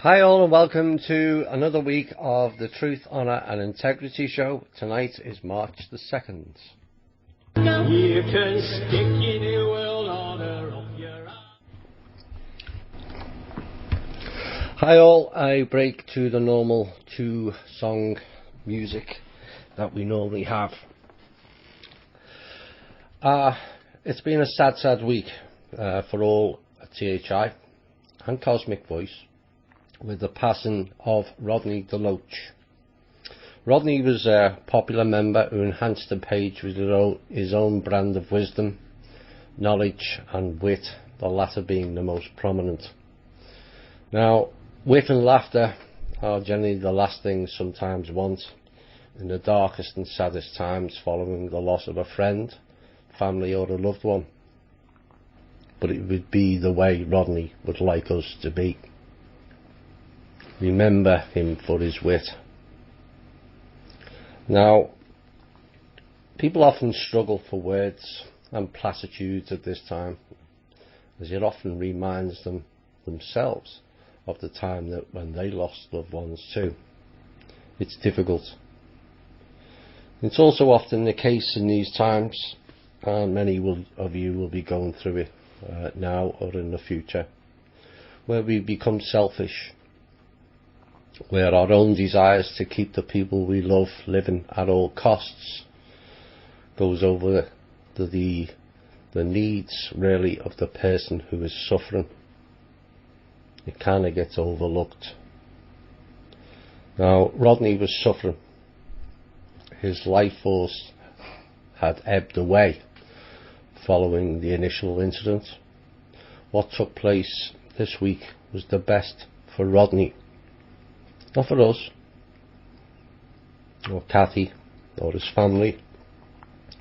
Hi all and welcome to another week of the Truth, Honour and Integrity Show. Tonight is March the 2nd. You can stick your new world order up your ass. Hi all, I break to the normal 2-song music that we normally have. It's been a sad week for all at Th&I and Cosmic Voice, with the passing of Rodney the Loach. Rodney was a popular member who enhanced the page with his own brand of wisdom, knowledge and wit, the latter being the most prominent. Now, wit and laughter are generally the last things sometimes want in the darkest and saddest times following the loss of a friend, family or a loved one. But it would be the way Rodney would like us to be. Remember him for his wit. Now, people often struggle for words and platitudes at this time, as it often reminds them themselves of the time that when they lost loved ones too. It's difficult. It's also often the case in these times, and many of you will be going through it now or in the future, where we become selfish, where our own desires to keep the people we love living at all costs goes over the needs really of the person who is suffering. It kind of gets overlooked. Now, Rodney was suffering. His life force had ebbed away following the initial incident. What took place this week was the best for Rodney. Not for us, or Kathy, or his family,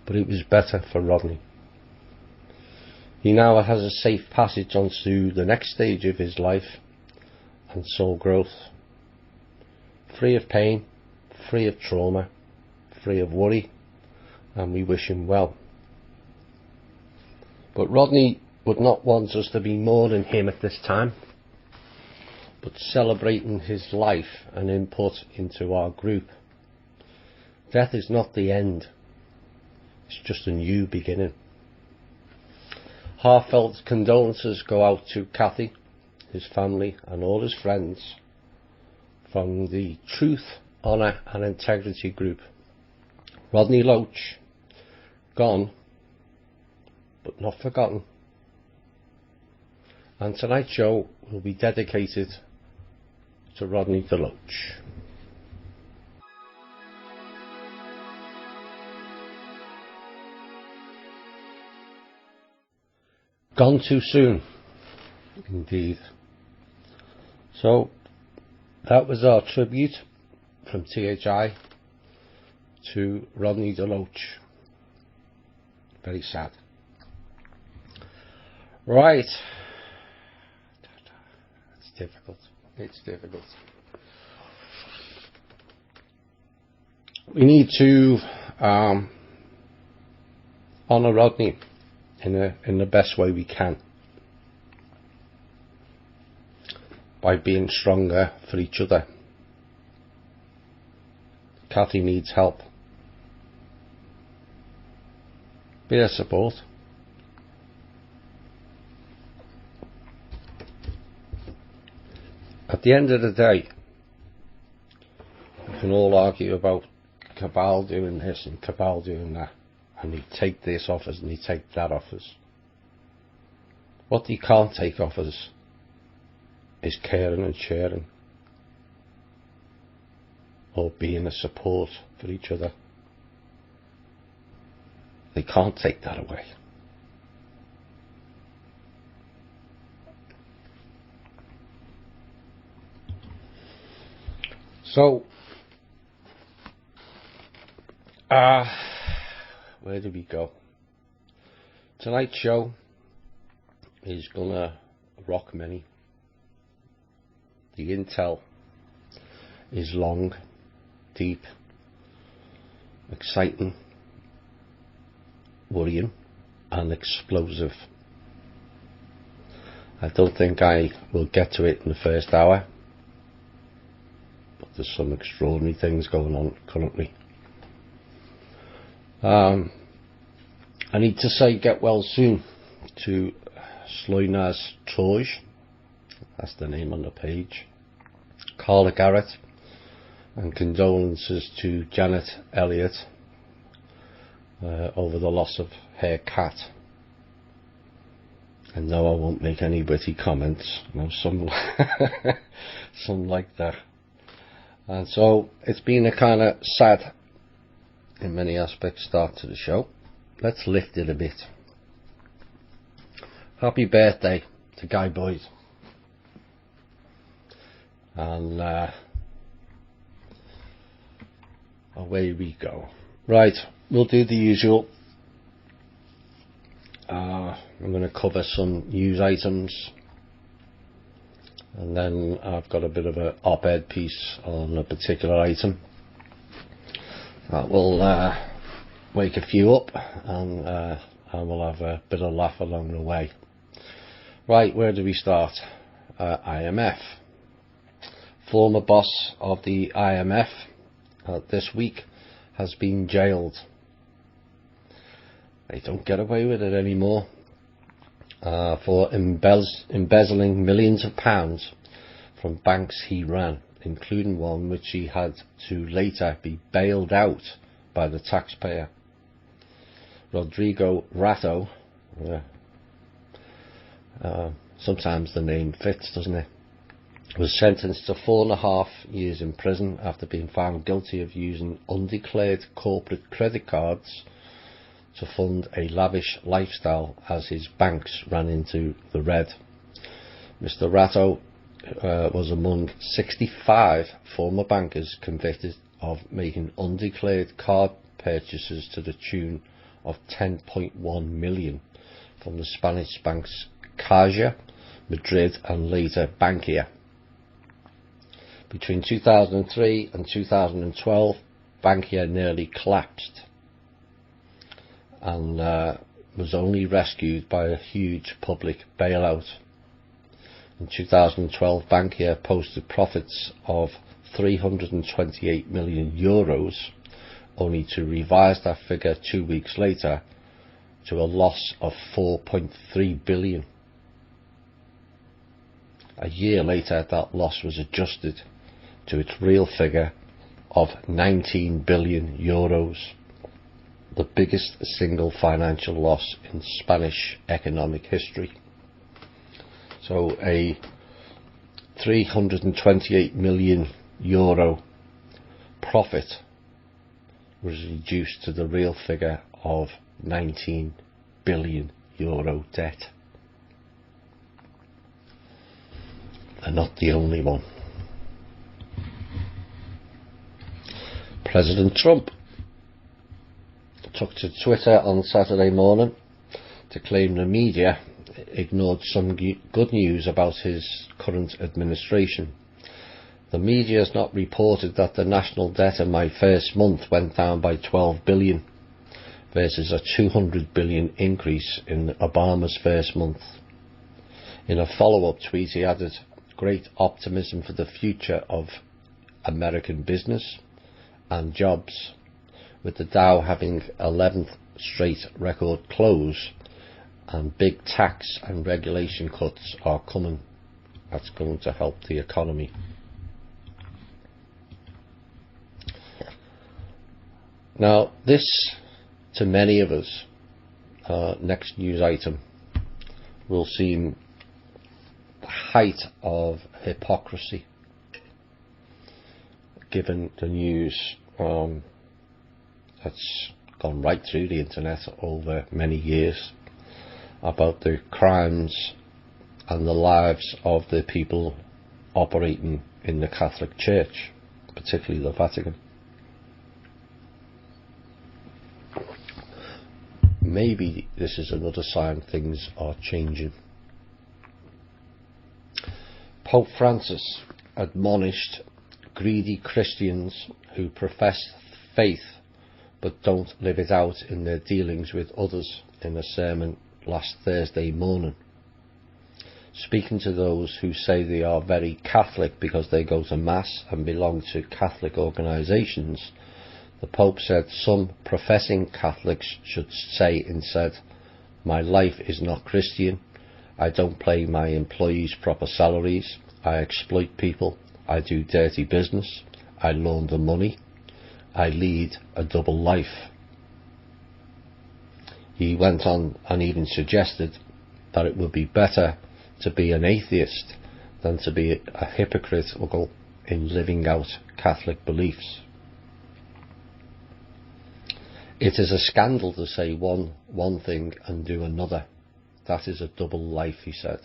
but it was better for Rodney. He now has a safe passage onto the next stage of his life and soul growth, free of pain, free of trauma, free of worry, and we wish him well. But Rodney would not want us to be more than him at this time, but celebrating his life and input into our group. Death is not the end, it's just a new beginning. Heartfelt condolences go out to Kathy, his family and all his friends from the Truth, Honour and Integrity group. Rodney Loach, gone but not forgotten. And tonight's show will be dedicated to Rodney the Loach. Gone too soon, indeed. So that was our tribute from Th&I to Rodney the Loach. Very sad. Right. It's difficult. We need to honour Rodney in the best way we can, by being stronger for each other. Kathy needs help. Be their support. At the end of the day, we can all argue about Cabal doing this and Cabal doing that, and he take this off us and he take that off us. What he can't take off us is caring and sharing, or being a support for each other. They can't take that away. So, where do we go? Tonight's show is gonna rock many. The intel is long, deep, exciting, worrying and explosive. I don't think I will get to it in the first hour, there's some extraordinary things going on currently. I need to say get well soon to Sloinas Troj, that's the name on the page, Carla Garrett, and condolences to Janet Elliott over the loss of her cat. And no, I won't make any witty comments. No, some like that. And so it's been a kind of sad, in many aspects, start to the show. Let's lift it a bit. Happy birthday to Guy Boyd. And away we go. Right, we'll do the usual. I'm going to cover some news items, and then I've got a bit of an op-ed piece on a particular item that will wake a few up, and we'll have a bit of laugh along the way. Right, where do we start? IMF. Former boss of the IMF this week has been jailed. They don't get away with it anymore, for embezzling millions of pounds from banks he ran, including one which he had to later be bailed out by the taxpayer. Rodrigo Ratto, sometimes the name fits, doesn't it, was sentenced to 4.5 years in prison after being found guilty of using undeclared corporate credit cards to fund a lavish lifestyle as his banks ran into the red. Mr. Ratto was among 65 former bankers convicted of making undeclared card purchases to the tune of 10.1 million from the Spanish banks Caja, Madrid and later Bankia. Between 2003 and 2012, Bankia nearly collapsed and was only rescued by a huge public bailout. In 2012, Bankia posted profits of €328 million, only to revise that figure 2 weeks later to a loss of 4.3 billion. A year later, that loss was adjusted to its real figure of €19 billion, the biggest single financial loss in Spanish economic history. So a €328 million profit was reduced to the real figure of €19 billion debt. And not the only one. President Trump took to Twitter on Saturday morning to claim the media ignored some good news about his current administration. The media has not reported that the national debt in my first month went down by 12 billion versus a 200 billion increase in Obama's first month. In a follow-up tweet he added, "Great optimism for the future of American business and jobs, with the Dow having 11th straight record close, and big tax and regulation cuts are coming. That's going to help the economy." Now this, to many of us, next news item, will seem the height of hypocrisy, given the news that's gone right through the internet over many years about the crimes and the lives of the people operating in the Catholic Church, particularly the Vatican. Maybe this is another sign things are changing. Pope Francis admonished greedy Christians who profess faith but don't live it out in their dealings with others in a sermon last Thursday morning. Speaking to those who say they are very Catholic because they go to Mass and belong to Catholic organisations, the Pope said some professing Catholics should say instead, "My life is not Christian. I don't pay my employees proper salaries. I exploit people. I do dirty business. I launder money. I lead a double life." He went on and even suggested that it would be better to be an atheist than to be a hypocritical in living out Catholic beliefs. It is a scandal to say one thing and do another. That is a double life, he said.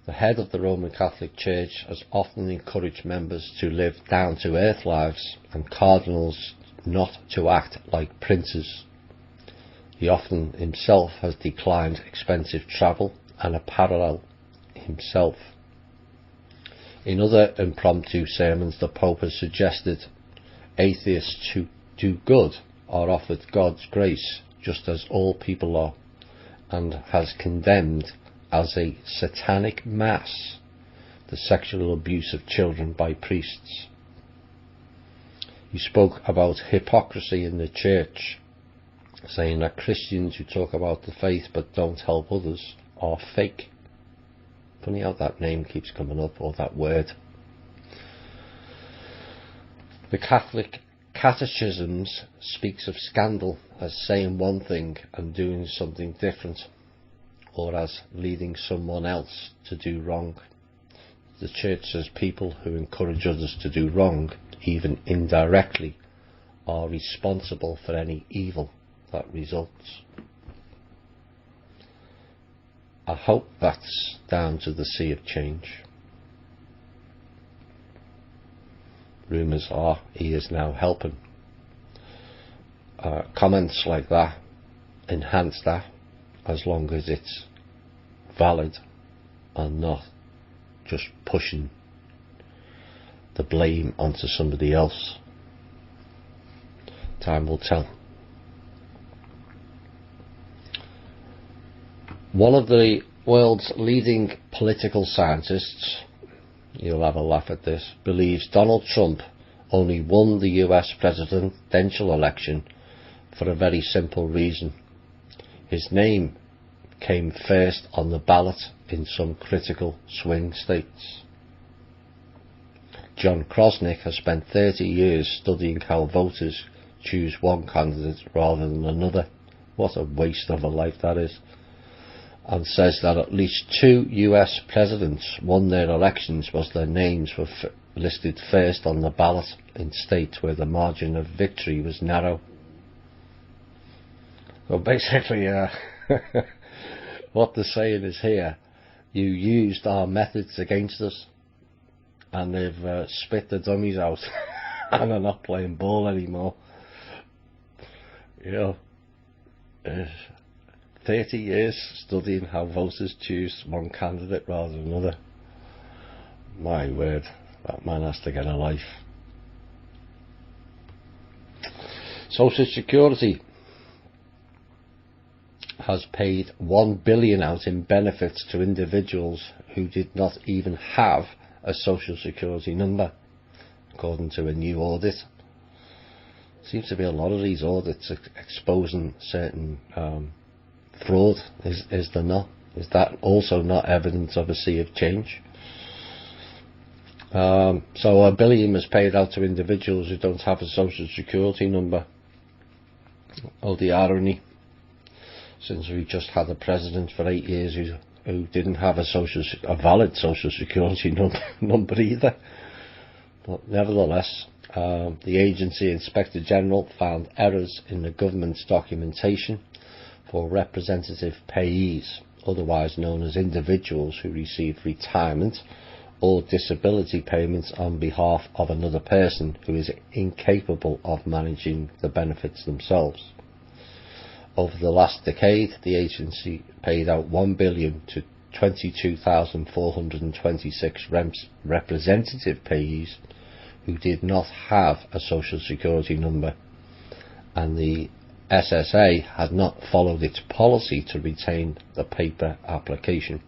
The head of the Roman Catholic Church has often encouraged members to live down-to-earth lives and cardinals not to act like princes. He often himself has declined expensive travel and apparel himself. In other impromptu sermons, the Pope has suggested atheists who do good are offered God's grace just as all people are, and has condemned as a satanic mass the sexual abuse of children by priests. He spoke about hypocrisy in the church, saying that Christians who talk about the faith but don't help others are fake. Funny how that name keeps coming up, or that word. The Catholic Catechisms speaks of scandal as saying one thing and doing something different, or as leading someone else to do wrong. The Church says people who encourage others to do wrong, even indirectly, are responsible for any evil that results. I hope that's down to the sea of change. Rumours are he is now helping. Comments like that enhance that, as long as it's valid and not just pushing the blame onto somebody else. Time will tell. One of the world's leading political scientists, you'll have a laugh at this, believes Donald Trump only won the US presidential election for a very simple reason. His name came first on the ballot in some critical swing states. John Krosnick has spent 30 years studying how voters choose one candidate rather than another. What a waste of a life that is. And says that at least 2 US presidents won their elections because their names were listed first on the ballot in states where the margin of victory was narrow. So basically, what they're saying is here, you used our methods against us, and they've spit the dummies out and are not playing ball anymore. You know, 30 years studying how voters choose one candidate rather than another. My word, that man has to get a life. Social Security has paid $1 billion out in benefits to individuals who did not even have a Social Security number, according to a new audit. Seems to be a lot of these audits exposing certain fraud, is there not? Is that also not evidence of a sea of change? So $1 billion was paid out to individuals who don't have a Social Security number. Oh, the irony, since we just had a president for 8 years who didn't have a valid Social Security number either. But nevertheless, the agency Inspector General found errors in the government's documentation for representative payees, otherwise known as individuals who receive retirement or disability payments on behalf of another person who is incapable of managing the benefits themselves. Over the last decade, the agency paid out $1 billion to 22,426 representative payees who did not have a Social Security number, and the SSA had not followed its policy to retain the paper application.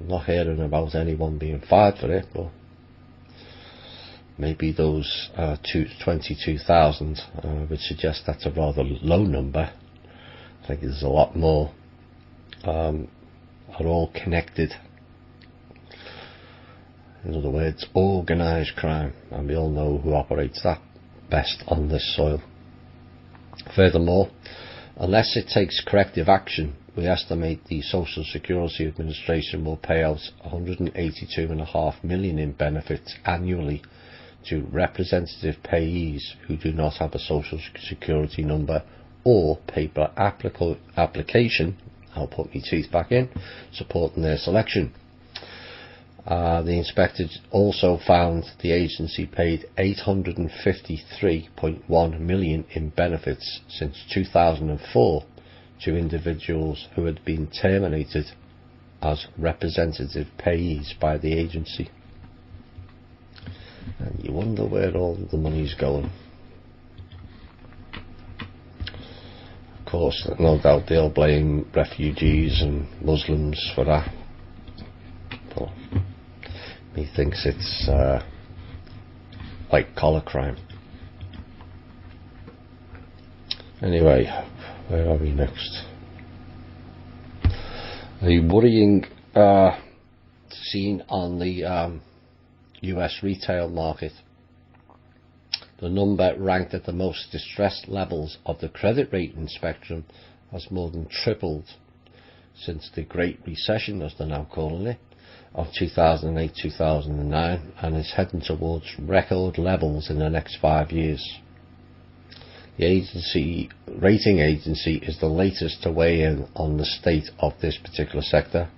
I'm not hearing about anyone being fired for it, but maybe those 22,000 would suggest that's a rather low number. I think there's a lot more are all connected. In other words, organised crime, and we all know who operates that best on this soil. Furthermore, unless it takes corrective action, we estimate the Social Security Administration will pay out $182.5 million in benefits annually to representative payees who do not have a Social Security number or paper application, I'll put my teeth back in, supporting their selection. The inspector also found the agency paid $853.1 million in benefits since 2004 to individuals who had been terminated as representative payees by the agency. And you wonder where all the money's going. Of course, no doubt they'll blame refugees and Muslims for that. But he thinks it's like collar crime. Anyway, where are we next? A worrying scene on the US retail market. The number ranked at the most distressed levels of the credit rating spectrum has more than tripled since the Great Recession, as they're now calling it, of 2008-2009, and is heading towards record levels in the next 5 years. The rating agency is the latest to weigh in on the state of this particular sector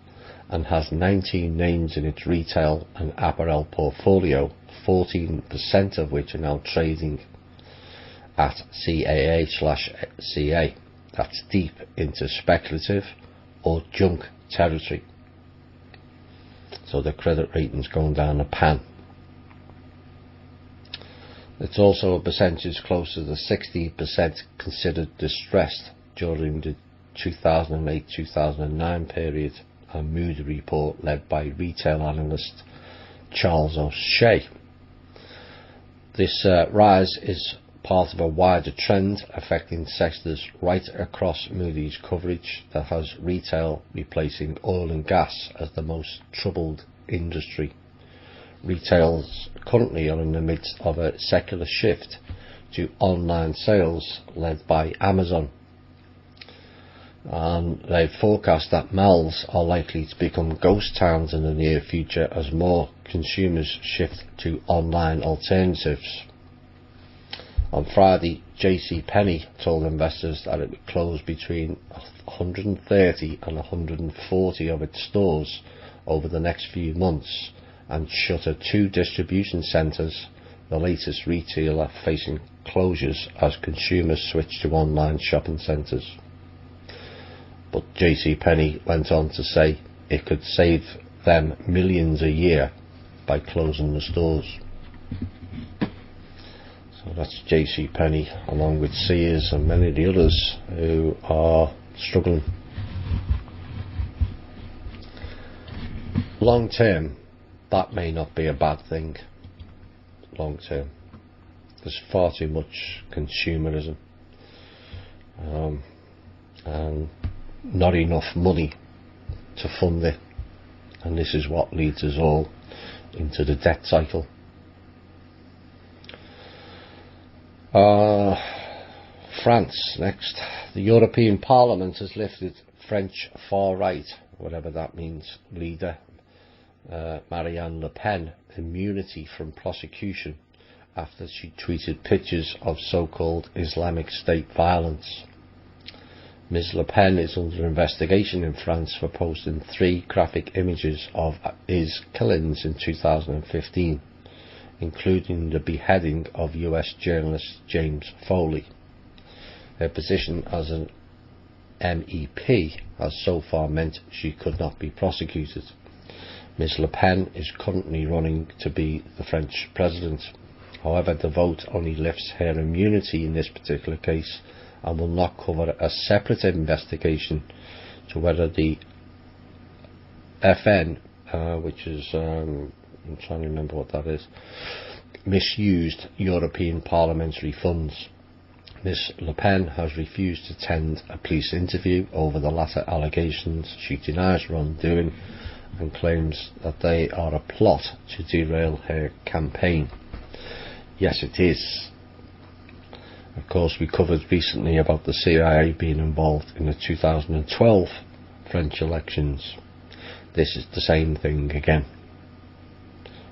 and has 19 names in its retail and apparel portfolio, 14% of which are now trading at CAA/CA. That's deep into speculative or junk territory. So the credit rating's going down the pan. It's also a percentage closer to 60% considered distressed during the 2008-2009 period, a Moody report led by retail analyst Charles O'Shea. This rise is part of a wider trend affecting sectors right across Moody's coverage that has retail replacing oil and gas as the most troubled industry. Retailers currently are in the midst of a secular shift to online sales led by Amazon. And they forecast that malls are likely to become ghost towns in the near future as more consumers shift to online alternatives. On Friday, JCPenney told investors that it would close between 130 and 140 of its stores over the next few months and shutter 2 distribution centres, the latest retailer facing closures as consumers switch to online shopping centres. But JCPenney went on to say it could save them millions a year by closing the stores. So that's JCPenney, along with Sears and many of the others who are struggling. Long term, that may not be a bad thing. Long term, there's far too much consumerism and not enough money to fund it, and this is what leads us all into the debt cycle. France next. The European Parliament has lifted French far-right, whatever that means, leader Marine Le Pen immunity from prosecution after she tweeted pictures of so-called Islamic State violence. Ms. Le Pen is under investigation in France for posting 3 graphic images of his killings in 2015, including the beheading of US journalist James Foley. Her position as an MEP has so far meant she could not be prosecuted. Ms. Le Pen is currently running to be the French president. However, the vote only lifts her immunity in this particular case and will not cover a separate investigation to whether the FN which is, I'm trying to remember what that is, misused European parliamentary funds. Ms Le Pen has refused to attend a police interview over the latter allegations she denies wrongdoing and claims that they are a plot to derail her campaign. Yes, it is. Of course, we covered recently about the CIA being involved in the 2012 French elections. This is the same thing again.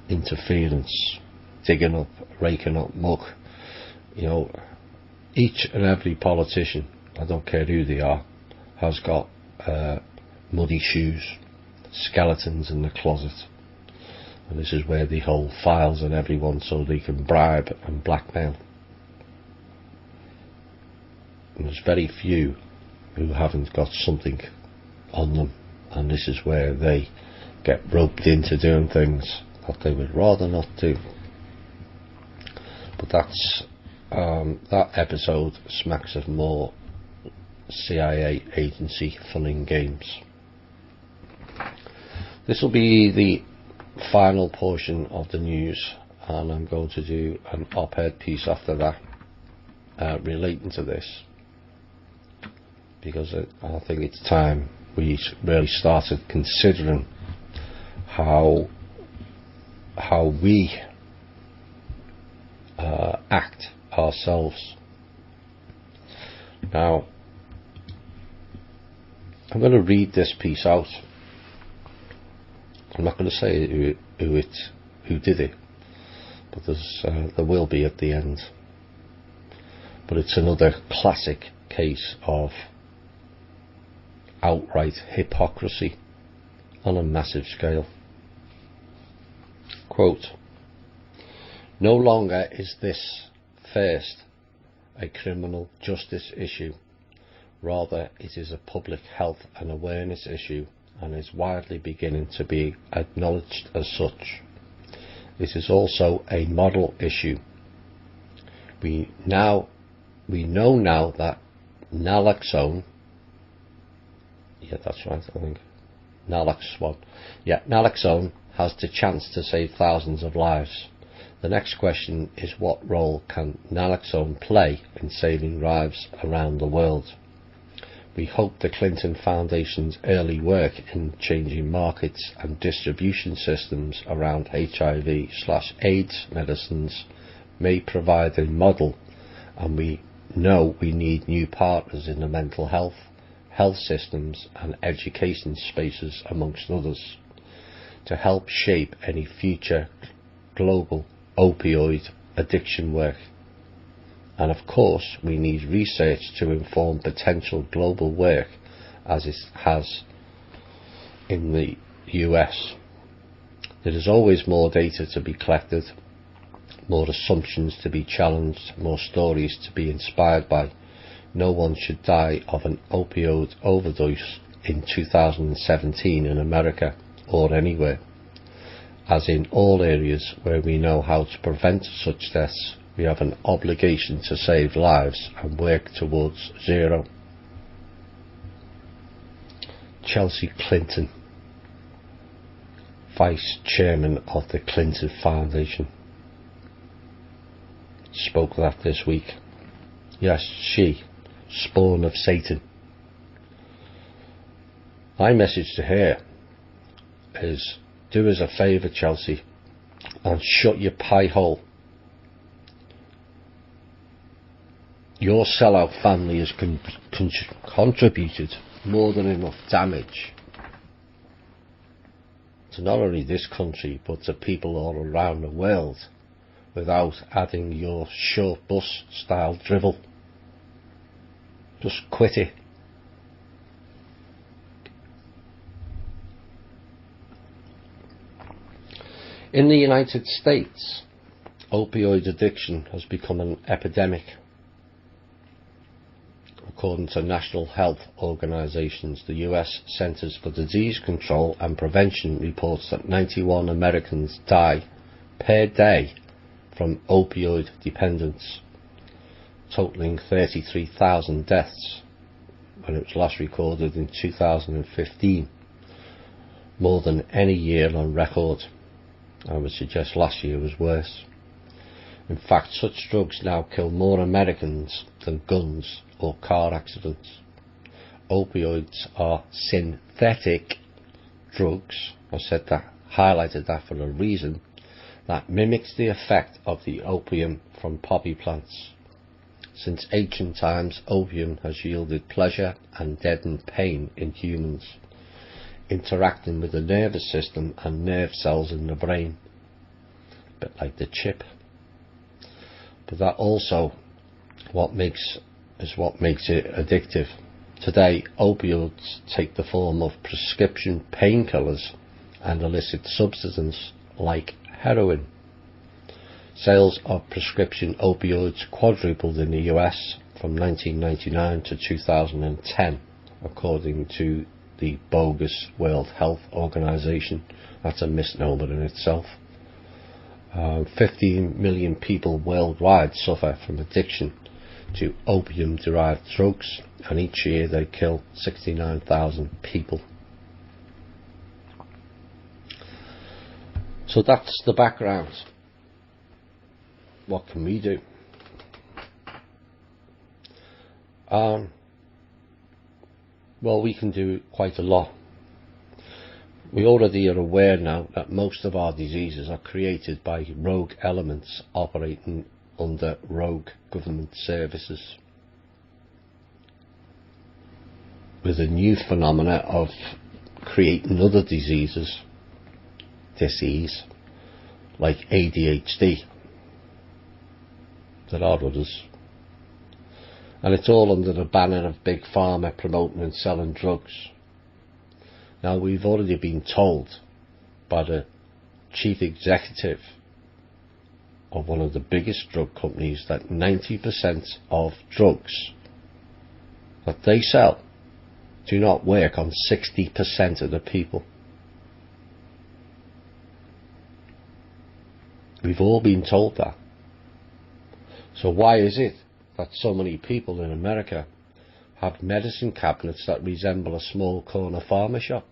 Interference, digging up, raking up muck. You know, each and every politician, I don't care who they are, has got muddy shoes, skeletons in the closet. And this is where they hold files on everyone so they can bribe and blackmail. And there's very few who haven't got something on them, and this is where they get roped into doing things that they would rather not do. But that's that episode smacks of more CIA agency fun and games. This will be the final portion of the news, and I'm going to do an op-ed piece after that relating to this, because I think it's time we really started considering how we act ourselves. Now, I'm going to read this piece out. I'm not going to say who did it, but there will be at the end. But it's another classic case of outright hypocrisy on a massive scale. Quote, "No longer is this first a criminal justice issue. Rather, it is a public health and awareness issue, and is widely beginning to be acknowledged as such. It is also a model issue. We know now that naloxone," yeah, that's right, I think, naloxone has the chance to save thousands of lives. The next question is, what role can naloxone play in saving lives around the world? We hope the Clinton Foundation's early work in changing markets and distribution systems around HIV/AIDS medicines may provide a model, and we know we need new partners in the mental health systems and education spaces, amongst others, to help shape any future global opioid addiction work. And of course, we need research to inform potential global work, as it has in the US. There is always more data to be collected, more assumptions to be challenged, more stories to be inspired by. No one should die of an opioid overdose in 2017 in America or anywhere. As in all areas where we know how to prevent such deaths, we have an obligation to save lives and work towards zero. Chelsea Clinton, Vice Chairman of the Clinton Foundation, spoke that this week. Yes, she, spawn of Satan. My message to her is, do us a favour, Chelsea, and shut your pie hole. Your sellout family has contributed more than enough damage to not only this country but to people all around the world, without adding your short bus style drivel. Just quit it. In the United States, opioid addiction has become an epidemic. According to national health organizations, the US Centers for Disease Control and Prevention reports that 91 Americans die per day from opioid dependence, totaling 33,000 deaths when it was last recorded in 2015. more than any year on record. I would suggest last year was worse. In fact, such drugs now kill more Americans than guns or car accidents. Opioids are synthetic drugs. I said that, highlighted that for a reason, that mimics the effect of the opium from poppy plants. Since ancient times, opium has yielded pleasure and deadened pain in humans, interacting with the nervous system and nerve cells in the brain, a bit like the chip. But that also what makes it addictive. Today, opioids take the form of prescription painkillers and illicit substances like heroin. Sales of prescription opioids quadrupled in the US from 1999 to 2010, according to the bogus World Health Organization. That's a misnomer in itself. 15 million people worldwide suffer from addiction to opium-derived drugs, and each year they kill 69,000 people. So that's the background. What can we do? Well, we can do quite a lot. We already are aware now that most of our diseases are created by rogue elements operating under rogue government services, with a new phenomena of creating other diseases, disease, like ADHD. There are others. And it's all under the banner of Big Pharma promoting and selling drugs. Now, we've already been told by the chief executive of one of the biggest drug companies that 90% of drugs that they sell do not work on 60% of the people. We've all been told that. So why is it that so many people in America have medicine cabinets that resemble a small corner farmer shop?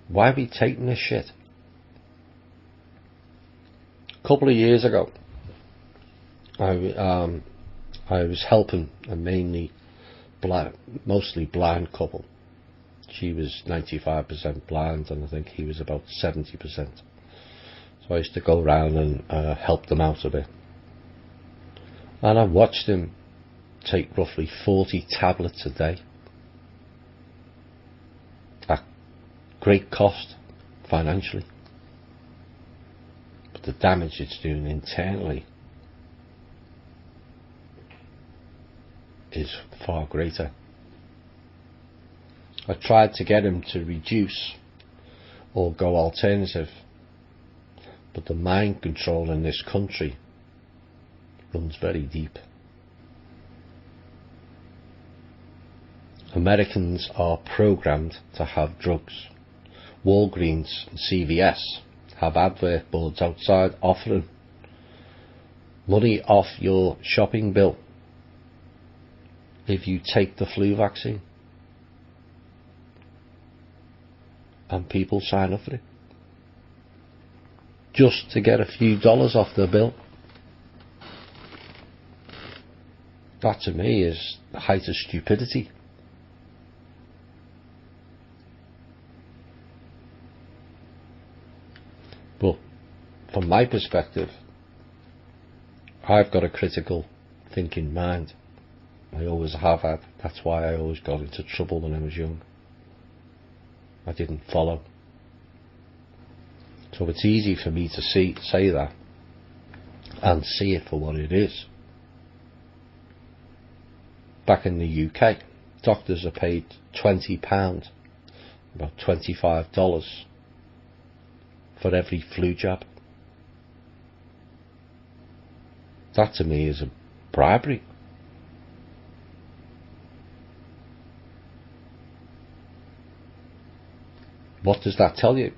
Why are we taking this shit? A couple of years ago, I was helping a mostly blind couple. She was 95% blind, and I think he was about 70%. So I used to go around and help them out a bit. And I watched him take roughly 40 tablets a day, at great cost financially. But the damage it's doing internally is far greater. I tried to get him to reduce or go alternative, but the mind control in this country runs very deep. Americans are programmed to have drugs. Walgreens and CVS have advert boards outside offering money off your shopping bill if you take the flu vaccine. And people sign up for it just to get a few dollars off their bill. That to me is the height of stupidity. But from my perspective, I've got a critical thinking mind. I always have had. That's why I always got into trouble when I was young. I didn't follow. So it's easy for me to say that and see it for what it is. Back in the UK, doctors are paid £20, about $25 for every flu jab. That to me is a bribery. What does that tell you?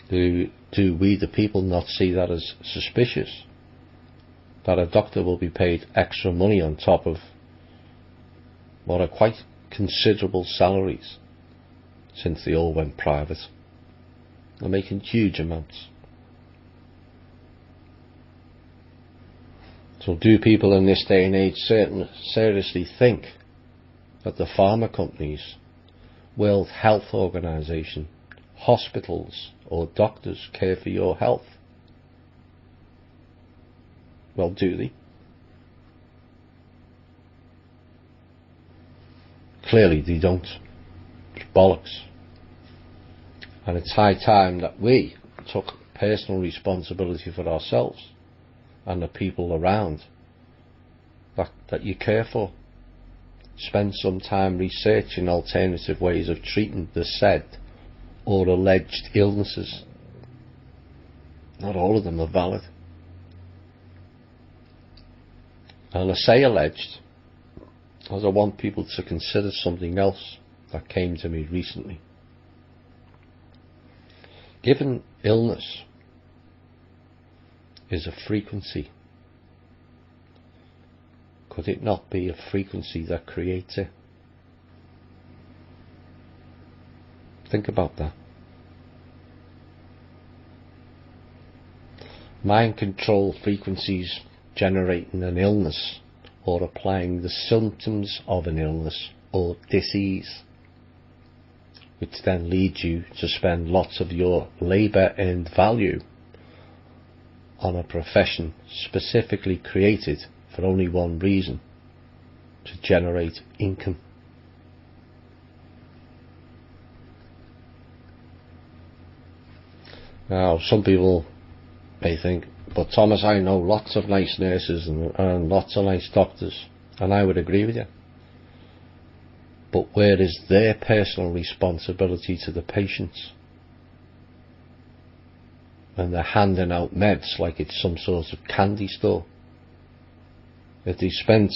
Do we the people not see that as suspicious? That a doctor will be paid extra money on top of what are quite considerable salaries since they all went private. They're making huge amounts. So do people in this day and age seriously think that the pharma companies, World Health Organization, hospitals or doctors care for your health? Well, do they? Clearly they don't. It's bollocks. And it's high time that we took personal responsibility for ourselves and the people around that you care for. Spend some time researching alternative ways of treating the said or alleged illnesses. Not all of them are valid. And I say alleged, as I want people to consider something else that came to me recently. Given illness is a frequency, could it not be a frequency that creates it? Think about that. Mind control frequencies generating an illness or applying the symptoms of an illness or disease, which then leads you to spend lots of your labour and value on a profession specifically created for only one reason: to generate income. Now, some people may think, but Thomas, I know lots of nice nurses and lots of nice doctors, and I would agree with you. But where is their personal responsibility to the patients? And they're handing out meds like it's some sort of candy store. If they spent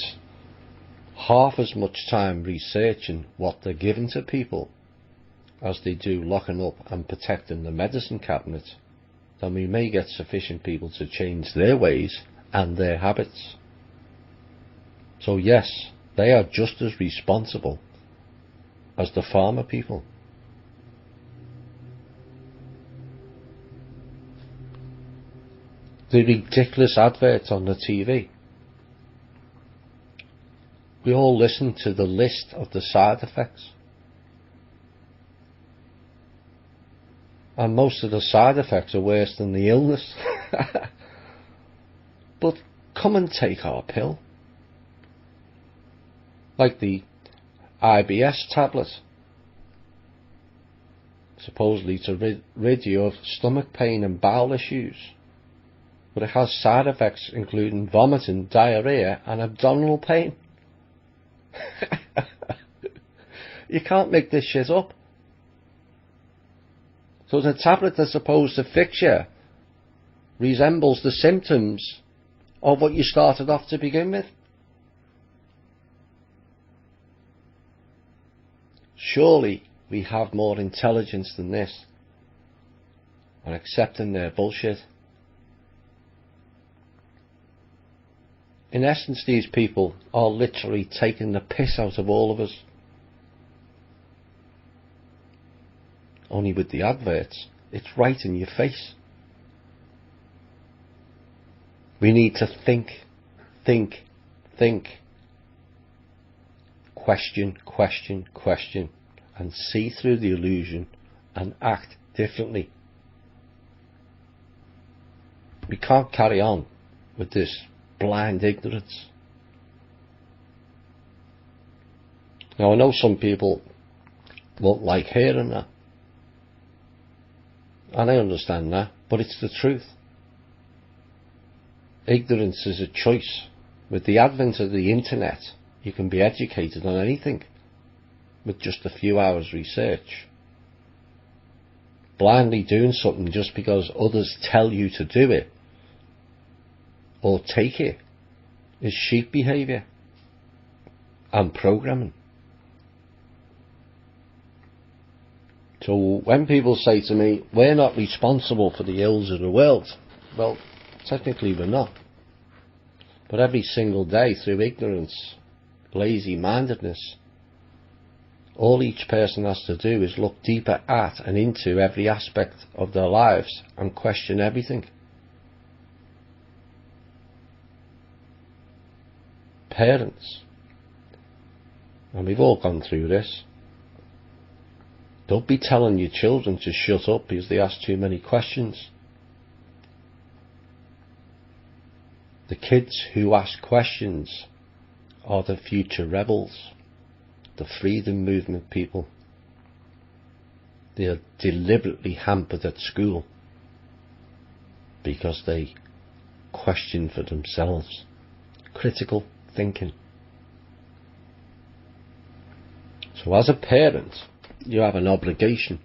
half as much time researching what they're giving to people as they do locking up and protecting the medicine cabinet, then we may get sufficient people to change their ways and their habits. So yes, they are just as responsible as the pharma people. The ridiculous adverts on the TV. We all listen to the list of the side effects. And most of the side effects are worse than the illness. But come and take our pill. Like the IBS tablet. Supposedly to rid you of stomach pain and bowel issues. But it has side effects including vomiting, diarrhea and abdominal pain. You can't make this shit up. So the tablet that's supposed to fix you resembles the symptoms of what you started off to begin with. Surely we have more intelligence than this, and accepting their bullshit. In essence, these people are literally taking the piss out of all of us. Only with the adverts, it's right in your face. We need to think. Question, and see through the illusion and act differently. We can't carry on with this blind ignorance. Now, I know some people won't like hearing that, and I understand that, but it's the truth. Ignorance is a choice. With the advent of the internet, you can be educated on anything with just a few hours research. Blindly doing something just because others tell you to do it or take it is sheep behaviour and programming. So when people say to me, we're not responsible for the ills of the world, well, technically we're not. But every single day, through ignorance, lazy-mindedness. All each person has to do is look deeper at and into every aspect of their lives and question everything. Parents, and we've all gone through this, don't be telling your children to shut up because they ask too many questions. The kids who ask questions are the future rebels, the freedom movement people. They are deliberately hampered at school because they question for themselves. Critical thinking. So as a parent, you have an obligation.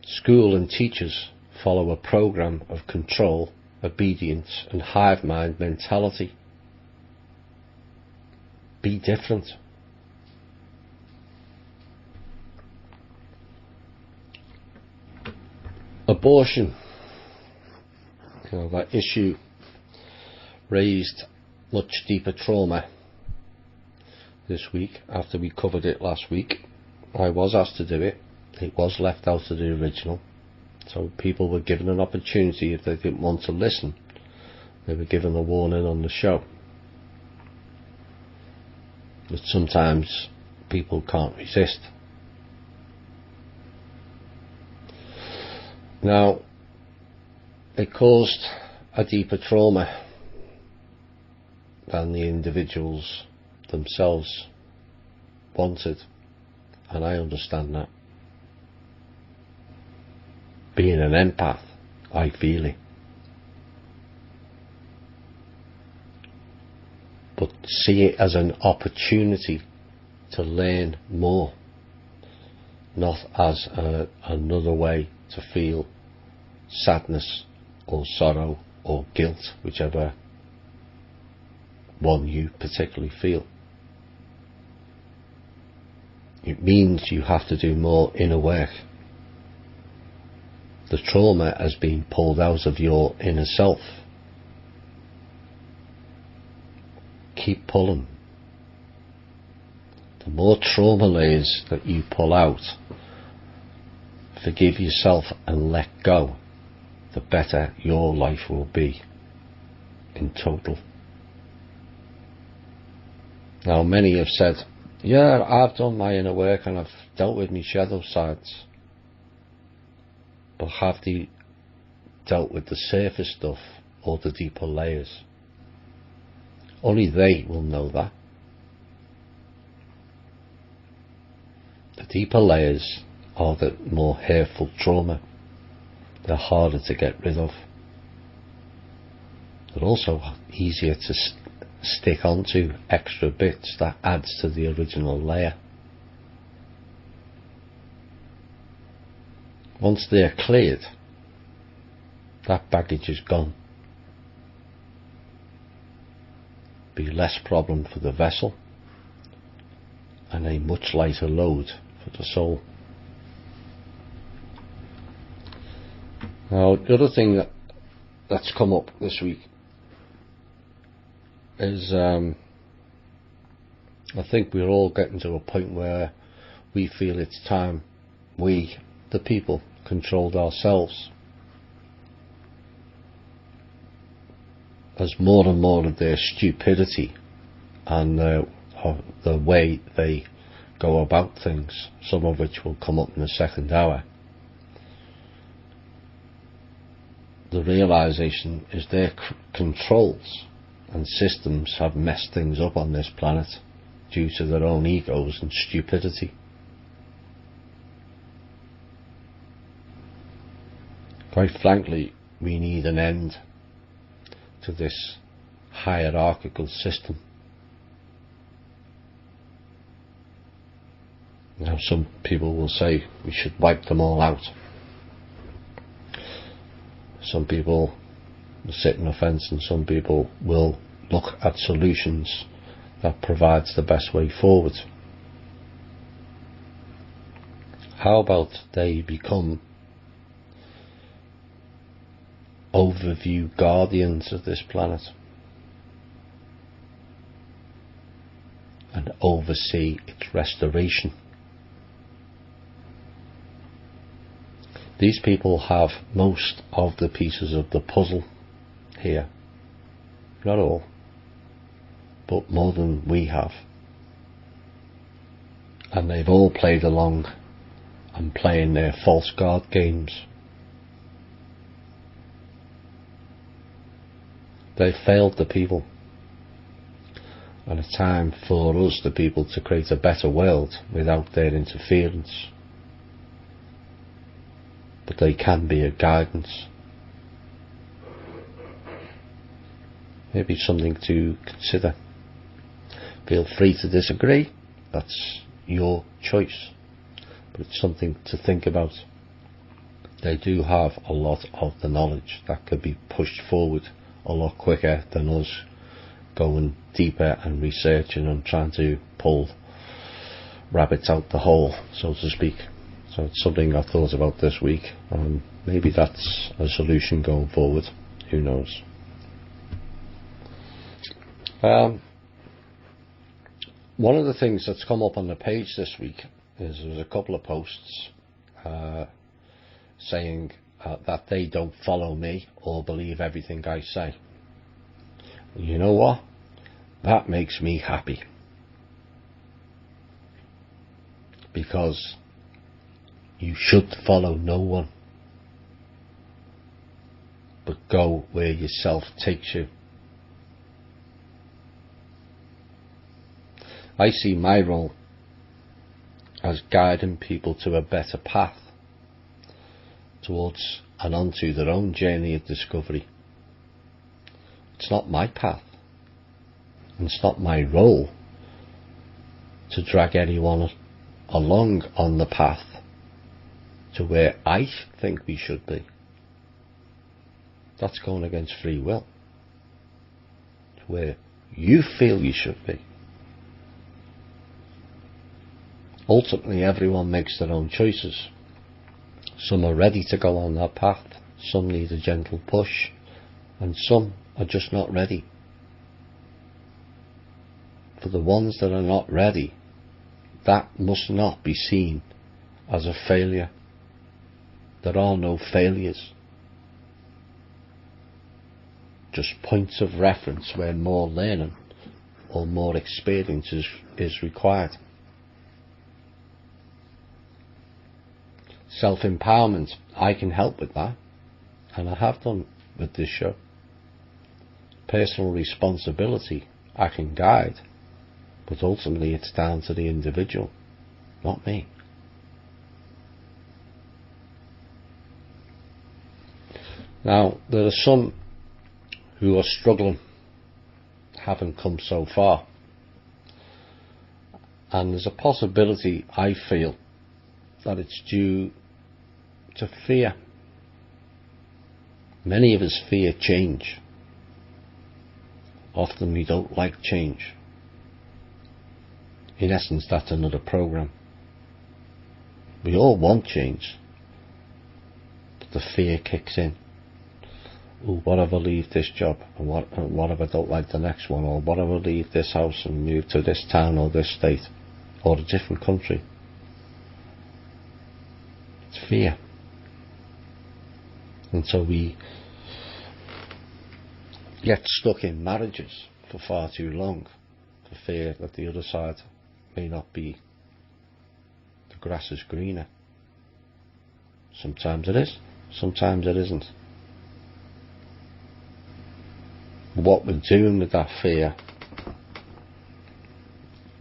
School and teachers follow a program of control, obedience and hive mind mentality. Be different. Abortion, that issue raised much deeper trauma this week after we covered it last week. I was asked to do it. It was left out of the original. So people were given an opportunity. If they didn't want to listen, they were given a warning on the show. But sometimes people can't resist. Now, it caused a deeper trauma than the individuals themselves wanted, and I understand that. Being an empath, I feel it. But see it as an opportunity to learn more, not as another way to feel sadness or sorrow or guilt, whichever one you particularly feel. It means you have to do more inner work. The trauma has been pulled out of your inner self. Keep pulling. The more trauma layers that you pull out, forgive yourself and let go, the better your life will be in total. Now, many have said, yeah, I've done my inner work and I've dealt with my shadow sides. But have they dealt with the surface stuff or the deeper layers? Only they will know that. The deeper layers are the more hurtful trauma. They're harder to get rid of. They're also easier to stick onto extra bits that adds to the original layer. Once they're cleared, that baggage is gone. Be less problem for the vessel and a much lighter load for the soul. Now, the other thing that's come up this week is I think we're all getting to a point where we feel it's time we, the people, controlled ourselves. As more and more of their stupidity and the way they go about things, some of which will come up in the second hour, the realization is their controls and systems have messed things up on this planet due to their own egos and stupidity. Quite frankly, we need an end to this hierarchical system. Now, some people will say we should wipe them all out. Some people will sit on the fence, and some people will look at solutions that provides the best way forward. How about they become overview guardians of this planet? and oversee its restoration. These people have most of the pieces of the puzzle here. Not all, but more than we have. And they've all played along and playing their false god games. They've failed the people. And it's time for us, the people, to create a better world without their interference. But they can be a guidance. Maybe something to consider. Feel free to disagree. That's your choice. But it's something to think about. They do have a lot of the knowledge that could be pushed forward a lot quicker than us going deeper and researching and trying to pull rabbits out the hole, so to speak. So it's something I thought about this week, and maybe that's a solution going forward. Who knows? One of the things that's come up on the page this week is there's a couple of posts saying that they don't follow me or believe everything I say. You know what? That makes me happy. Because you should follow no one, but go where yourself takes you. I see my role as guiding people to a better path towards and onto their own journey of discovery. It's not my path, and it's not my role to drag anyone along on the path to where I think we should be. That's going against free will. To where you feel you should be. Ultimately, everyone makes their own choices. Some are ready to go on that path, some need a gentle push, and some are just not ready. For the ones that are not ready, that must not be seen as a failure. There are no failures. Just points of reference where more learning or more experience is required. Self-empowerment, I can help with that, and I have done with this show. Personal responsibility, I can guide, but ultimately it's down to the individual, not me. Now, there are some who are struggling, haven't come so far, and there's a possibility, I feel, that it's due to fear. Many of us fear change. Often we don't like change. In essence, that's another program. We all want change, but the fear kicks in. Oh, what if I leave this job, and what if I don't like the next one, or what if I leave this house and move to this town or this state or a different country? It's fear. And so we get stuck in marriages for far too long for fear that the other side may not be, the grass is greener. Sometimes it is, sometimes it isn't. What we're doing with that fear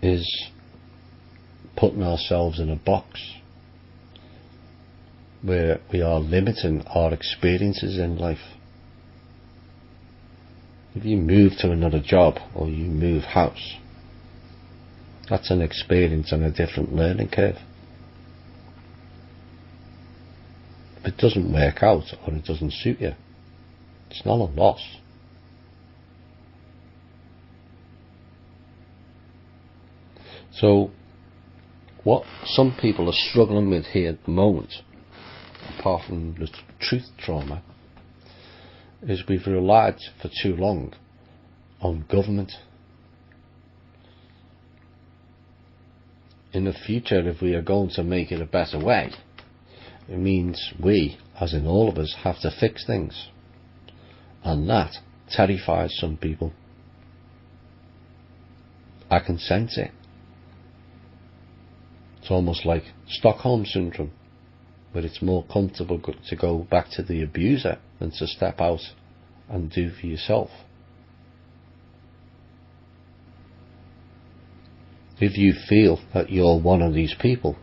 is putting ourselves in a box where we are limiting our experiences in life. If you move to another job or you move house, that's an experience and a different learning curve. If it doesn't work out or it doesn't suit you, it's not a loss. So what some people are struggling with here at the moment, apart from the truth trauma, is we've relied for too long on government. in the future, if we are going to make it a better way, it means we, as in all of us, have to fix things. And that terrifies some people. I can sense it. It's almost like Stockholm Syndrome, where it's more comfortable to go back to the abuser than to step out and do for yourself. If you feel that you're one of these people,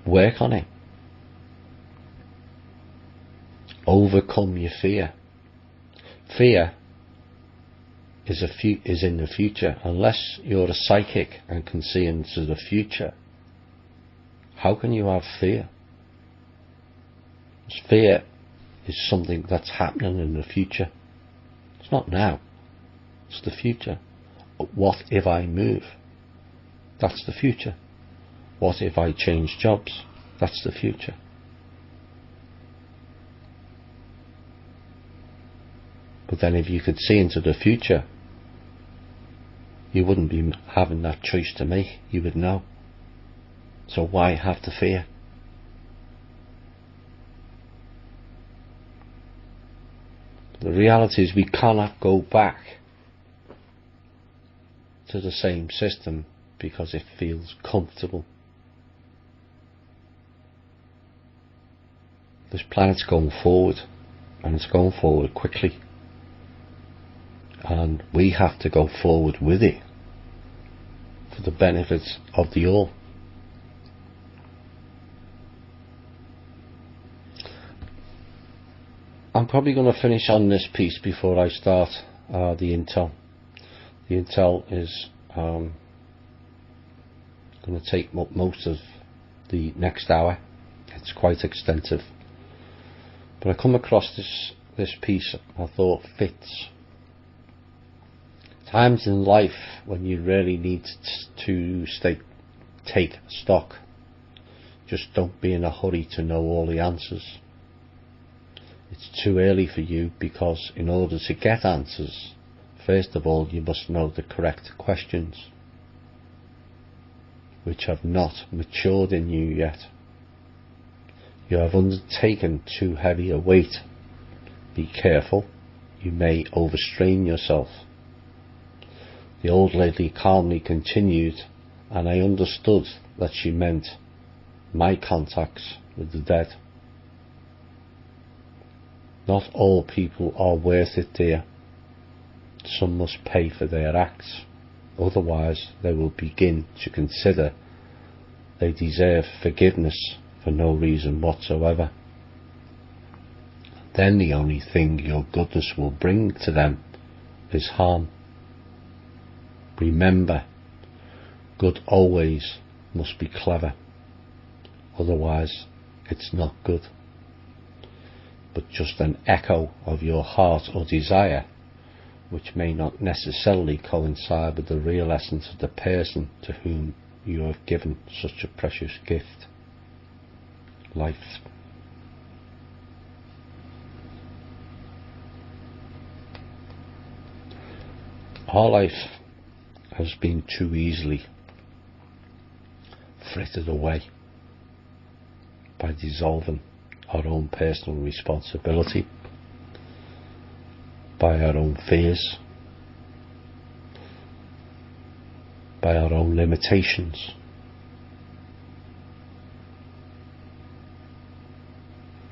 work on it. Overcome your fear. Fear is in the future. Unless you're a psychic and can see into the future, how can you have fear? Fear is something that's happening in the future. It's not now. It's the future. But what if I move? That's the future. What if I change jobs? That's the future. But then if you could see into the future, you wouldn't be having that choice to make. You would know. So why have the fear? The reality is we cannot go back to the same system because it feels comfortable. This planet's going forward, and it's going forward quickly, and we have to go forward with it for the benefits of the all. I'm probably going to finish on this piece before I start the intel. The intel is going to take up most of the next hour. It's quite extensive, but I come across this piece I thought fits. Times in life when you really need to take stock. Just don't be in a hurry to know all the answers. It's too early for you, because in order to get answers, first of all you must know the correct questions, which have not matured in you yet. You have undertaken too heavy a weight. Be careful, you may overstrain yourself. The old lady calmly continued, and I understood that she meant my contacts with the dead. Not all people are worth it, dear. Some must pay for their acts, otherwise they will begin to consider they deserve forgiveness for no reason whatsoever. Then the only thing your goodness will bring to them is harm. Remember, good always must be clever, otherwise it's not good, but just an echo of your heart or desire, which may not necessarily coincide with the real essence of the person to whom you have given such a precious gift, life. Our life has been too easily frittered away by dissolving our own personal responsibility, by our own fears, by our own limitations.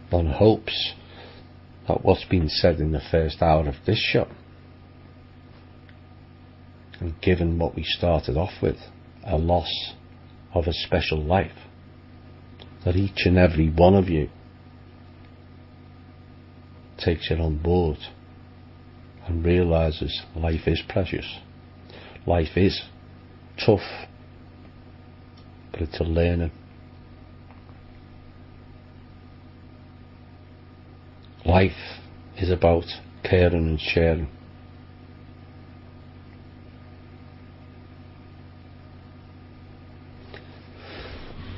One hopes that what's been said in the first hour of this show, and given what we started off with, a loss of a special life, that each and every one of you takes it on board and realizes life is precious. Life is tough, but it's a learning. Life is about caring and sharing.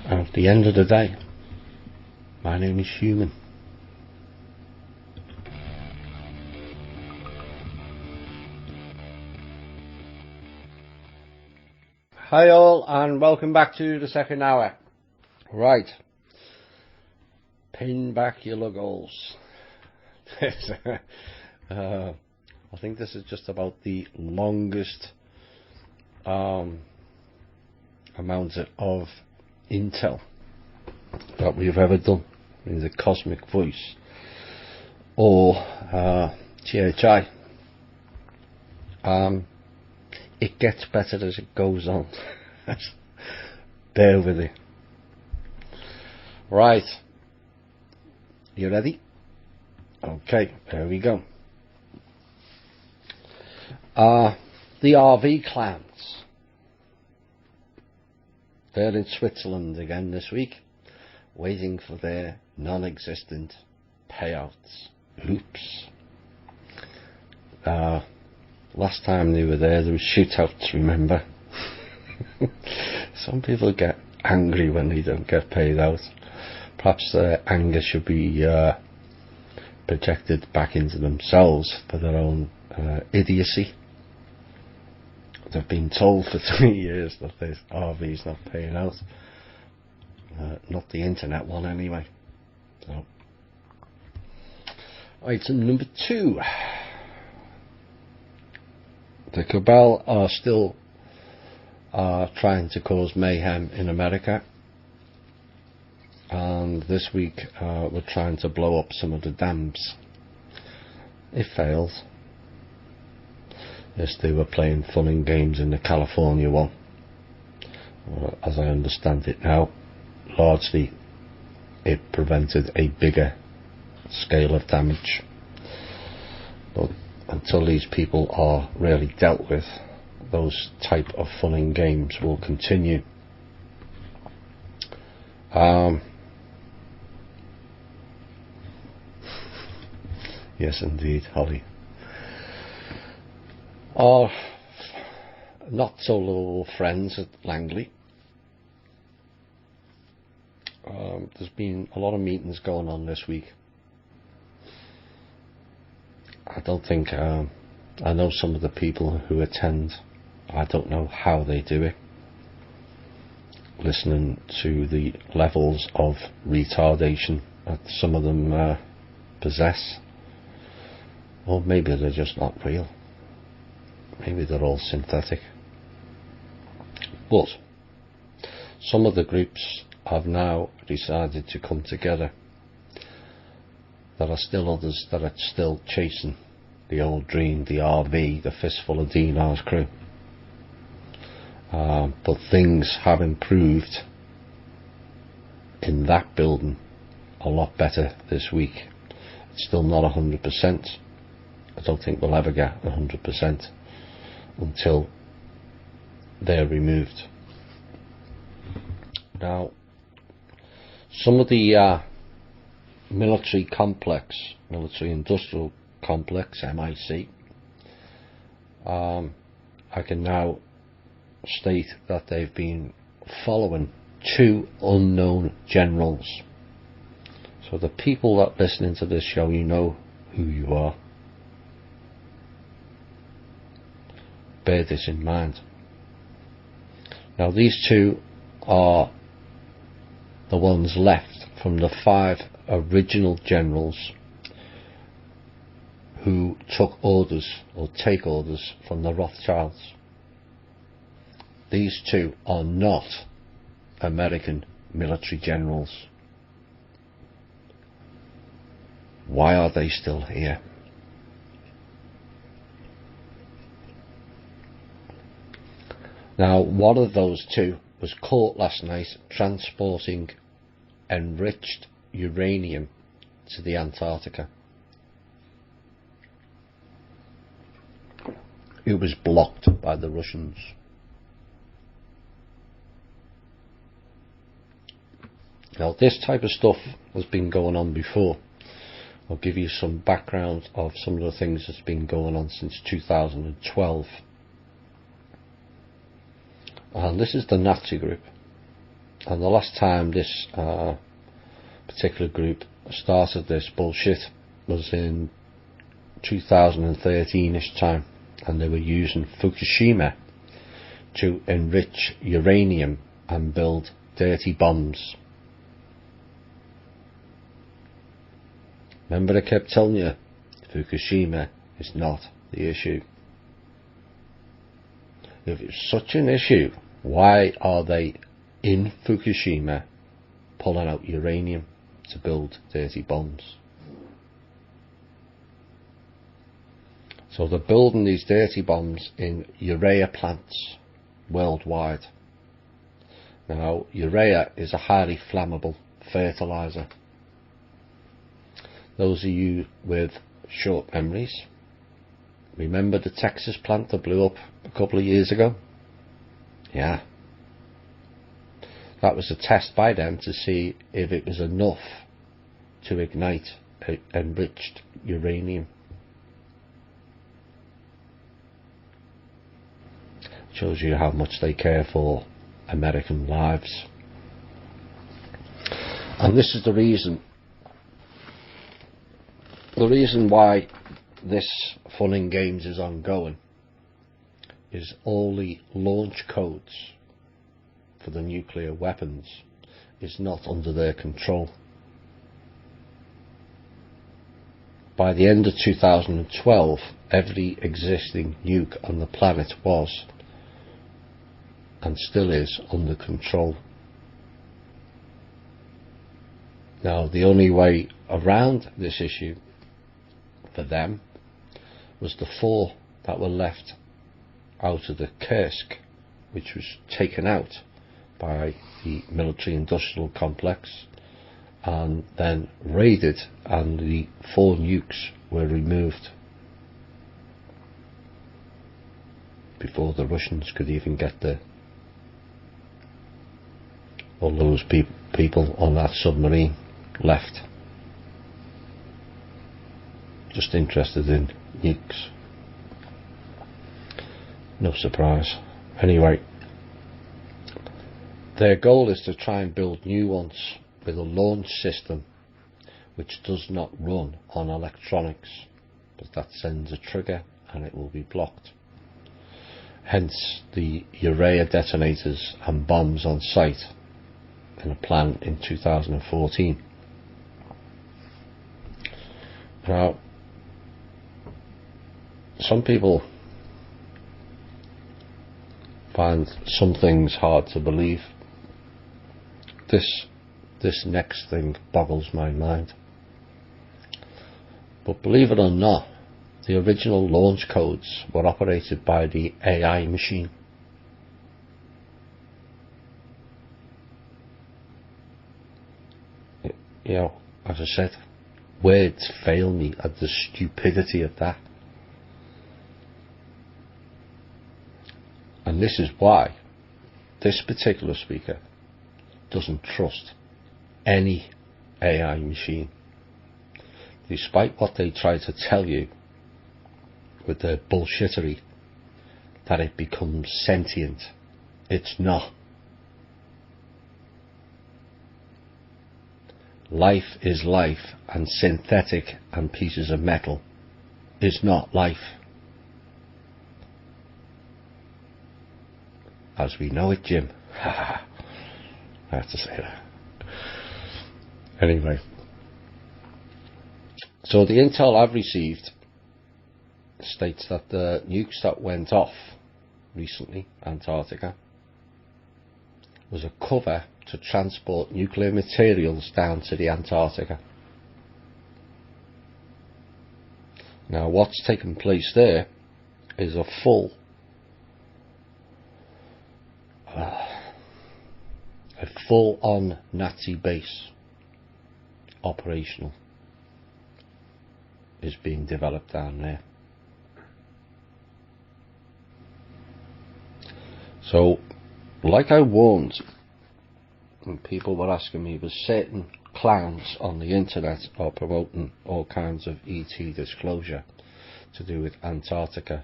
And at the end of the day, my name is Human. Hi all, and welcome back to the second hour. Right, pin back your luggles. I think this is just about the longest amount of intel that we've ever done in the Cosmic Voice or THI. It gets better as it goes on. Bear with it. Right, you ready? Okay, there we go. The RV clowns. They're in Switzerland again this week, waiting for their non-existent payouts. Oops. Last time they were there was shootouts, remember? Some people get angry when they don't get paid out. Perhaps their anger should be projected back into themselves for their own idiocy. They've been told for 3 years that this RV's not paying out. Not the internet one anyway. So. Item number 2. The cabal are still trying to cause mayhem in America, and this week we're trying to blow up some of the dams. It failed. Yes, they were playing fun and games in the California one. As I understand it now, largely it prevented a bigger scale of damage. But until these people are really dealt with, those type of fun and games will continue. Yes, indeed, Holly. Our not so little friends at Langley. There's been a lot of meetings going on this week. I don't think I know some of the people who attend. I don't know how they do it. Listening to the levels of retardation that some of them possess. Or maybe they're just not real. Maybe they're all synthetic. But some of the groups have now decided to come together. There are still others that are still chasing the old dream, the RV, the fistful of dinars crew. But things have improved in that building a lot better this week. It's still not 100%. I don't think we'll ever get 100% until they're removed. Now, some of the military industrial complex, MIC, I can now state that they've been following 2 unknown generals. So the people that listening to this show, you know who you are. Bear this in mind. Now these 2 are the ones left from the 5 original generals who took orders or take orders from the Rothschilds. These 2 are not American military generals. Why are they still here? Now, one of those 2 was caught last night transporting enriched uranium to the Antarctica. It was blocked by the Russians. Now, this type of stuff has been going on before. I'll give you some background of some of the things that's been going on since 2012. And this is the Nazi group. And the last time this particular group started this bullshit was in 2013ish time, and they were using Fukushima to enrich uranium and build dirty bombs. Remember, I kept telling you, Fukushima is not the issue. If it's such an issue, why are they in Fukushima pulling out uranium to build dirty bombs? So they're building these dirty bombs in urea plants worldwide. Now, urea is a highly flammable fertilizer. Those of you with short memories, remember the Texas plant that blew up a couple of years ago? Yeah. That was a test by them to see if it was enough to ignite enriched uranium. Shows you how much they care for American lives. And this is the reason why this fun and games is ongoing, is all the launch codes for the nuclear weapons is not under their control. By the end of 2012, every existing nuke on the planet was and still is under control. Now, the only way around this issue for them was the 4 that were left out of the Kursk, which was taken out by the military-industrial complex and then raided, and the 4 nukes were removed before the Russians could even get there. All those people on that submarine left, just interested in nukes. No surprise. Anyway, their goal is to try and build new ones with a launch system which does not run on electronics, but that sends a trigger and it will be blocked. Hence the urea detonators and bombs on site in a plan in 2014. Now, some people find some things hard to believe. This next thing boggles my mind. But believe it or not, the original launch codes were operated by the AI machine. You know, as I said, words fail me at the stupidity of that. And this is why this particular speaker doesn't trust any AI machine. Despite what they try to tell you with their bullshittery, that it becomes sentient, it's not. Life is life, and synthetic and pieces of metal is not life as we know it, Jim. I have to say that. Anyway, so the intel I've received states that the nukes that went off recently, Antarctica, was a cover to transport nuclear materials down to the Antarctica. Now, what's taken place there is a full-on Nazi base operational is being developed down there. So, like I warned, and people were asking me, was certain clowns on the internet are promoting all kinds of ET disclosure to do with Antarctica.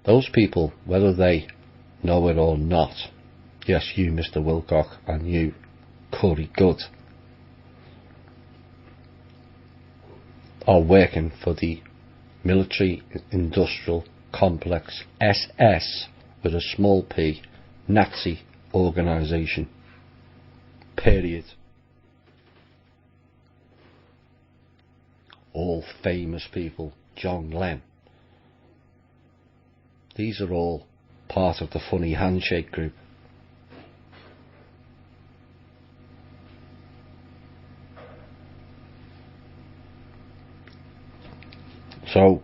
Those people, whether they know it or not, yes, you Mr. Wilcock and you Corey Good, are working for the military industrial complex SS with a small p, Nazi organisation. Period. All famous people, John Glenn. These are all part of the funny handshake group. So,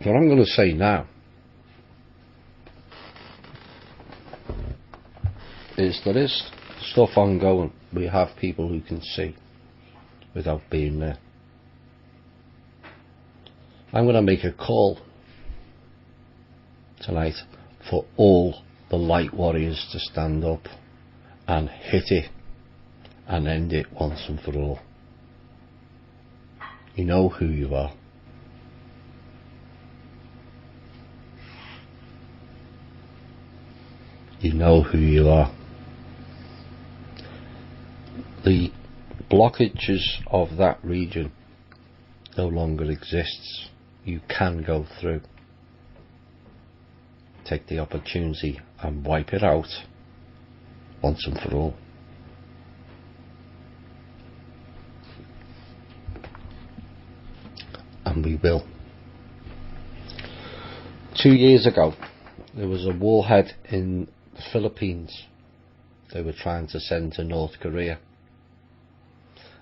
what I'm going to say now is there is stuff ongoing. We have people who can see without being there. I'm going to make a call tonight for all the light warriors to stand up and hit it and end it once and for all. You know who you are. You know who you are. The blockages of that region no longer exists. You can go through. Take the opportunity and wipe it out once and for all. And we will. 2 years ago, there was a warhead in the Philippines they were trying to send to North Korea.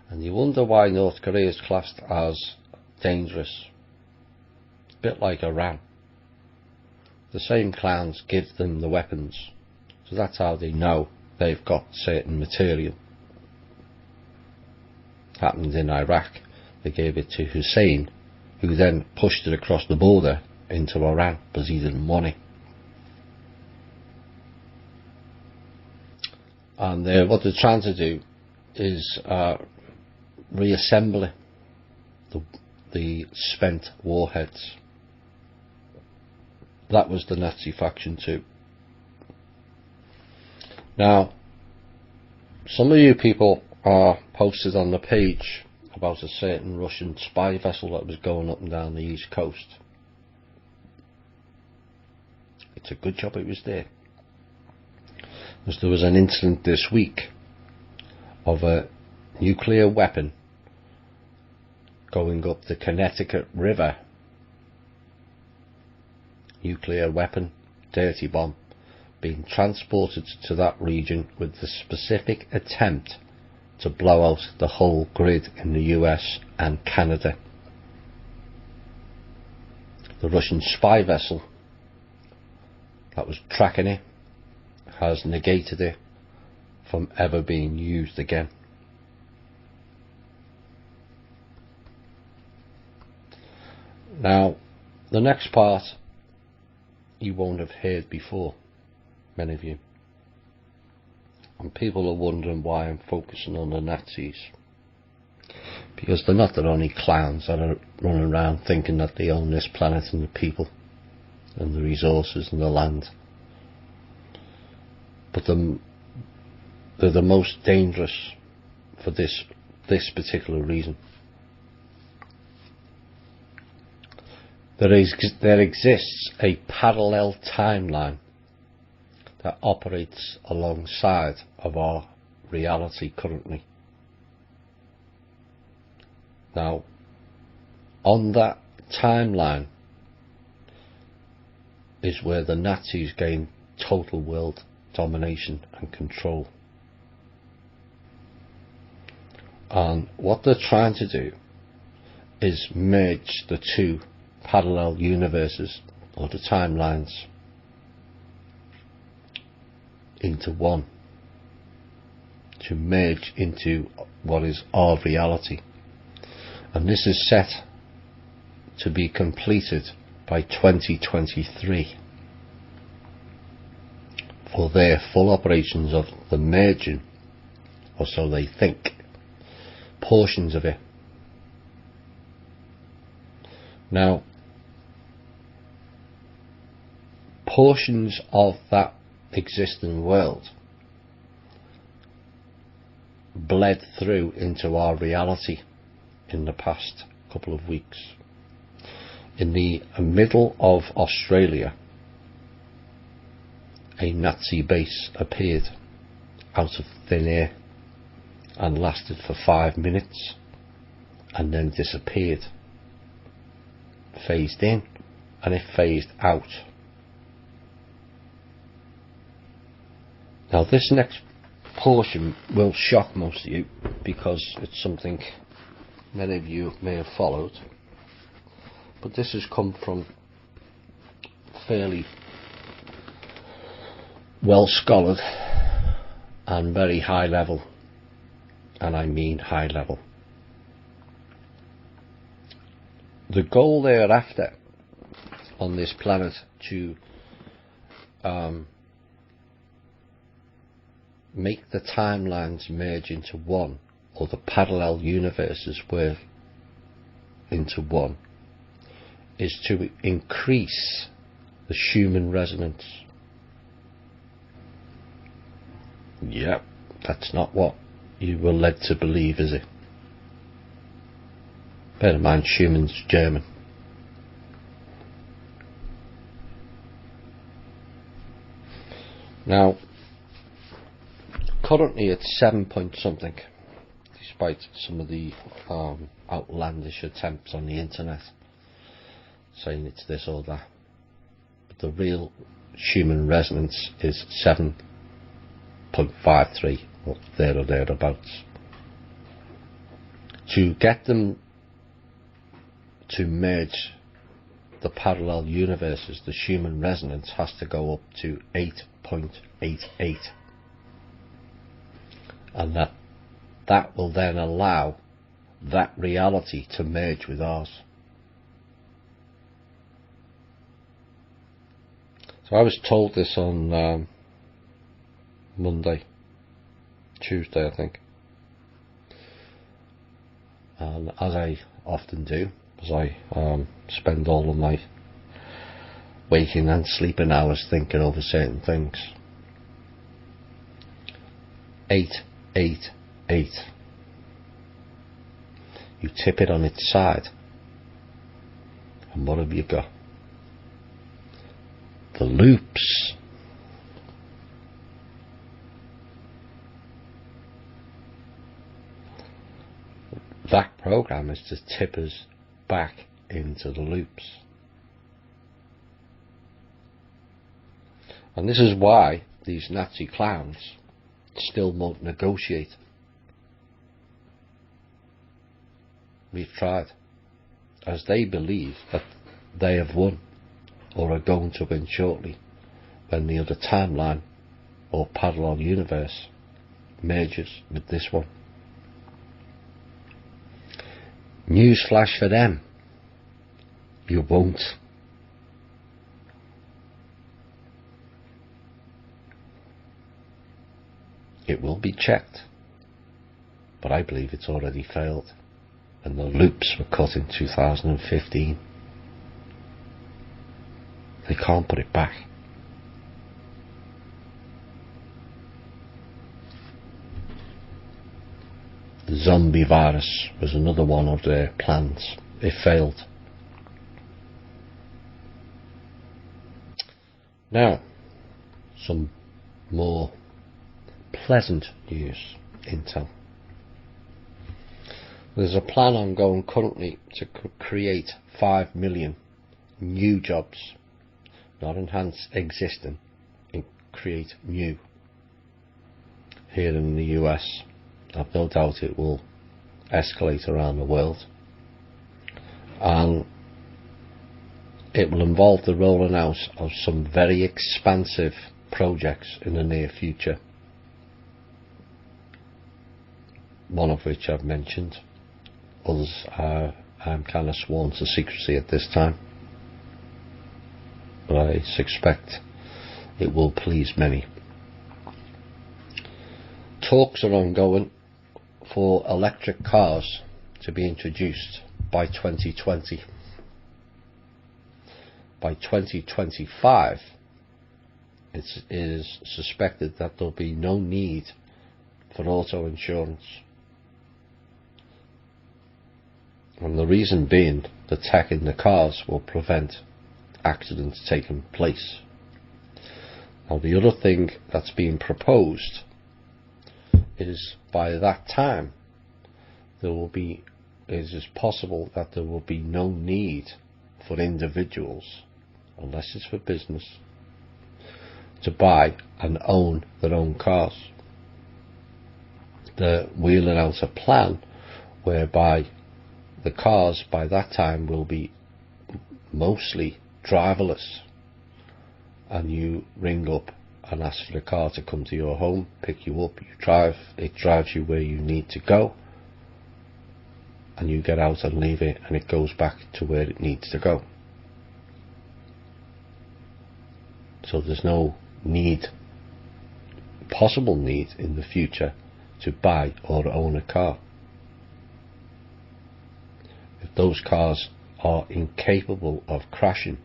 And you wonder why North Korea is classed as dangerous. It's a bit like Iran. The same clowns give them the weapons. So that's how they know they've got certain material. Happened in Iraq. They gave it to Hussein, who then pushed it across the border into Iran because he didn't want it. And what they're trying to do is reassemble it, the spent warheads. That was the Nazi faction too. Now, some of you people are posted on the page about a certain Russian spy vessel that was going up and down the east coast. It's a good job it was there, because there was an incident this week of a nuclear weapon going up the Connecticut River. Nuclear weapon, dirty bomb, being transported to that region with the specific attempt to blow out the whole grid in the US and Canada. The Russian spy vessel that was tracking it has negated it from ever being used again. Now, the next part you won't have heard before, many of you. And people are wondering why I'm focusing on the Nazis. Because they're not the only clowns that are running around thinking that they own this planet and the people and the resources and the land. But they're the most dangerous for this particular reason. There exists a parallel timeline that operates alongside of our reality currently. Now, on that timeline is where the Nazis gained total world domination and control. And what they're trying to do is merge the two parallel universes, or the timelines, into one, to merge into what is our reality. And this is set to be completed by 2023 for their full operations of the merging, or so they think, portions of it. Now, portions of that existing world bled through into our reality in the past couple of weeks. In the middle of Australia, a Nazi base appeared out of thin air and lasted for 5 minutes and then disappeared, phased in and it phased out. Now this next portion will shock most of you because it's something many of you may have followed, but this has come from fairly well scholared and very high level, and I mean high level. The goal thereafter on this planet to make the timelines merge into one, or the parallel universes merge into one, is to increase the Schumann resonance. Yep, that's not what you were led to believe, is it? Bear in mind, Schumann's German. Now, currently it's 7 point something, despite some of the outlandish attempts on the internet saying it's this or that. But the real Schumann resonance is 7.53, or there or thereabouts. To get them to merge the parallel universes, the Schumann resonance has to go up to 8.88. And that will then allow that reality to merge with ours. So I was told this on Tuesday I think, and as I often do, as I spend all of my waking and sleeping hours thinking over certain things. 888. You tip it on its side, and what have you got? The loops. That program is to tip us back into the loops. And this is why these Nazi clowns still won't negotiate. We've tried, as they believe that they have won, or are going to win shortly, when the other timeline or parallel universe merges with this one. Newsflash for them: you won't. It will be checked, but I believe it's already failed, and the loops were cut in 2015. They can't put it back. The zombie virus was another one of their plans. It failed. Now, some more pleasant news, Intel. There's a plan ongoing currently to create 5 million new jobs, not enhance existing, and create new here in the US. I've no doubt it will escalate around the world, and it will involve the rolling out of some very expansive projects in the near future, one of which I've mentioned. Others I'm kind of sworn to secrecy at this time, but I suspect it will please many. Talks are ongoing for electric cars to be introduced by 2020. By 2025, it is suspected that there will be no need for auto insurance. And the reason being, the tech in the cars will prevent accidents taking place. Now, the other thing that's being proposed is by that time it is possible that there will be no need for individuals, unless it's for business, to buy and own their own cars. They're wheeling out a plan whereby the cars by that time will be mostly driverless, and you ring up and ask for the car to come to your home, pick you up, it drives you where you need to go, and you get out and leave it, and it goes back to where it needs to go. So there's no possible need in the future to buy or own a car. If those cars are incapable of crashing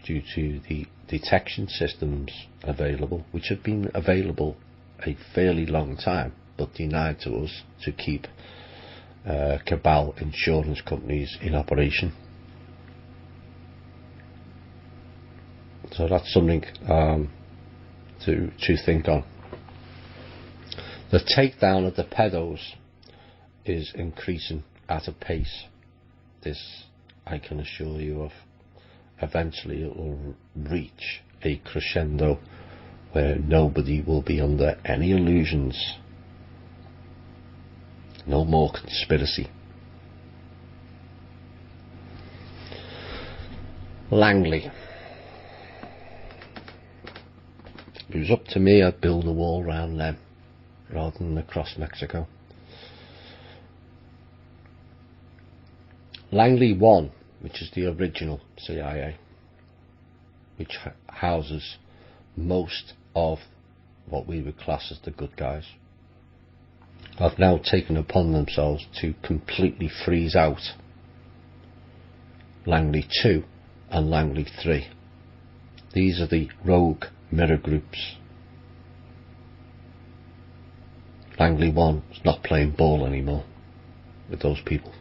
due to the detection systems available, which have been available a fairly long time but denied to us to keep cabal insurance companies in operation. So that's something to think on. The takedown of the pedos is increasing at a pace. This I can assure you of. Eventually it will reach a crescendo where nobody will be under any illusions. No more conspiracy. Langley. If it was up to me, I'd build a wall around them rather than across Mexico. Langley 1, which is the original CIA, which houses most of what we would class as the good guys, have now taken upon themselves to completely freeze out Langley 2 and Langley 3. These are the rogue mirror groups. Langley 1 is not playing ball anymore with those people.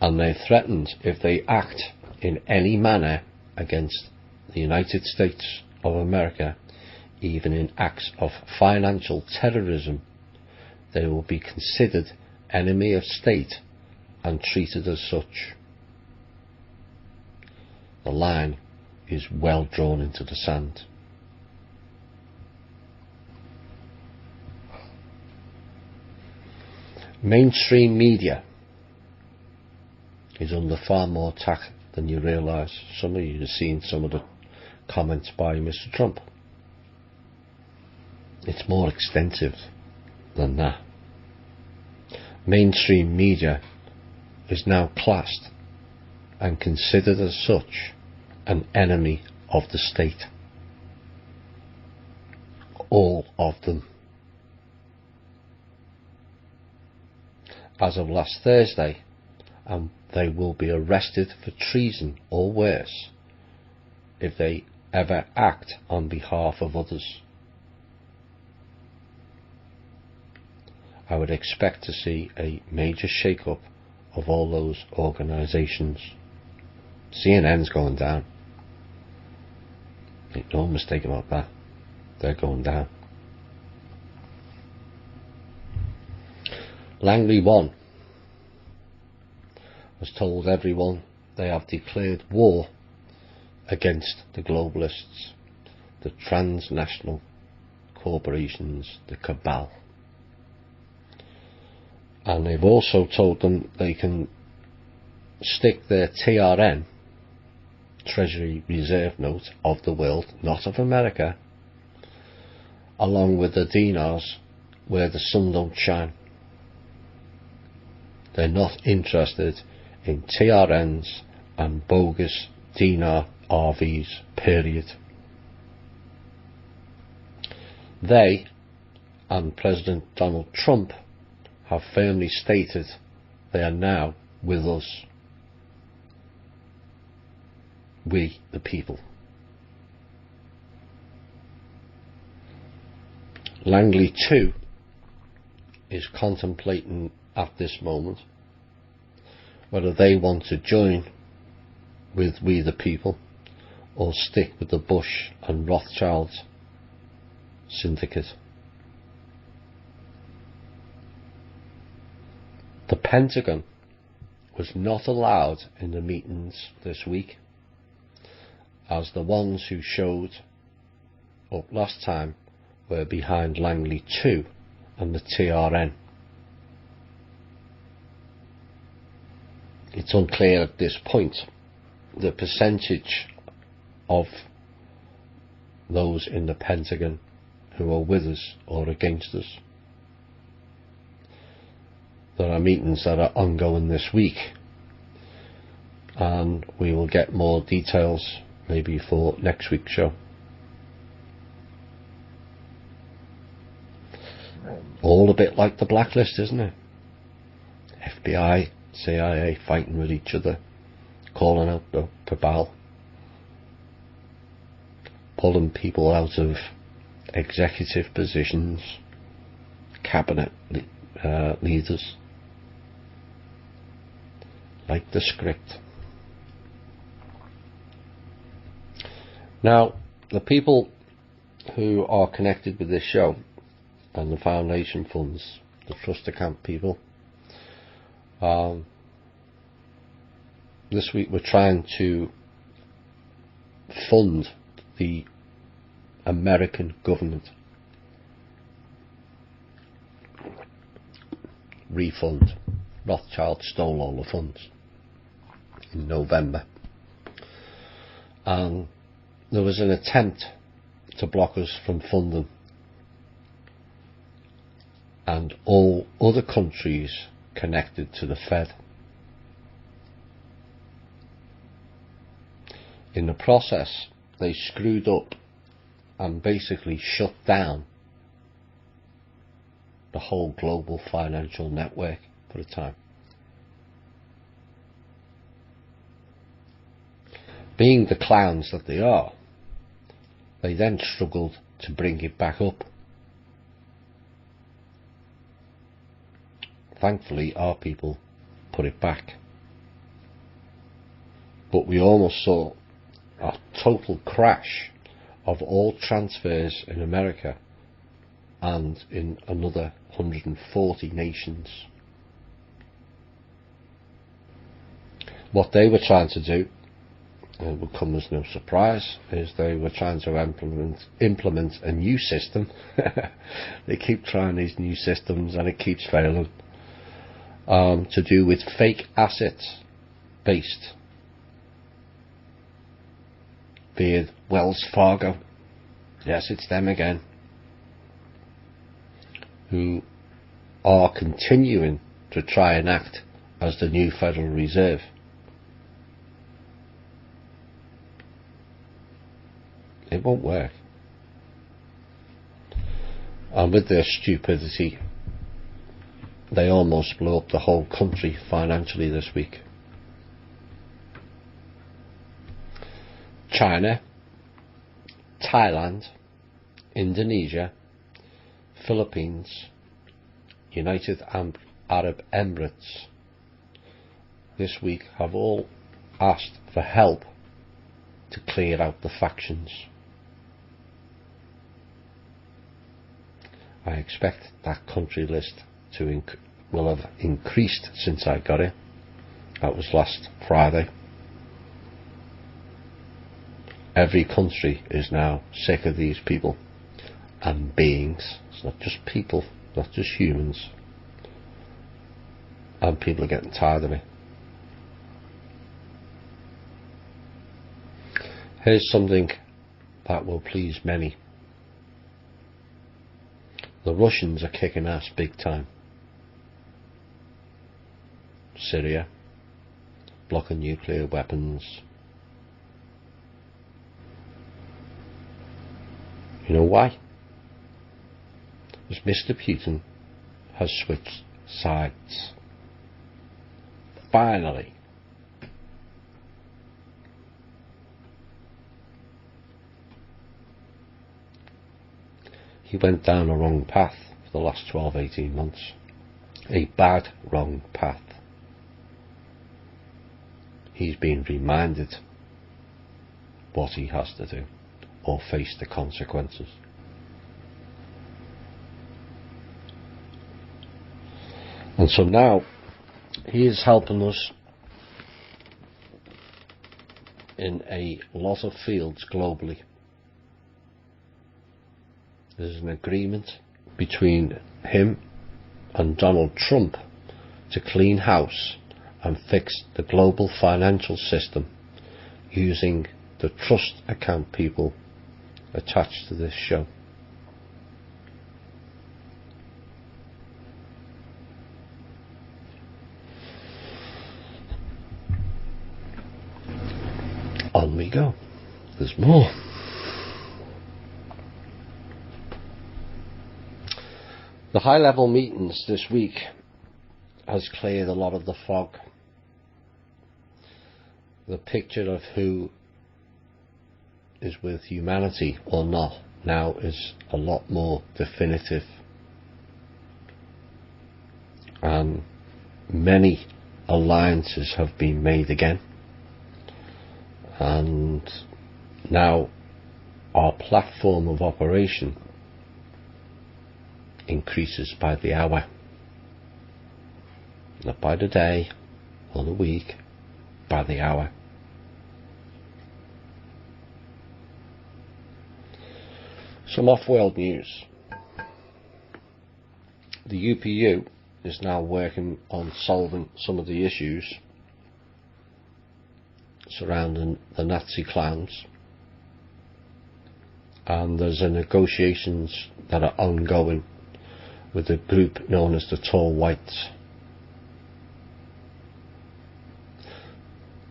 And they're threatened if they act in any manner against the United States of America, even in acts of financial terrorism, they will be considered enemy of state and treated as such. The line is well drawn into the sand. Mainstream media is under far more attack than you realise. Some of you have seen some of the comments by Mr. Trump. It's more extensive than that. Mainstream media is now classed and considered as such an enemy of the state. All of them. As of last Thursday, and they will be arrested for treason or worse if they ever act on behalf of others. I would expect to see a major shake-up of all those organisations. CNN's going down. Make no mistake about that. They're going down. Langley 1 has told everyone they have declared war against the globalists, the transnational corporations, the cabal. And they've also told them they can stick their TRN, Treasury Reserve Note, of the world, not of America, along with the dinars where the sun don't shine. They're not interested in TRNs and bogus dinar RVs, period. They and President Donald Trump have firmly stated they are now with us. We, the people. Langley 2 is contemplating at this moment whether they want to join with we the people or stick with the Bush and Rothschild syndicate. The Pentagon was not allowed in the meetings this week, as the ones who showed up last time were behind Langley 2 and the TRN. It's unclear at this point the percentage of those in the Pentagon who are with us or against us. There are meetings that are ongoing this week, and we will get more details maybe for next week's show. All a bit like the blacklist, isn't it? FBI, CIA fighting with each other, calling out the cabal, pulling people out of executive positions, cabinet leaders, like the script. Now, the people who are connected with this show and the foundation funds, the trust account people, this week we're trying to fund the American government. Refund. Rothschild stole all the funds in November, and there was an attempt to block us from funding, and all other countries connected to the Fed. In the process, they screwed up and basically shut down the whole global financial network for a time. Being the clowns that they are, they then struggled to bring it back up. Thankfully, our people put it back. But we almost saw a total crash of all transfers in America and in another 140 nations. What they were trying to do, and it would come as no surprise, is they were trying to implement a new system. They keep trying these new systems and it keeps failing. To do with fake assets based via Wells Fargo. Yes, it's them again, who are continuing to try and act as the new Federal Reserve. It won't work. And with their stupidity, they almost blew up the whole country financially this week. China, Thailand, Indonesia, Philippines, United Arab Emirates this week have all asked for help to clear out the factions. I expect that country list will have increased since I got it. That was last Friday. Every country is now sick of these people and beings. It's not just people, not just humans. And people are getting tired of it. Here's something that will please many. The Russians are kicking ass big time. Syria, blocking nuclear weapons. You know why? Because Mr. Putin has switched sides. Finally. He went down a wrong path for the last 12-18 months. A bad, wrong path. He's been reminded what he has to do or face the consequences. And so now he is helping us in a lot of fields globally. There's an agreement between him and Donald Trump to clean house and fix the global financial system using the trust account people attached to this show. On we go. There's more. The high-level meetings this week has cleared a lot of the fog. The picture of who is with humanity or not now is a lot more definitive. And many alliances have been made again. And now our platform of operation increases by the hour, not by the day or the week, by the hour. Some off-world news. The UPU is now working on solving some of the issues surrounding the Nazi clowns, and there's negotiations that are ongoing with a group known as the Tall Whites.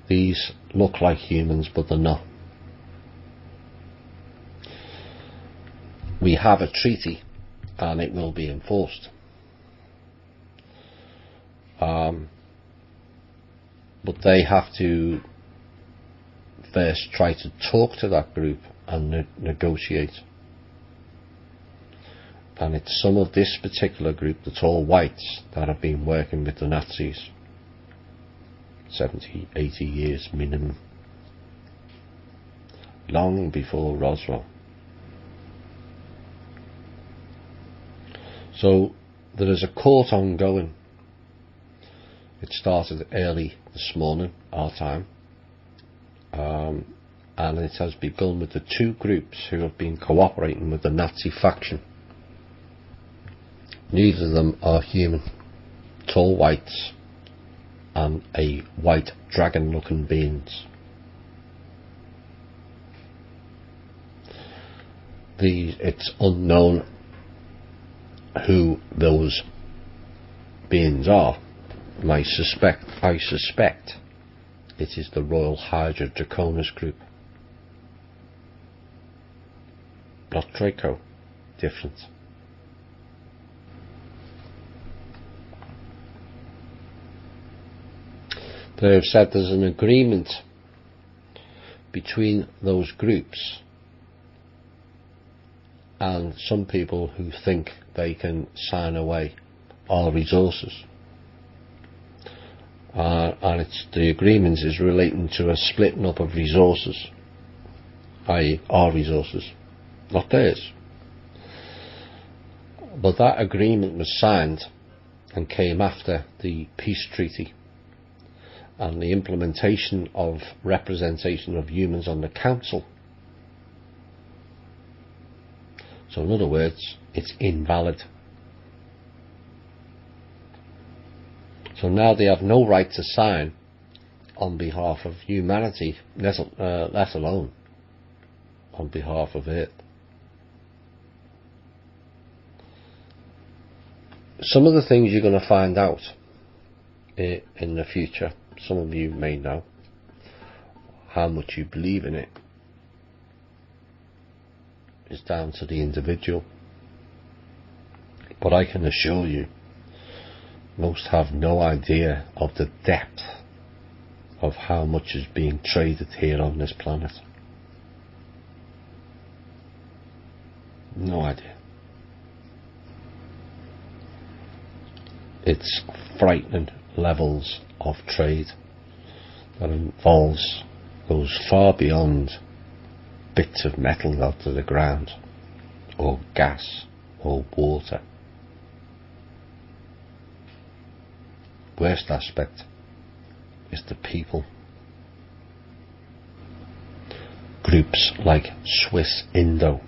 These look like humans, but they're not. We have a treaty and it will be enforced. But they have to first try to talk to that group and negotiate. And it's some of this particular group, the Tall Whites, that have been working with the Nazis 70, 80 years minimum, long before Roswell. So there is a court ongoing. It started early this morning, our time, and it has begun with the two groups who have been cooperating with the Nazi faction. Neither of them are human. Tall Whites and a white dragon looking beings. It's unknown who those beings are. I suspect it is the Royal Hydra Draconis group. Not Draco, different. They have said there's an agreement between those groups and some people who think they can sign away our resources. And the agreement is relating to a splitting up of resources, i.e. our resources, not theirs. But that agreement was signed and came after the peace treaty and the implementation of representation of humans on the council. So in other words, it's invalid. So now they have no right to sign on behalf of humanity, let alone on behalf of Earth. Some of the things you're going to find out in the future, some of you may know, how much you believe in it is down to the individual. But I can assure you, most have no idea of the depth of how much is being traded here on this planet. No idea. It's frightening levels of trade that goes far beyond bits of metal out of the ground, or gas, or water. Worst aspect is the people. Groups like Swiss Indo,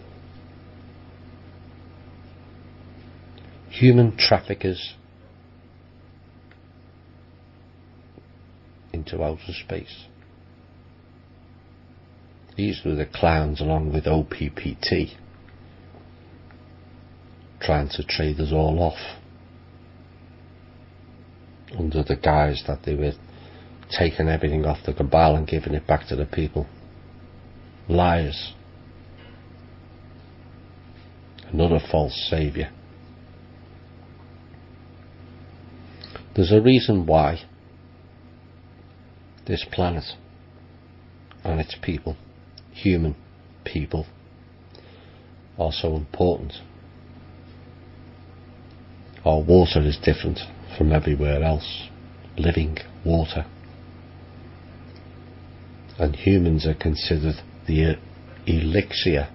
human traffickers into outer space. These were the clowns along with OPPT, trying to trade us all off under the guise that they were taking everything off the cabal and giving it back to the people. Liars. Another false saviour. There's a reason why this planet and its people, human people, are so important. Our water is different from everywhere else. Living water. And humans are considered the elixir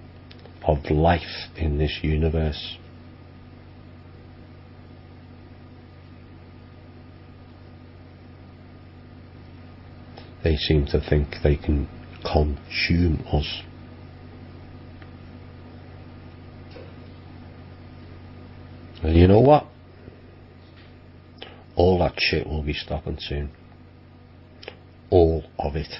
of life in this universe. They seem to think they can consume us. And you know what? All that shit will be stopping soon. All of it.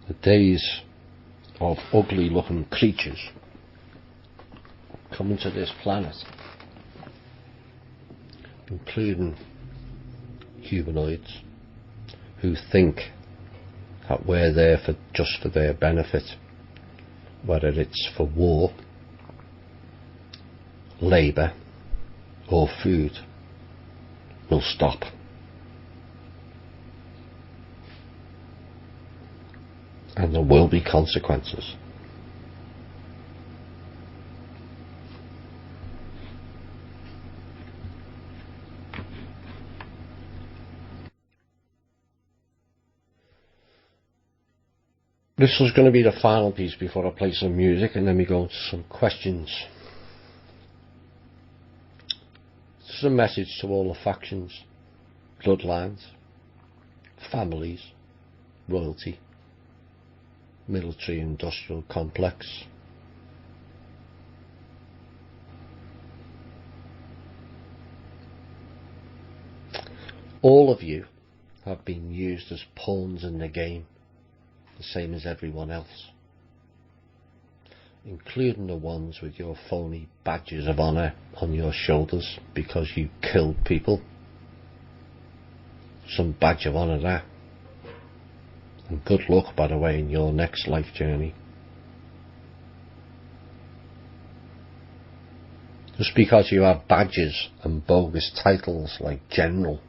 The days of ugly looking creatures coming to this planet, including humanoids who think that we're there just for their benefit, whether it's for war, labour or food, will stop. And there will be consequences. This was going to be the final piece before I play some music, and then we go into some questions. This is a message to all the factions, bloodlines, families, royalty, military industrial complex. All of you have been used as pawns in the game, the same as everyone else, including the ones with your phony badges of honour on your shoulders because you killed people. Some badge of honour there. And good luck, by the way, in your next life journey. Just because you have badges and bogus titles like general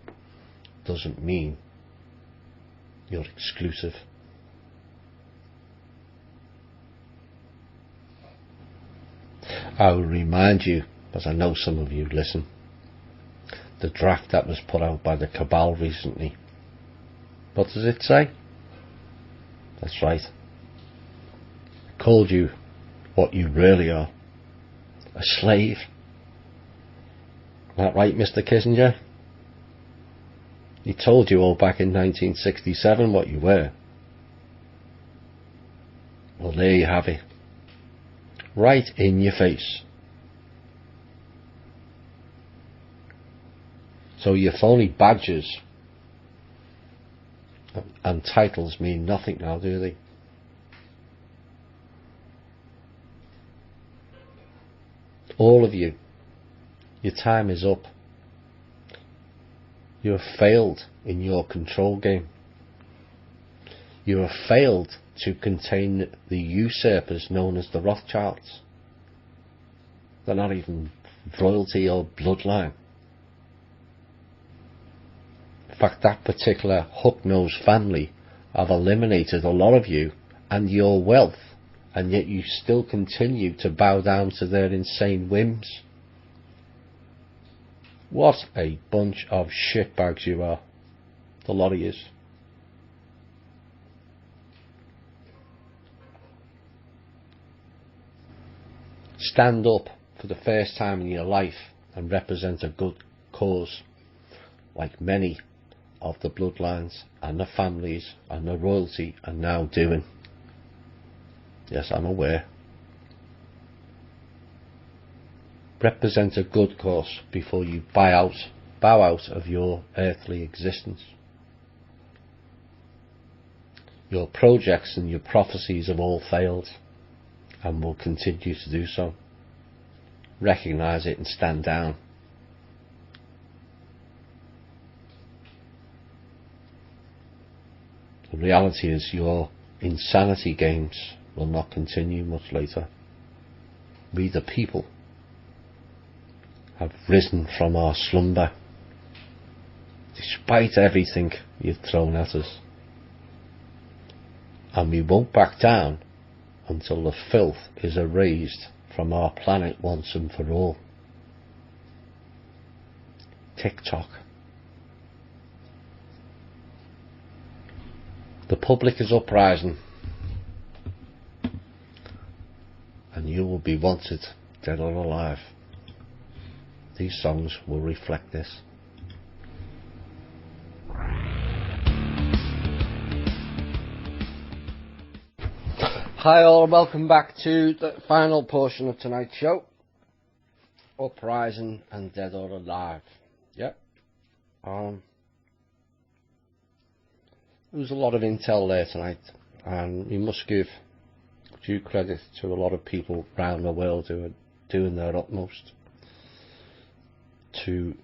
doesn't mean you're exclusive. I will remind you, as I know some of you listen, the draft that was put out by the cabal recently. What does it say? That's right. It called you what you really are. A slave. Isn't that right, Mr. Kissinger? He told you all back in 1967 what you were. Well, there you have it. Right in your face. So your phony badges and titles mean nothing now, do they? All of you, your time is up. You have failed in your control game. You have failed to contain the usurpers known as the Rothschilds. They're not even royalty or bloodline. In fact, that particular hook-nosed family have eliminated a lot of you and your wealth, and yet you still continue to bow down to their insane whims. What a bunch of shitbags you are. The lot of yous. Stand up for the first time in your life and represent a good cause, like many of the bloodlines and the families and the royalty are now doing. Yes, I'm aware. Represent a good cause before you bow out of your earthly existence. Your projects and your prophecies have all failed and will continue to do so. Recognise it and stand down. The reality is your insanity games will not continue much later. We the people have risen from our slumber, despite everything you've thrown at us. And we won't back down until the filth is erased from our planet once and for all. TikTok. The public is uprising, and you will be wanted, dead or alive. These songs will reflect this. Hi all, and welcome back to the final portion of tonight's show. Uprising and dead or alive. Yep. There was a lot of intel there tonight, and we must give due credit to a lot of people around the world who are doing their utmost to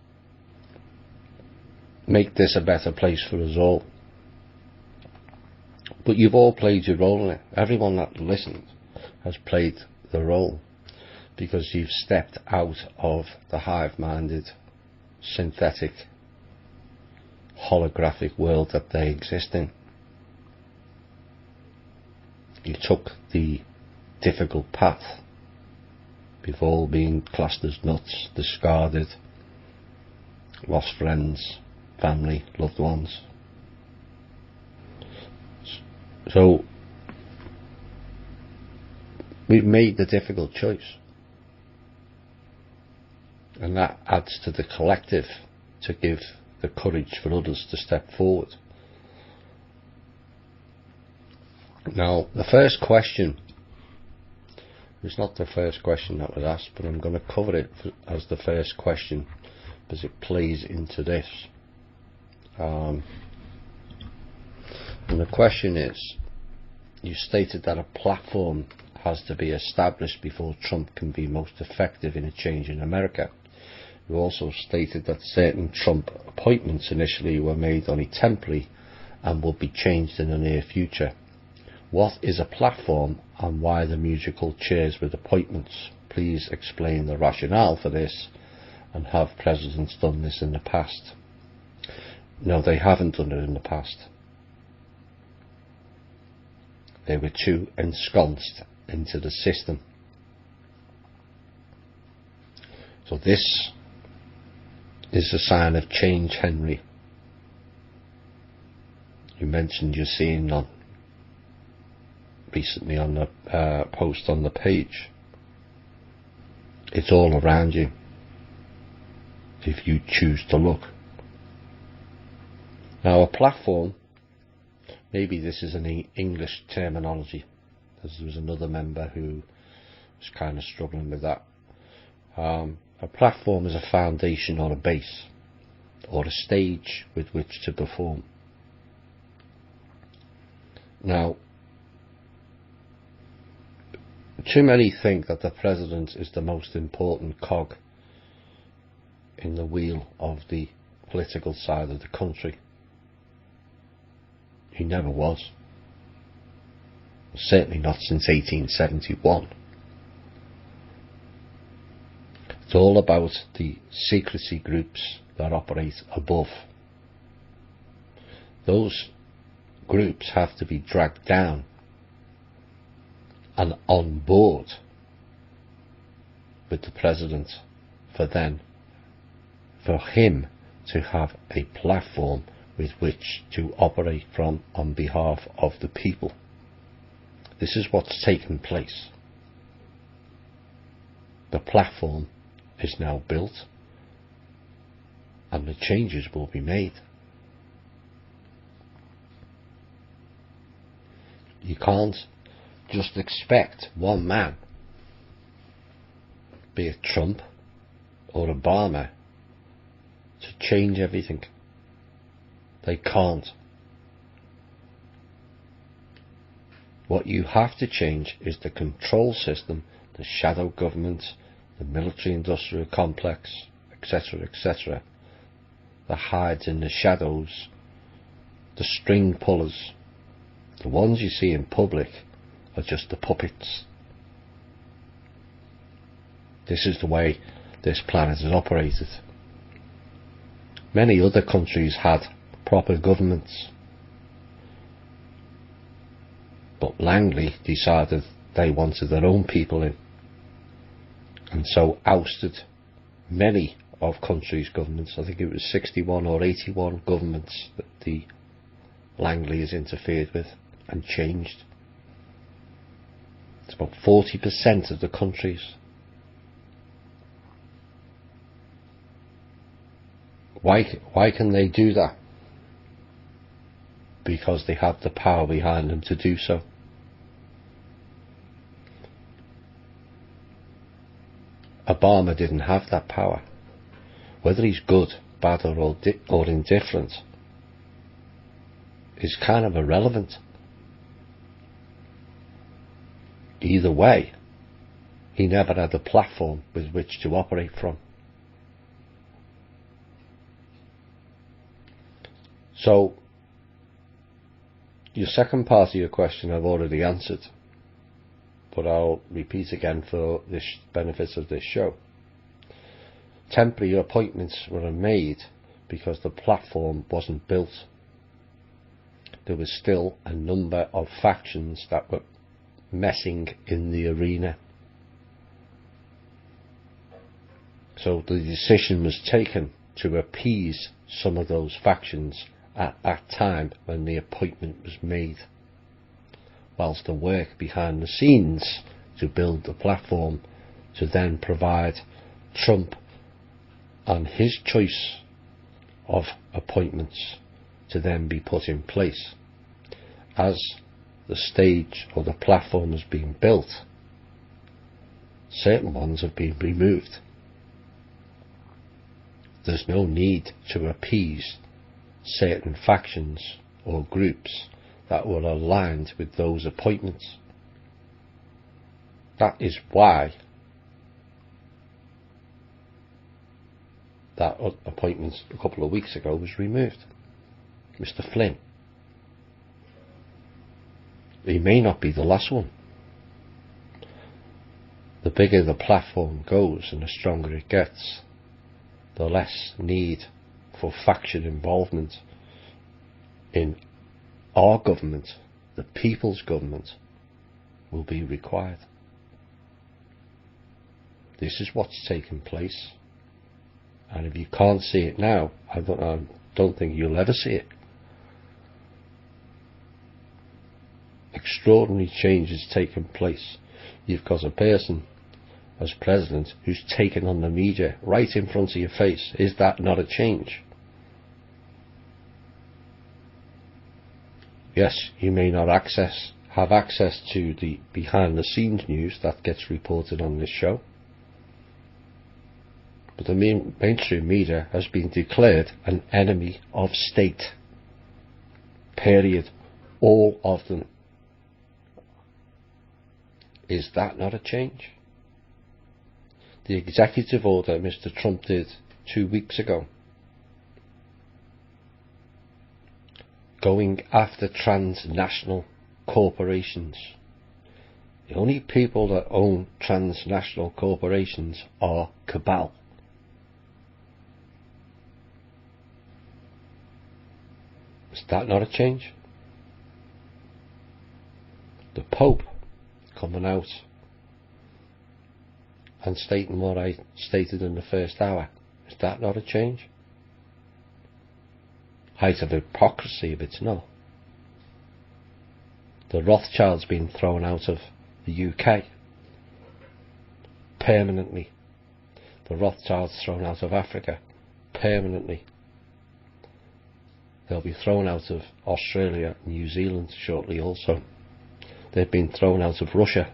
make this a better place for us all. But you've all played your role in it. Everyone that listened has played the role, because you've stepped out of the hive-minded, synthetic, holographic world that they exist in. You took the difficult path before being classed as nuts, discarded, lost friends, family, loved ones. So we've made the difficult choice, and that adds to the collective to give the courage for others to step forward. Now, the first question is not the first question that was asked, but I'm going to cover it as the first question because it plays into this. And the question is, you stated that a platform has to be established before Trump can be most effective in a change in America. You also stated that certain Trump appointments initially were made only temporary and will be changed in the near future. What is a platform and why the musical chairs with appointments? Please explain the rationale for this, and have presidents done this in the past? No, they haven't done it in the past. They were too ensconced into the system. So this is a sign of change, Henry. You mentioned you're seeing recently on the post on the page. It's all around you if you choose to look. Now, a platform, maybe this is an English terminology, because there was another member who was kind of struggling with that. A platform is a foundation or a base, or a stage with which to perform. Now, too many think that the president is the most important cog in the wheel of the political side of the country. He never was. Certainly not since 1871. It's all about the secrecy groups that operate above. Those groups have to be dragged down and on board with the president for him to have a platform with which to operate from on behalf of the people. This is what's taken place. The platform is now built and the changes will be made. You can't just expect one man, be it Trump or Obama, to change everything. They can't. What you have to change is the control system, the shadow government, the military-industrial complex, etc., etc., that hides in the shadows, the string pullers. The ones you see in public are just the puppets. This is the way this planet is operated. Many other countries had proper governments, but Langley decided they wanted their own people in, and so ousted many of countries' governments. I think it was 61 or 81 governments that the Langley has interfered with and changed. It's about 40% of the countries. Why can they do that? Because they have the power behind them to do so. Obama didn't have that power. Whether he's good, bad or indifferent is kind of irrelevant. Either way, he never had a platform with which to operate from. So, your second part of your question I've already answered, but I'll repeat again for the benefits of this show. Temporary appointments were made because the platform wasn't built. There was still a number of factions that were messing in the arena. So the decision was taken to appease some of those factions at that time when the appointment was made, whilst the work behind the scenes to build the platform to then provide Trump and his choice of appointments to then be put in place. As the stage or the platform has been built, certain ones have been removed. There's no need to appease certain factions or groups that were aligned with those appointments. That is why that appointment a couple of weeks ago was removed. Mr. Flynn. He may not be the last one. The bigger the platform goes and the stronger it gets, the less need for faction involvement in our government, the people's government, will be required. This is what's taking place, and if you can't see it now, I don't think you'll ever see it. Extraordinary change has taken place. You've got a person as president who's taken on the media right in front of your face. Is that not a change? Yes, you may not have access to the behind the scenes news that gets reported on this show, but the mainstream media has been declared an enemy of state. Period. All of them. Is that not a change? The executive order Mr. Trump did 2 weeks ago, going after transnational corporations. The only people that own transnational corporations are cabal. Is that not a change? The Pope coming out and stating what I stated in the first hour. Is that not a change? height of hypocrisy if it's not. The Rothschilds being thrown out of the UK permanently. The Rothschilds thrown out of Africa permanently. They'll be thrown out of Australia and New Zealand shortly also. They've been thrown out of Russia.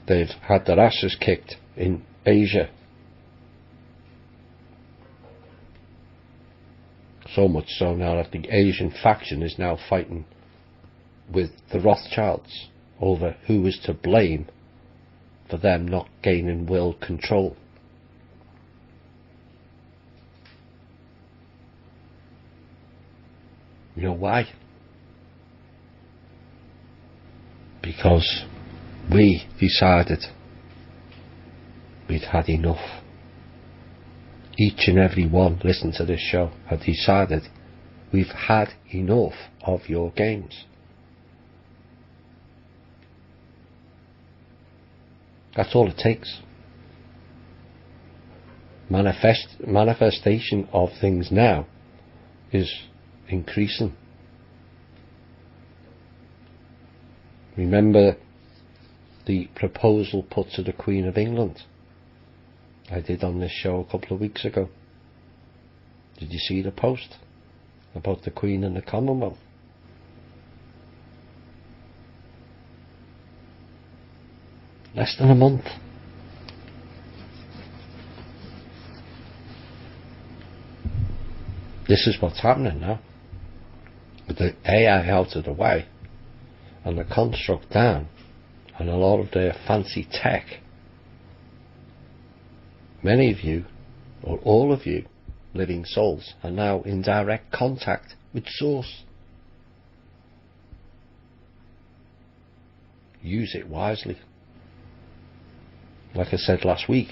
They've had their asses kicked in Asia. So much so now that the Asian faction is now fighting with the Rothschilds over who is to blame for them not gaining world control. You know why? Because we decided we'd had enough. Each and every one listening to this show had decided we've had enough of your games. That's all it takes. Manifestation of things now is increasing. Remember the proposal put to the Queen of England? I did on this show a couple of weeks ago. Did you see the post about the Queen and the Commonwealth? Less than a month. This is what's happening now. With the AI out of the way and the construct down and a lot of their fancy tech, many of you, or all of you, living souls are now in direct contact with Source. Use it wisely. Like I said last week,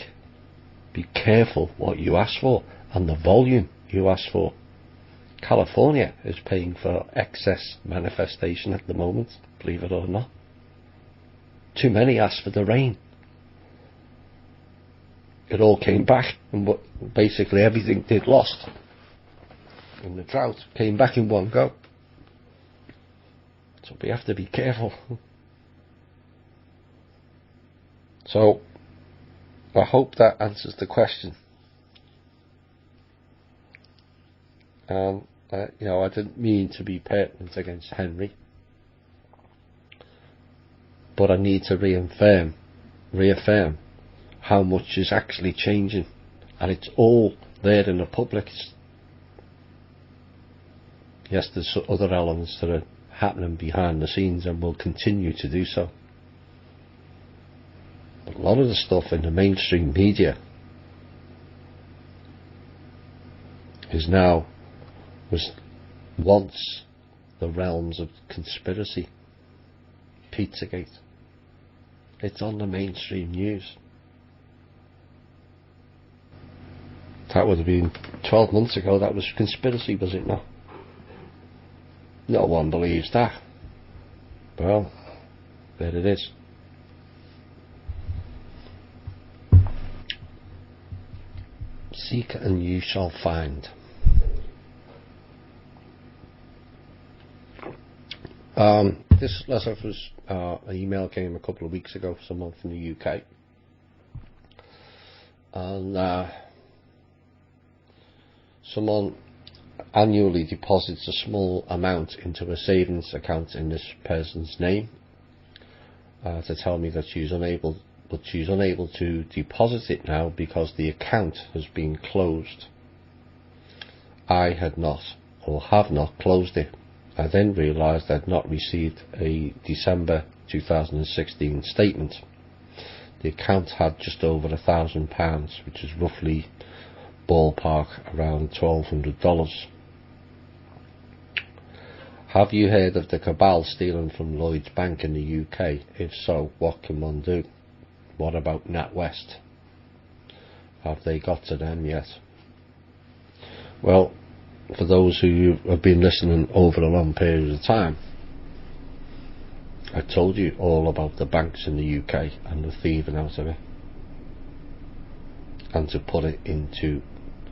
be careful what you ask for and the volume you ask for. California is paying for excess manifestation at the moment, believe it or not. Too many asked for the rain. It all came back, and basically everything they'd lost in the drought came back in one go. So we have to be careful. So I hope that answers the question. I didn't mean to be pertinent against Henry, but I need to reaffirm how much is actually changing, and it's all there in the public. Yes, there's other elements that are happening behind the scenes and will continue to do so, but a lot of the stuff in the mainstream media was once the realms of conspiracy. Pizzagate. It's on the mainstream news. That would have been 12 months ago. That was conspiracy, was it not? No one believes that. Well, there it is. Seek and you shall find. This letter was an email came a couple of weeks ago, someone from the UK, and someone annually deposits a small amount into a savings account in this person's name to tell me that she's unable to deposit it now because the account has been closed. I had not, or have not, closed it. I then realised I'd not received a December 2016 statement. The account had just over £1,000, which is roughly ballpark around $1,200. Have you heard of the cabal stealing from Lloyds Bank in the UK? If so, what can one do? What about NatWest? Have they got to them yet? Well, for those who have been listening over a long period of time, I told you all about the banks in the UK and the thieving out of it, and to put it into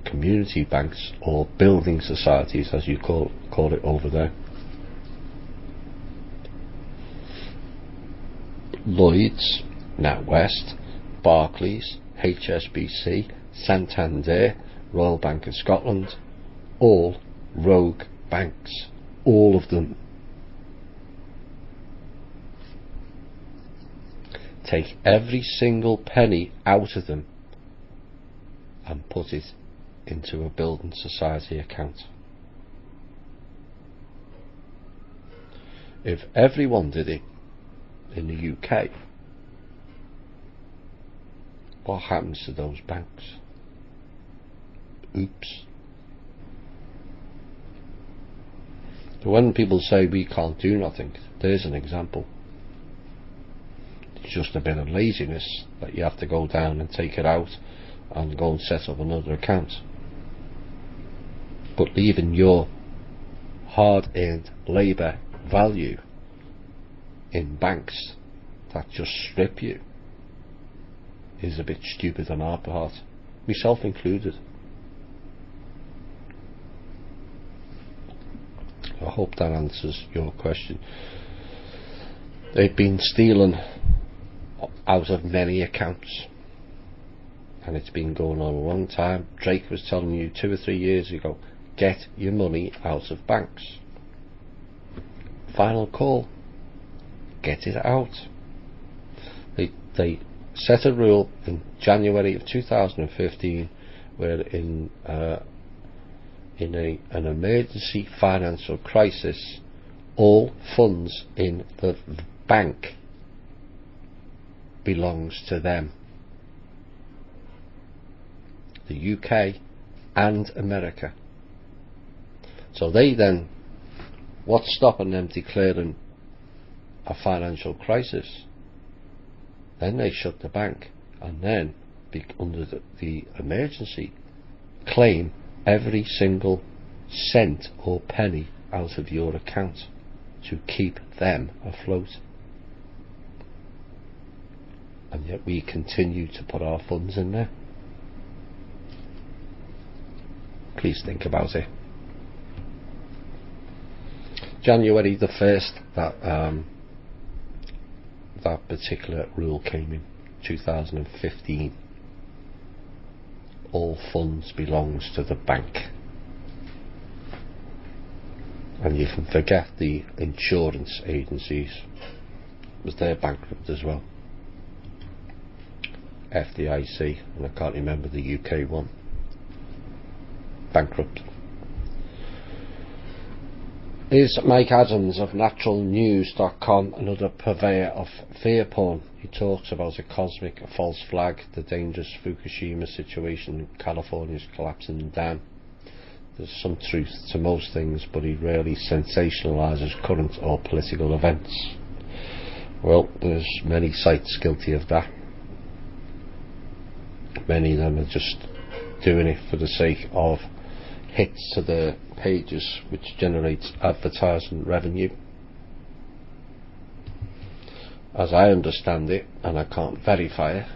community banks, or building societies as you call it over there. Lloyds, NatWest, Barclays, HSBC, Santander, Royal Bank of Scotland, all rogue banks, all of them. Take every single penny out of them and put it into a building society account. If everyone did it in the UK, what happens to those banks? Oops. So when people say we can't do nothing, there's an example. It's just a bit of laziness that you have to go down and take it out and go and set up another account. But leaving your hard-earned labour value in banks that just strip you is a bit stupid on our part, myself included. I hope that answers your question. They've been stealing out of many accounts, and it's been going on a long time. Drake was telling you 2 or 3 years ago, get your money out of banks. Final call, get it out. They set a rule in January of 2015 where in an emergency financial crisis, all funds in the bank belongs to them, the UK and America. So they then, what's stopping them declaring a financial crisis? Then they shut the bank, and then under the emergency, claim every single cent or penny out of your account to keep them afloat. And yet we continue to put our funds in there. Please think about it. January the 1st, that particular rule came in, 2015. All funds belongs to the bank. And you can forget the insurance agencies, because they're bankrupt as well. FDIC, and I can't remember the UK one. Bankrupt. Is Mike Adams of naturalnews.com another purveyor of fear porn? He talks about a cosmic false flag, the dangerous Fukushima situation, California's collapsing dam. There's some truth to most things, but he rarely sensationalises current or political events. Well, there's many sites guilty of that. Many of them are just doing it for the sake of hits to the pages, which generates advertising revenue. As I understand it, and I can't verify it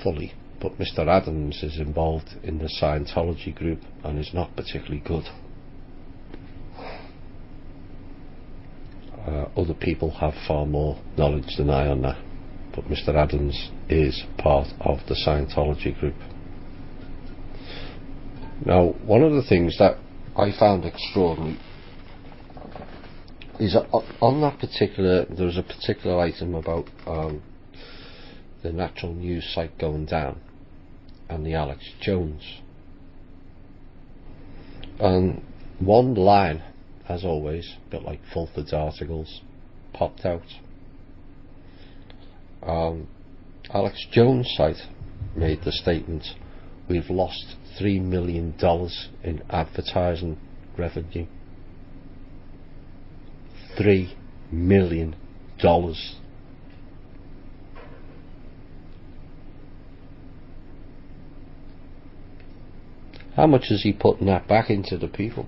fully, but Mr. Adams is involved in the Scientology group and is not particularly good. Other people have far more knowledge than I on that, but Mr. Adams is part of the Scientology group. Now, one of the things that I found extraordinary is on that particular, there was a particular item about the Natural News site going down and the Alex Jones, and one line, as always, a bit like Fulford's articles, popped out. Alex Jones' site made the statement, "We've lost $3 million in advertising revenue." $3 million. How much is he putting that back into the people?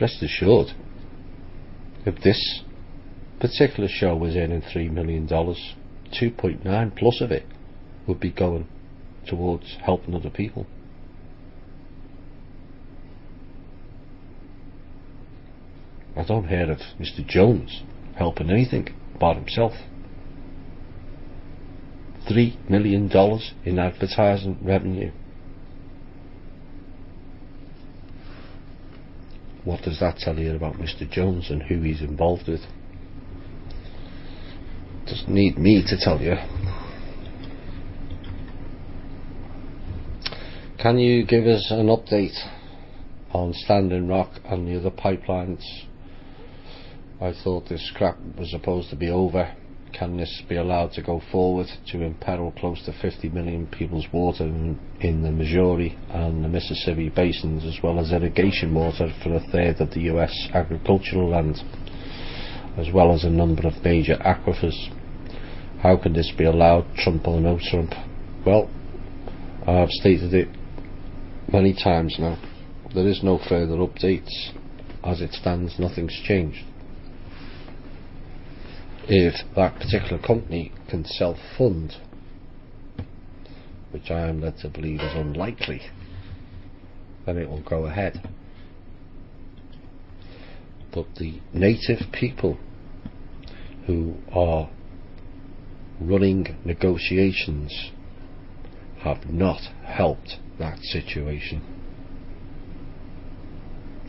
Rest assured, if this particular show was earning $3 million, 2.9 plus of it would be going towards helping other people. I don't hear of Mr. Jones helping anything about himself. $3 million in advertising revenue. What does that tell you about Mr. Jones and who he's involved with? Doesn't need me to tell you. Can you give us an update on Standing Rock and the other pipelines? I thought this scrap was supposed to be over. Can this be allowed to go forward to imperil close to 50 million people's water in the Missouri and the Mississippi basins, as well as irrigation water for a third of the US agricultural land, as well as a number of major aquifers? How can this be allowed, Trump or no Trump? Well, I've stated it many times now. There is no further updates. As it stands, nothing's changed. If that particular company can self-fund, which I am led to believe is unlikely, then it will go ahead. But the native people who are running negotiations have not helped that situation.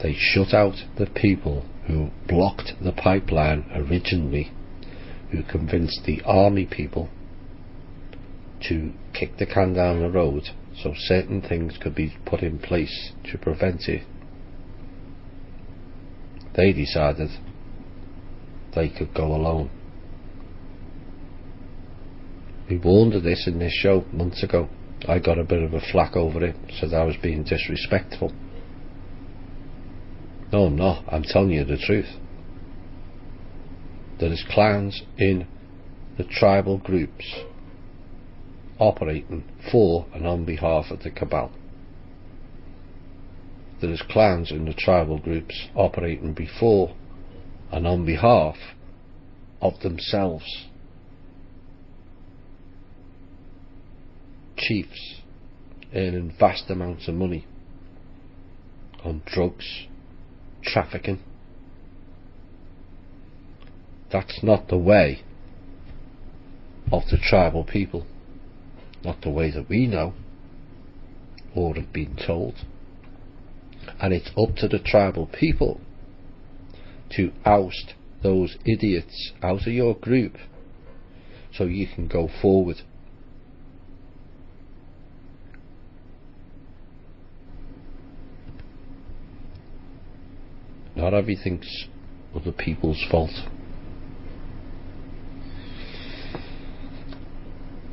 They shut out the people who blocked the pipeline originally, who convinced the army people to kick the can down the road so certain things could be put in place to prevent it. They decided they could go alone. We warned of this in this show months ago. I got a bit of a flack over it, said I was being disrespectful. No, I'm not. I'm telling you the truth. There is clans in the tribal groups operating for and on behalf of the cabal. There is clans in the tribal groups operating before and on behalf of themselves. Chiefs earning vast amounts of money on drugs, trafficking. That's not the way of the tribal people, not the way that we know or have been told. And it's up to the tribal people to oust those idiots out of your group so you can go forward. Not everything's other people's fault.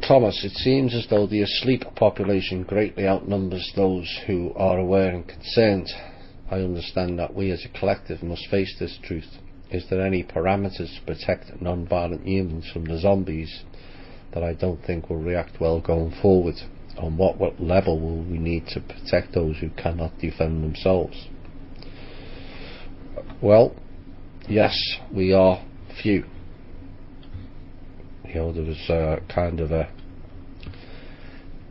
Thomas, it seems as though the asleep population greatly outnumbers those who are aware and concerned. I understand that we as a collective must face this truth. Is there any parameters to protect non-violent humans from the zombies that I don't think will react well going forward? On what level will we need to protect those who cannot defend themselves? Well, yes, we are few. There was kind of a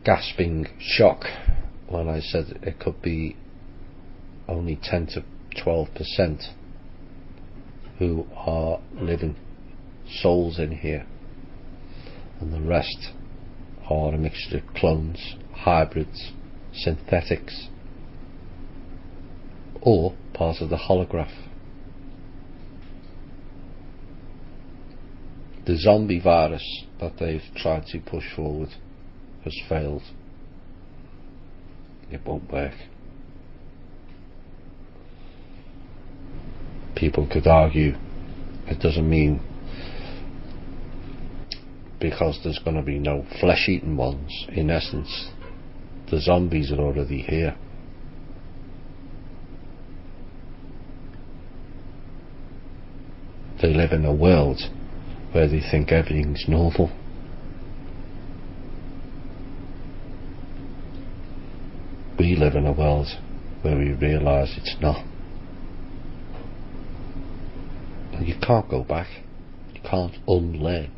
gasping shock when I said it could be only 10 to 12% who are living souls in here, and the rest are a mixture of clones, hybrids, synthetics, or part of the holograph. The zombie virus that they've tried to push forward has failed. It won't work. People could argue it doesn't mean because there's going to be no flesh-eating ones. In essence, the zombies are already here. They live in a world where they think everything's normal. We live in a world where we realise it's not. And you can't go back. You can't unlearn.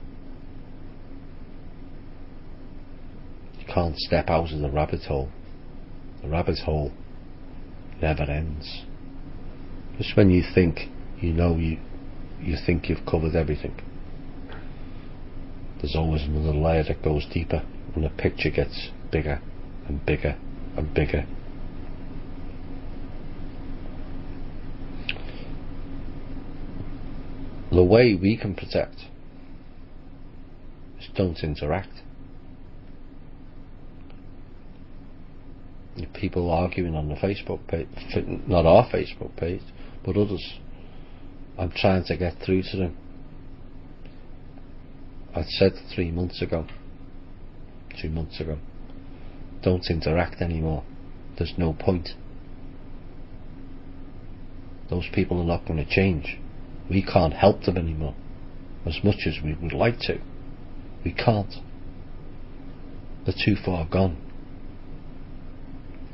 You can't step out of the rabbit hole. The rabbit hole never ends. Just when you think you know you think you've covered everything, there's always another layer that goes deeper, and the picture gets bigger and bigger and bigger. The way we can protect is don't interact. People arguing on the Facebook page, not our Facebook page, but others. I'm trying to get through to them. I said 3 months ago, 2 months ago, don't interact anymore. There's no point. Those people are not going to change. We can't help them anymore. As much as we would like to, we can't. They're too far gone.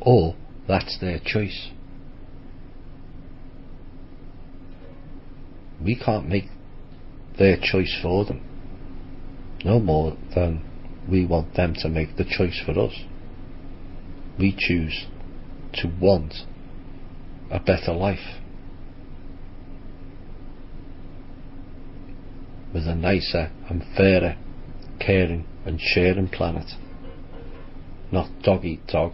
Or that's their choice. We can't make their choice for them, no more than we want them to make the choice for us. We choose to want a better life with a nicer and fairer, caring and sharing planet, not dog eat dog.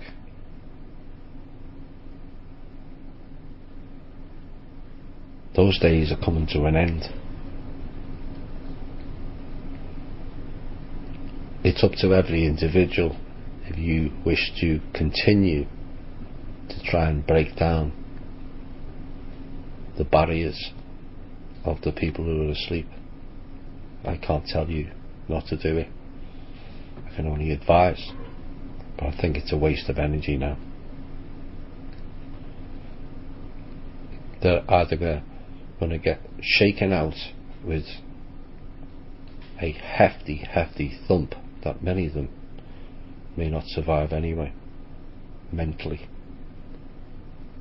Those days are coming to an end. It's up to every individual if you wish to continue to try and break down the barriers of the people who are asleep. I can't tell you not to do it. I can only advise, but I think it's a waste of energy now. They're either going to get shaken out with a hefty thump that many of them may not survive anyway, mentally.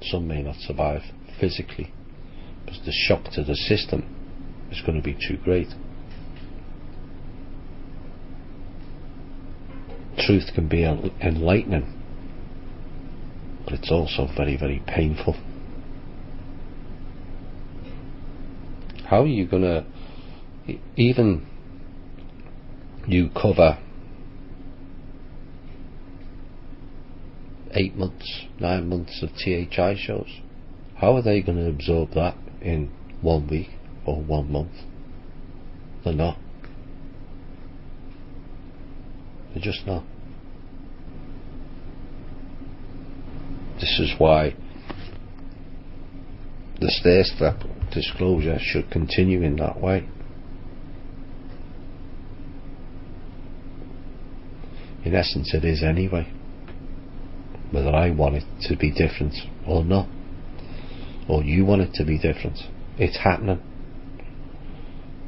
Some may not survive physically, because the shock to the system is going to be too great. Truth can be enlightening, but it's also very, very painful. How are you going to, even you cover 8 months, 9 months of THI shows, how are they going to absorb that in 1 week or 1 month? They're not. They're just not. This is why the stair-step disclosure should continue in that way. In essence, it is anyway, whether I want it to be different or not, or you want it to be different. It's happening.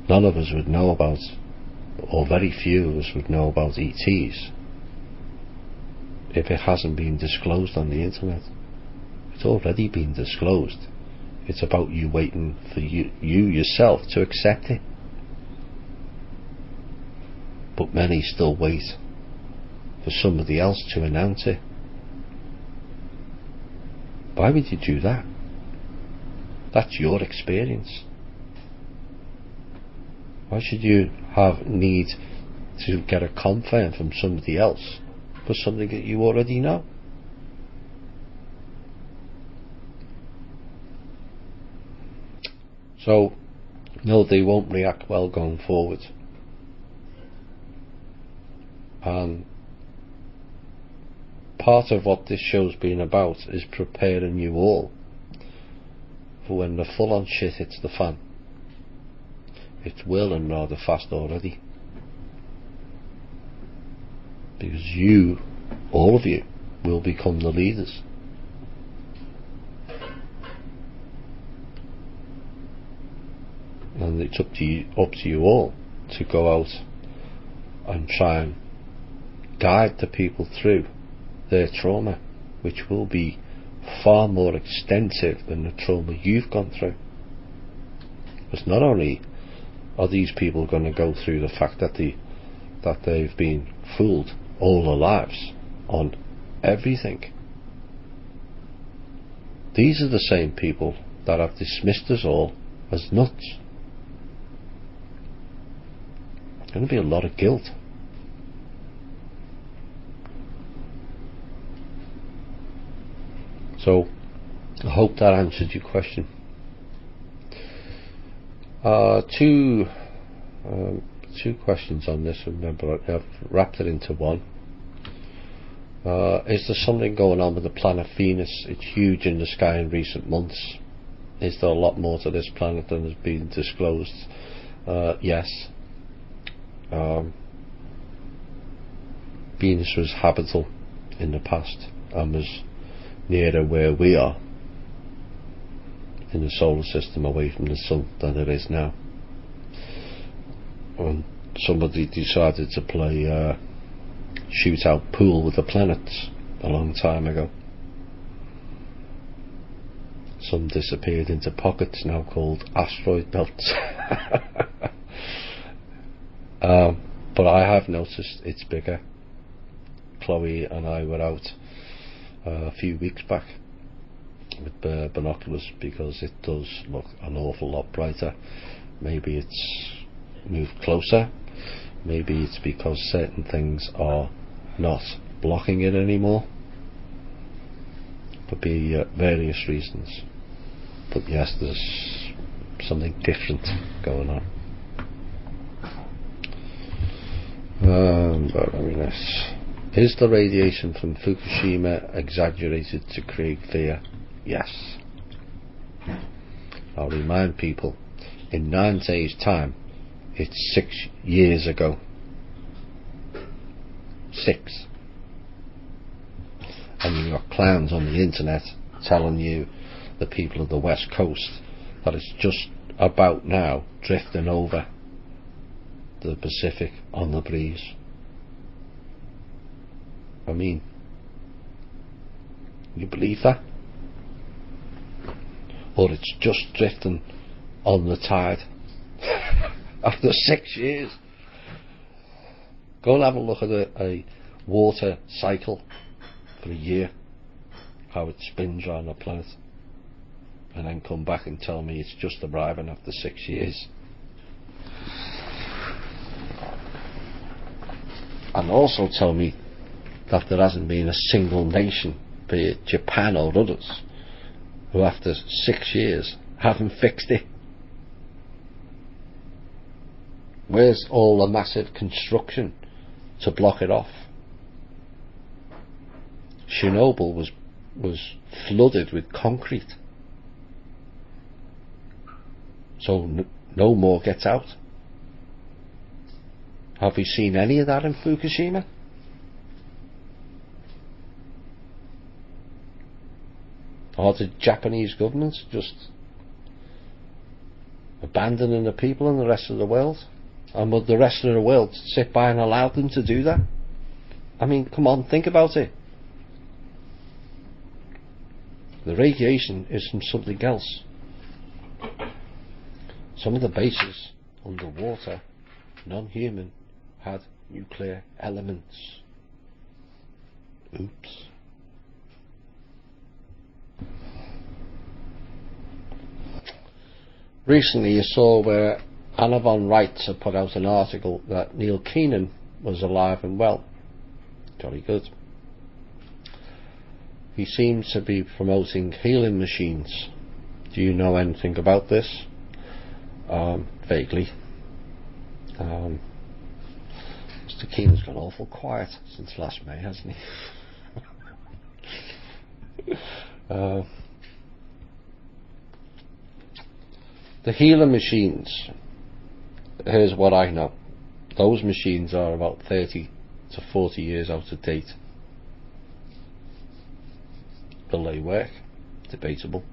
None of us would know about, or very few of us would know about ETs if it hasn't been disclosed on the internet. It's already been disclosed. It's about you waiting for you yourself to accept it. But many still wait for somebody else to announce it. Why would you do that? That's your experience. Why should you have need to get a confirm from somebody else for something that you already know? So, no, they won't react well going forward. And part of what this show's been about is preparing you all for when the full-on shit hits the fan. It's whirling rather fast already. Because you, all of you, will become the leaders. And it's up to you all to go out and try and guide the people through their trauma, which will be far more extensive than the trauma you've gone through. Because not only are these people going to go through the fact that they've been fooled all their lives on everything. These are the same people that have dismissed us all as nuts. There's going to be a lot of guilt. So, I hope that answered your question. Two questions on this. Remember, I've wrapped it into one. Is there something going on with the planet Venus? It's huge in the sky in recent months. Is there a lot more to this planet than has been disclosed? Yes. Venus was habitable in the past and was nearer where we are in the solar system away from the sun than it is now. And somebody decided to play shootout pool with the planets a long time ago. Some disappeared into pockets now called asteroid belts. But I have noticed it's bigger. Chloe and I were out a few weeks back with binoculars because it does look an awful lot brighter. Maybe it's moved closer. Maybe it's because certain things are not blocking it anymore. Could be various reasons. But yes, there's something different going on. Is the radiation from Fukushima exaggerated to create fear? Yes. I'll remind people, in 9 days' time, it's 6 years ago. 6. And you've got clowns on the internet telling you, the people of the West Coast, that it's just about now drifting over the Pacific on the breeze. I mean, you believe that? Or it's just drifting on the tide after 6 years? Go and have a look at a water cycle for a year, how it spins around the planet, and then come back and tell me it's just arriving after 6 years. And also tell me that there hasn't been a single nation, be it Japan or others, who after 6 years haven't fixed it. Where's all the massive construction to block it off? Chernobyl was flooded with concrete, so no more gets out. Have we seen any of that in Fukushima? Or the Japanese governments just abandoning the people and the rest of the world? And would the rest of the world sit by and allow them to do that? I mean, come on, think about it. The radiation is from something else. Some of the bases underwater, non-human, had nuclear elements. Oops. Recently you saw where Anna von Reitz had put out an article that Neil Keenan was alive and well. Jolly good. He seems to be promoting healing machines. Do you know anything about this? Vaguely. Mr. Keenan's gone awful quiet since last May, hasn't he? The healing machines, here's what I know. Those machines are about 30 to 40 years out of date. Will they work? Debatable.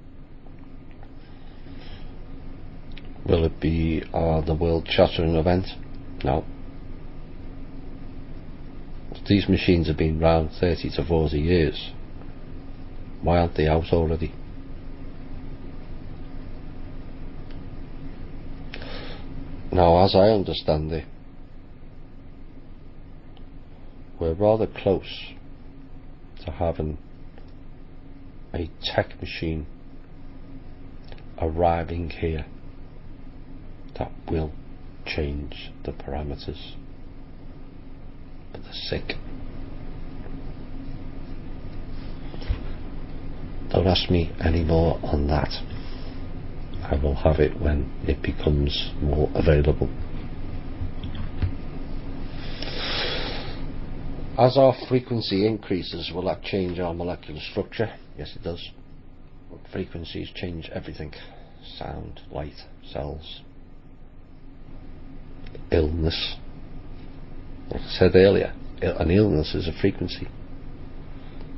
Will it be the world-shattering event? No. These machines have been around 30 to 40 years. Why aren't they out already? Now, as I understand it, we're rather close to having a tech machine arriving here that will change the parameters for the sick. Don't ask me any more on that. I will have it when it becomes more available. As our frequency increases, will that change our molecular structure? Yes, it does. Frequencies change everything. Sound, light, cells, illness. Like I said earlier, an illness is a frequency.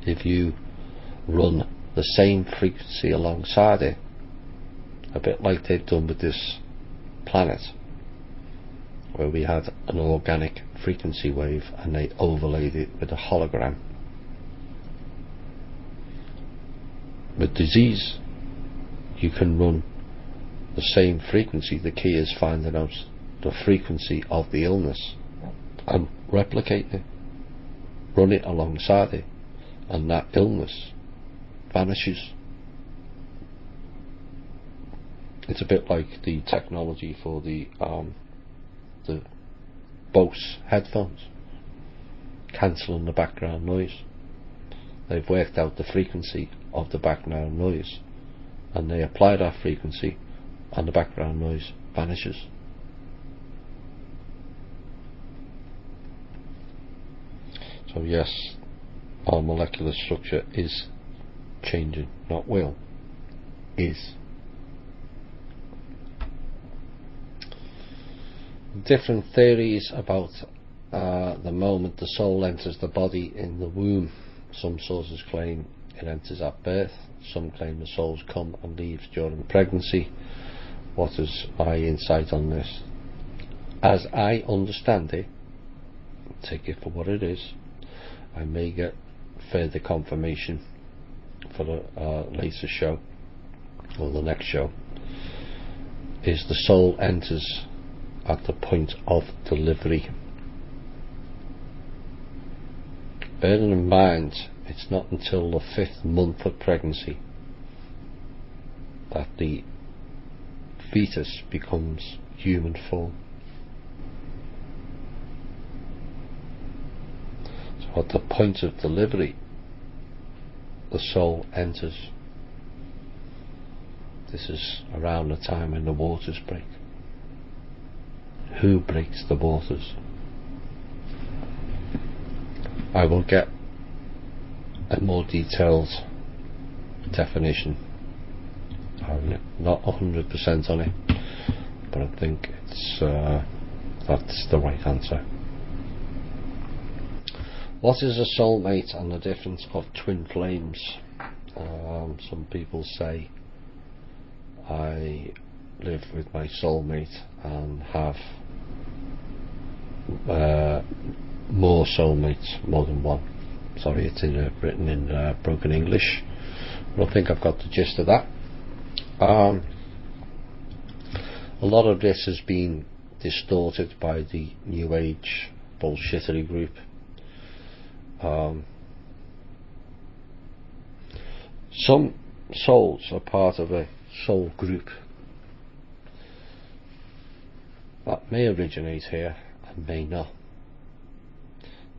If you run the same frequency alongside it, a bit like they've done with this planet, where we had an organic frequency wave and they overlaid it with a hologram. With disease, you can run the same frequency. The key is finding out the frequency of the illness and replicate it, run it alongside it, and that illness vanishes. It's a bit like the technology for the Bose headphones, cancelling the background noise. They've worked out the frequency of the background noise and they apply that frequency and the background noise vanishes. So yes, our molecular structure is changing, not will, is. Different theories about the moment the soul enters the body in the womb. Some sources claim it enters at birth, some claim the souls come and leaves during pregnancy. What is my insight on this? As I understand it, take it for what it is. I may get further confirmation for the later show or the next show. Is the soul enters at the point of delivery. Bearing in mind, it's not until the 5th month of pregnancy that the fetus becomes human form. So at the point of delivery, the soul enters. This is around the time when the waters break. Who breaks the waters? I will get a more detailed definition. I'm not 100% on it, but I think it's that's the right answer. What is a soulmate and the difference of twin flames? Some people say I live with my soulmate and have more soulmates, more than one. Sorry, it's written in broken English, but I think I've got the gist of that. A lot of this has been distorted by the New Age bullshittery group. Some souls are part of a soul group that may originate here and may not.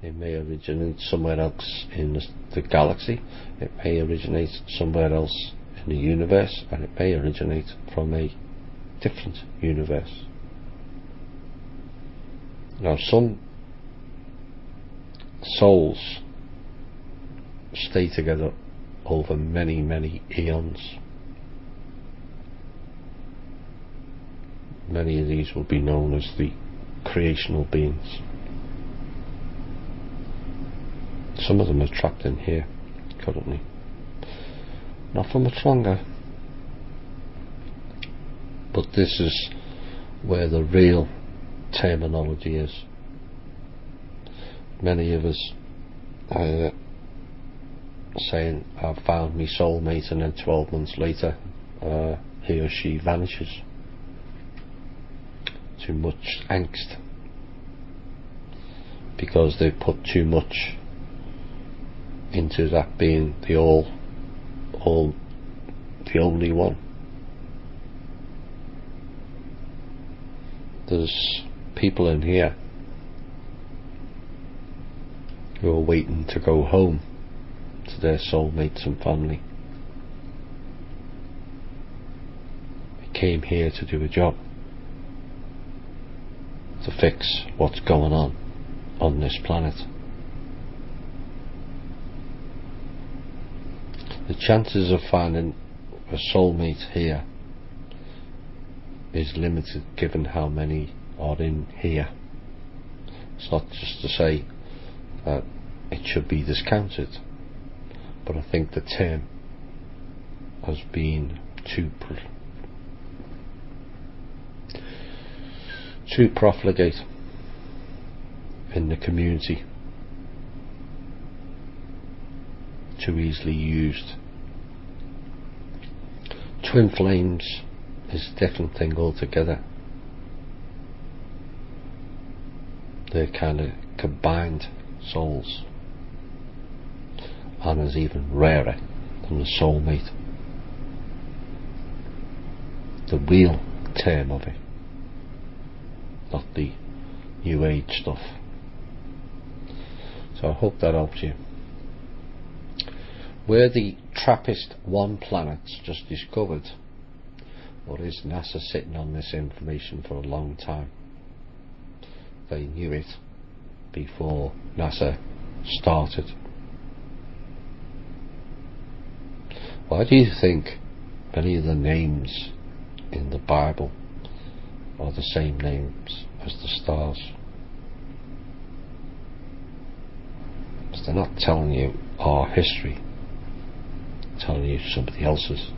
It may originate somewhere else in the galaxy, it may originate somewhere else in the universe, and it may originate from a different universe. Now, some souls stay together over many, many eons. Many of these will be known as the creational beings. Some of them are trapped in here currently. Not for much longer. But this is where the real terminology is. Many of us are saying I've found my soulmate, and then 12 months later he or she vanishes. Too much angst. because they've put too much into that being the only one. There's people in here who are waiting to go home to their soulmates and family. We came here to do a job, to fix what's going on this planet. The chances of finding a soulmate here is limited given how many are in here. It's not just to say that it should be discounted, but I think the term has been too profligate in the community, too easily used. Twin flames is a different thing altogether. They're kind of combined souls, and is even rarer than the soulmate. The real term of it, not the new age stuff. So I hope that helps you. We're the TRAPPIST-1 planets just discovered, or is NASA sitting on this information for a long time? They knew it before NASA started. Why do you think many of the names in the Bible are the same names as the stars? Because they're not telling you our history, they're telling you somebody else's.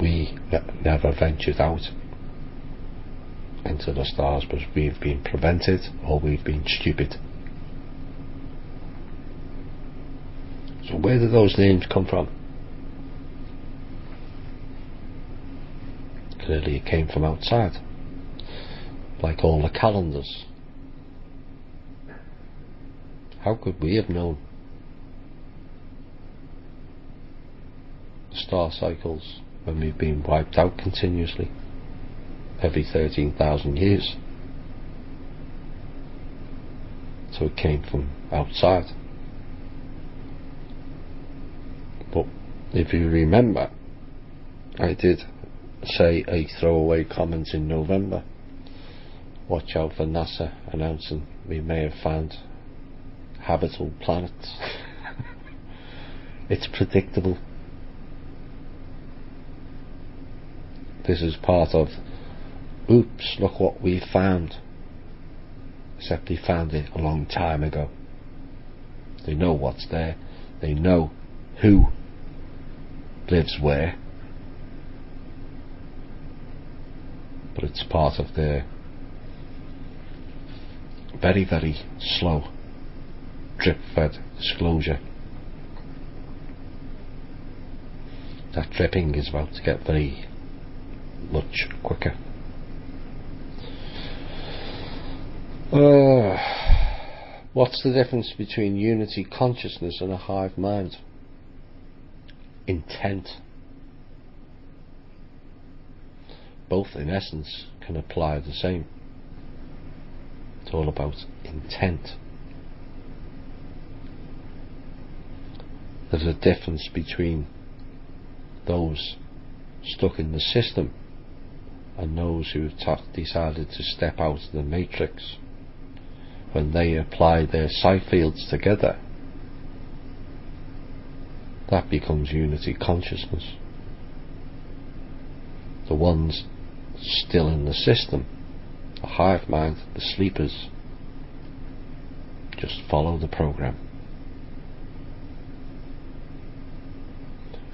We never ventured out into the stars because we've been prevented, or we've been stupid. So where do those names come from? Clearly it came from outside, like all the calendars. How could we have known the star cycles when we've been wiped out continuously every 13,000 years? So it came from outside. But if you remember, I did say a throwaway comment in November: watch out for NASA announcing we may have found habitable planets. It's predictable. This is part of, oops, look what we found. Except they found it a long time ago. They know what's there. They know who lives where. But it's part of their very, very slow drip-fed disclosure. That dripping is about to get very much quicker. What's the difference between unity consciousness and a hive mind? Intent. Both in essence can apply the same. It's all about intent. There's a difference between those stuck in the system and those who have decided to step out of the matrix. When they apply their psi fields together, that becomes unity consciousness. The ones still in the system, the hive mind, the sleepers, just follow the program.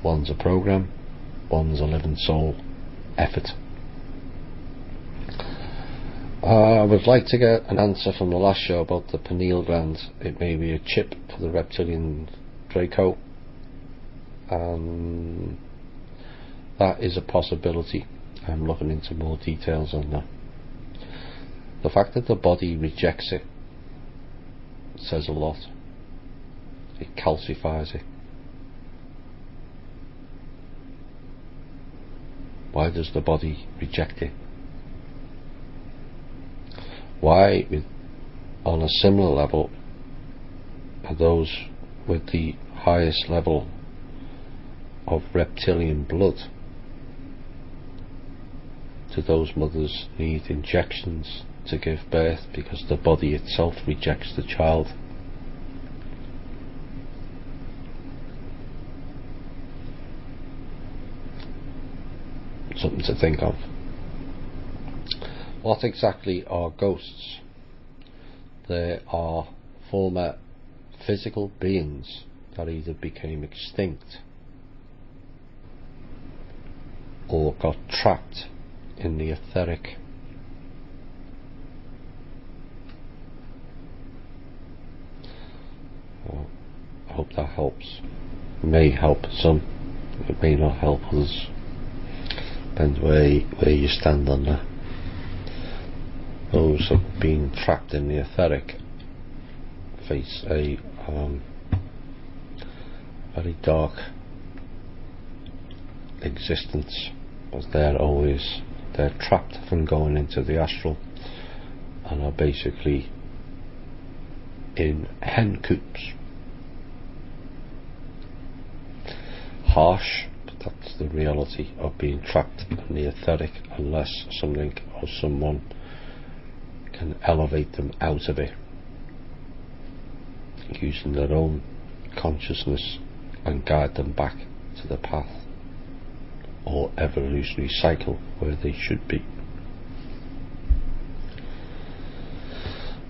One's a program, one's a living soul effort. I would like to get an answer from the last show about the pineal gland. It may be a chip for the reptilian Draco. That is a possibility. I'm looking into more details on that. The fact that the body rejects it says a lot. It calcifies it. Why does the body reject it? Why, on a similar level, are those with the highest level of reptilian blood, do those mothers need injections to give birth because the body itself rejects the child? Something to think of. What exactly are ghosts? They are former physical beings that either became extinct or got trapped in the etheric. Well, I hope that helps. It may help some, it may not help others. Depends where you stand on that. Those who have been trapped in the etheric face a very dark existence, as they're trapped from going into the astral and are basically in hen coops. Harsh, but that's the reality of being trapped in the etheric, unless something or someone can elevate them out of it using their own consciousness and guide them back to the path or evolutionary cycle where they should be.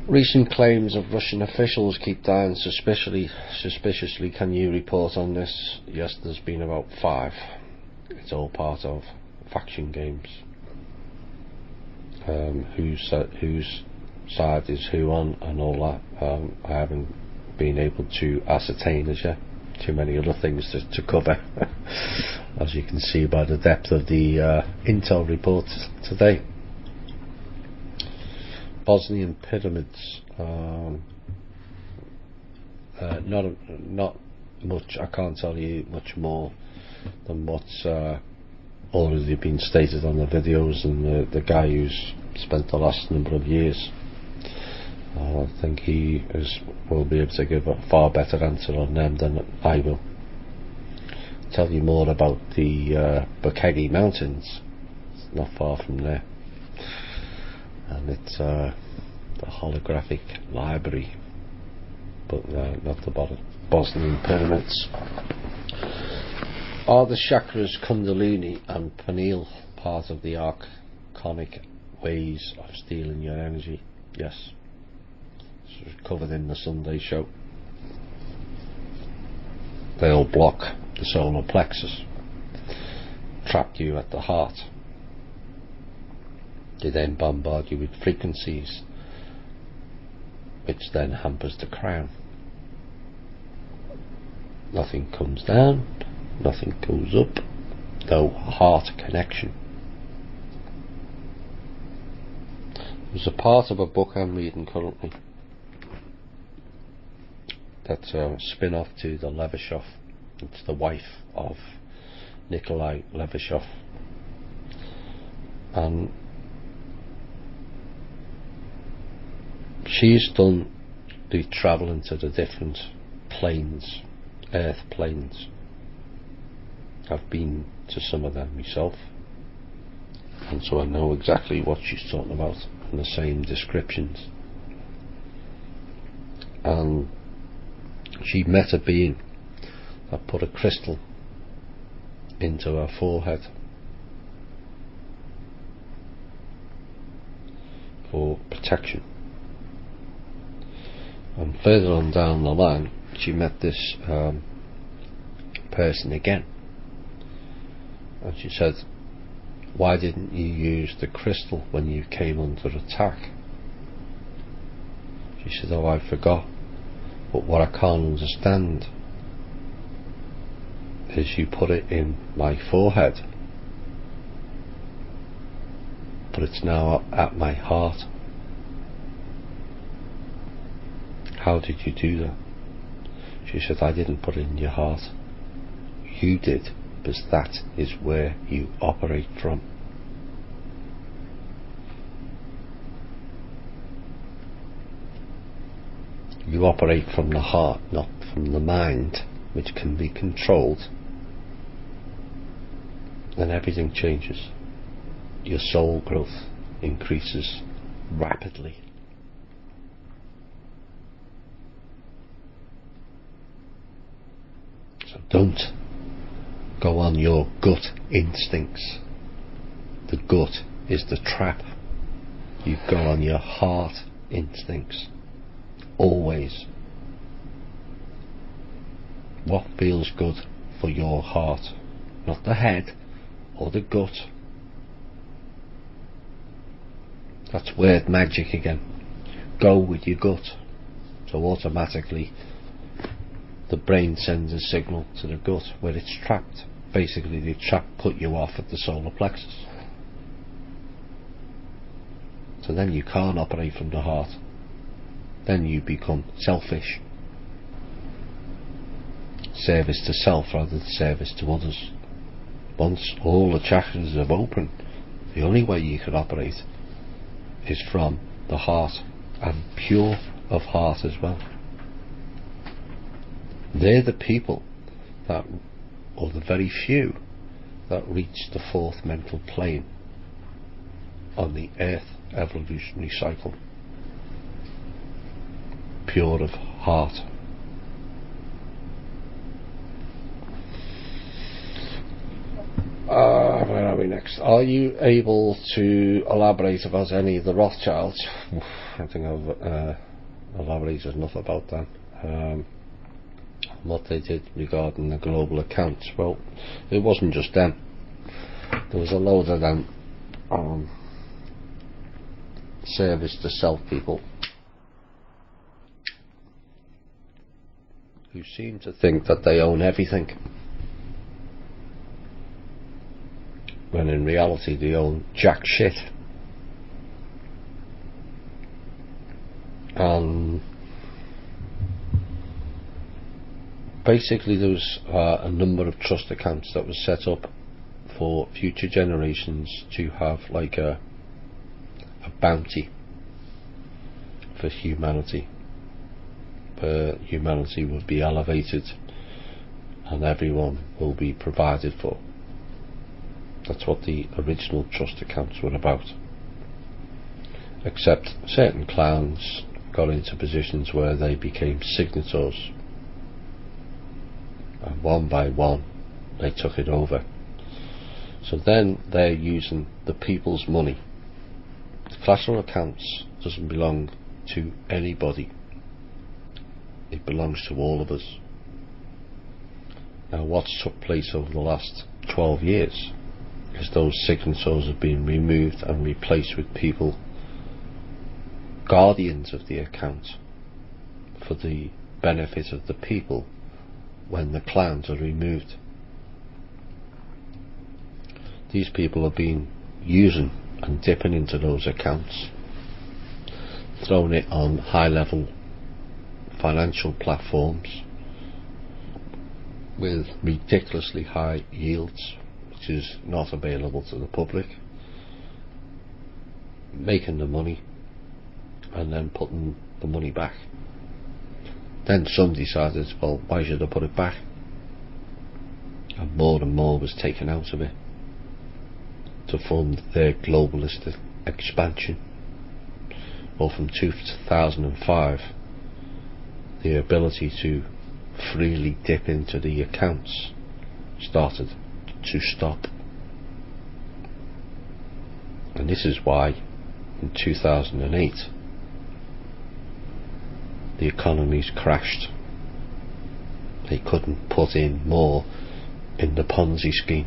Recent claims of Russian officials keep dying suspiciously. Can you report on this? Yes, there's been about 5. It's all part of faction games. Whose side is who on and all that. I haven't been able to ascertain as yet. Too many other things to cover, as you can see by the depth of the intel report today. Bosnian pyramids. Not much. I can't tell you much more than what's already been stated on the videos, and the guy who's spent the last number of years. I think he will be able to give a far better answer on them than I will. Tell you more about the Bukegi Mountains. It's not far from there, and it's the holographic library, but not the Bosnian pyramids. Are the chakras Kundalini and Pineal part of the archonic ways of stealing your energy? Yes. This was covered in the Sunday show. They all block the solar plexus, trap you at the heart. They then bombard you with frequencies, which then hampers the crown. Nothing comes down, nothing goes up, no heart connection. There's a part of a book I'm reading currently that's a spin-off to the Levashov. It's the wife of Nikolai Levashov, and she's done the travelling to the different planes, earth planes. I've been to some of them myself, and so I know exactly what she's talking about in the same descriptions. And she met a being that put a crystal into her forehead for protection. And further on down the line, she met this person again, and she said, "Why didn't you use the crystal when you came under attack?" She said, "Oh, I forgot. But what I can't understand is you put it in my forehead but it's now at my heart. How did you do that? She said, I didn't put it in your heart. You did, because that is where you operate from. You operate from the heart, not from the mind, which can be controlled. Then everything changes. Your soul growth increases rapidly. So don't go on your gut instincts. The gut is the trap. You go on your heart instincts. Always. What feels good for your heart? Not the head or the gut. That's word magic again. Go with your gut. So automatically the brain sends a signal to the gut where it's trapped. Basically the trap put you off at the solar plexus. So then you can't operate from the heart. Then you become selfish. Service to self rather than service to others. Once all the chakras have opened, the only way you can operate is from the heart, and pure of heart as well. They're the people that, or the very few, that reach the fourth mental plane on the earth evolutionary cycle. Pure of heart. Where are we next? Are you able to elaborate about any of the Rothschilds? I think I've elaborated enough about that. What they did regarding the global accounts. Well, it wasn't just them. There was a load of them service to self people who seem to think that they own everything, when in reality they own jack shit. Basically there was a number of trust accounts that was set up for future generations to have like a bounty for humanity, where humanity would be elevated and everyone will be provided for. That's what the original trust accounts were about. Except certain clowns got into positions where they became signatories, and one by one they took it over. So then they're using the people's money. The collateral accounts doesn't belong to anybody. It belongs to all of us. Now what's took place over the last 12 years is those signatories have been removed and replaced with people, guardians of the account, for the benefit of the people when the clowns are removed. These people have been using and dipping into those accounts, throwing it on high level financial platforms with ridiculously high yields, which is not available to the public, making the money and then putting the money back. Then some decided, well, why should I put it back? And more was taken out of it to fund their globalist expansion. Well, from 2005 the ability to freely dip into the accounts started to stop. And this is why in 2008 the economies crashed. They couldn't put in more in the Ponzi scheme.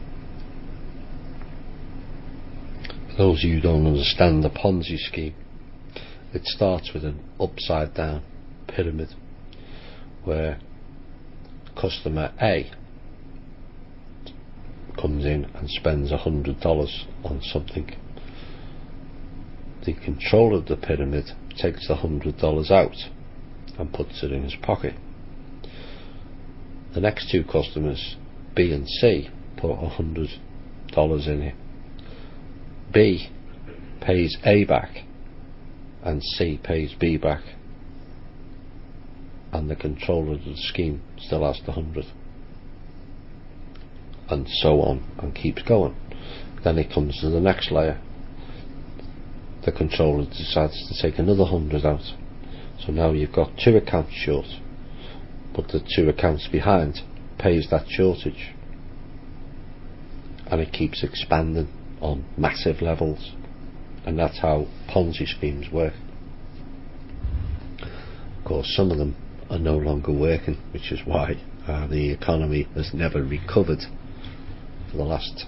For those of you who don't understand the Ponzi scheme, it starts with an upside down pyramid where customer A comes in and spends $100 on something, the controller of the pyramid takes the $100 out and puts it in his pocket. The next two customers, B and C, put $100 in it. B pays A back and C pays B back, and the controller of the scheme still has the 100, and so on, and keeps going. Then it comes to the next layer. The controller decides to take another 100 out, so now you've got two accounts short, but the two accounts behind pays that shortage, and it keeps expanding on massive levels. And that's how Ponzi schemes work. Of course, some of them are no longer working, which is why the economy has never recovered for the last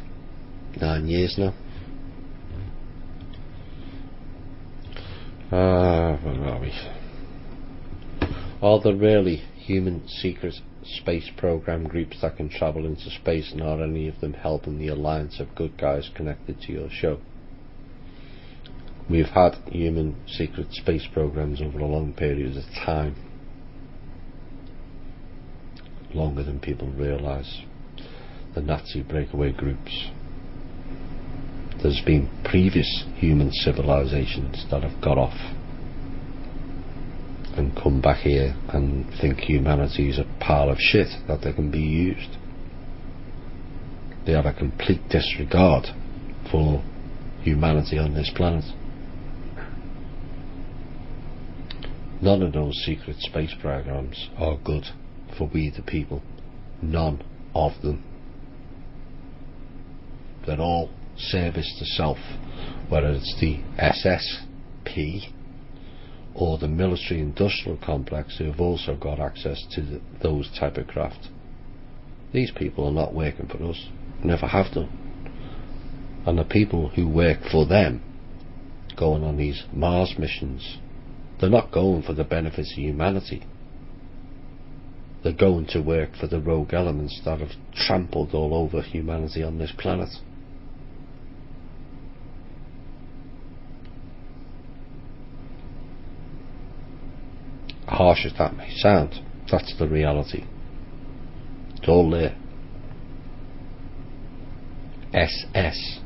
9 years now. Where are we? Are there really human secret space program groups that can travel into space, and are any of them helping the alliance of good guys connected to your show? We've had human secret space programs over a long period of time, longer than people realise. The Nazi breakaway groups. There's been previous human civilizations that have got off and come back here and think humanity is a pile of shit that they can be used. They have a complete disregard for humanity on this planet. None of those secret space programs are good for we the people. None of them. They're all service to self, whether it's the SSP or the military industrial complex, who have also got access to those type of craft. These people are not working for us, never have done. And the people who work for them, going on these Mars missions, they're not going for the benefits of humanity. They're going to work for the rogue elements that have trampled all over humanity on this planet. Harsh as that may sound, that's the reality. It's all there. SS,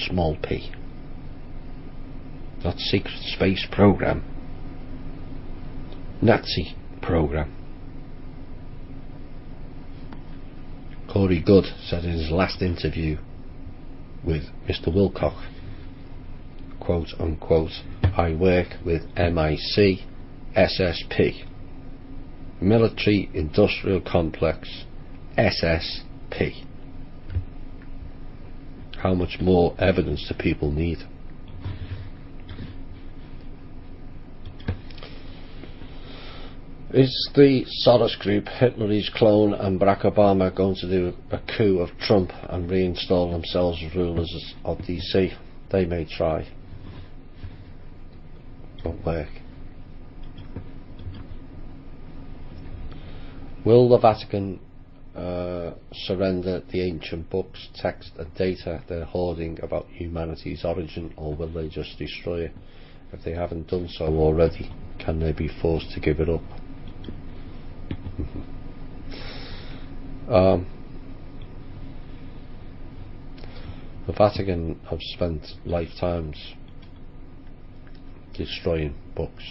small p. Not secret space program. Nazi program. Corey Good said in his last interview with Mr. Wilcock, quote unquote, I work with MIC SSP, Military Industrial Complex, SSP. How much more evidence do people need? Is the Soros group, Hitler's clone, and Barack Obama going to do a coup of Trump and reinstall themselves as rulers of DC? They may try. Won't work. Will the Vatican surrender the ancient books, text and data they're hoarding about humanity's origin, or will they just destroy it? If they haven't done so already, can they be forced to give it up? The Vatican have spent lifetimes destroying books.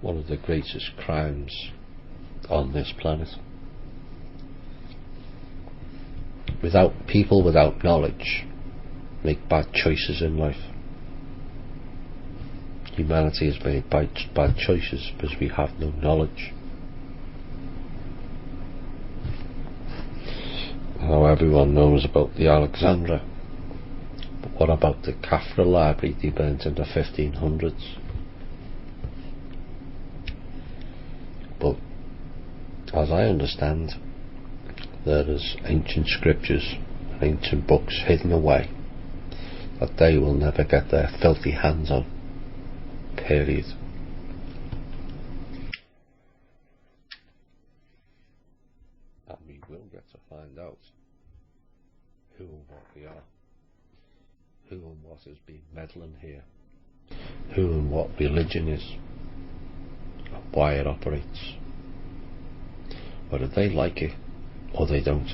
One of the greatest crimes on this planet. People without knowledge make bad choices in life. Humanity has made bad choices because we have no knowledge. Now everyone knows about the Alexandra, but what about the Cathedral Library they burnt in the 1500s? But as I understand, there is ancient scriptures and ancient books hidden away that they will never get their filthy hands on. Period. And we will get to find out who and what we are. who and what has been meddling here, who and what religion is, why it operates, whether they like it or they don't.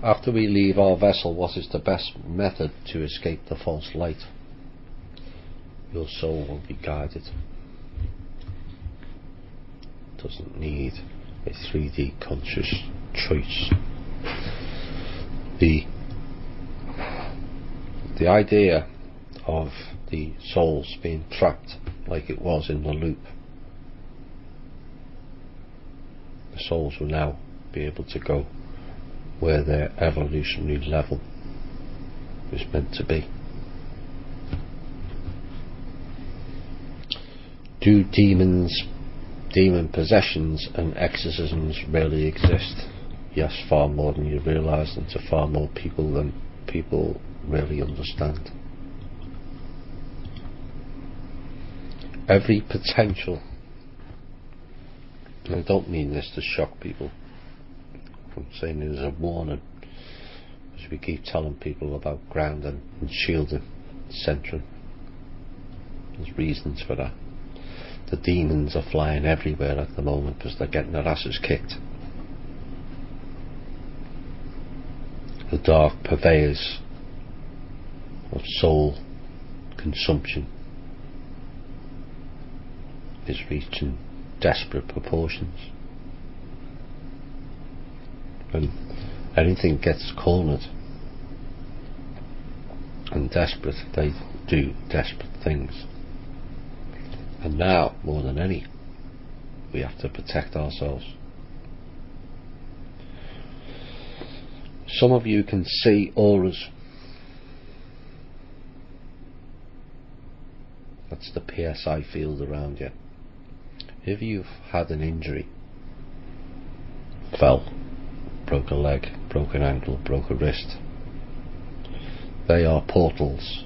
After we leave our vessel, what is the best method to escape the false light? Your soul will be guided. It doesn't need a 3D conscious choice. The idea of the souls being trapped like it was in the loop, the souls will now be able to go where their evolutionary level is meant to be. Do demon possessions and exorcisms really exist? Yes, far more than you realise, and to far more people than people really understand. Every potential, and I don't mean this to shock people, I'm saying it as a warning, as we keep telling people about grounding and shielding, centering. There's reasons for that. The demons are flying everywhere at the moment because they're getting their asses kicked. The dark purveyors of soul consumption is reaching desperate proportions. When anything gets cornered and desperate, they do desperate things. And now, more than any, we have to protect ourselves. Some of you can see auras. That's the PSI field around you. If you've had an injury, fell, broke a leg, broke an ankle, broke a wrist, they are portals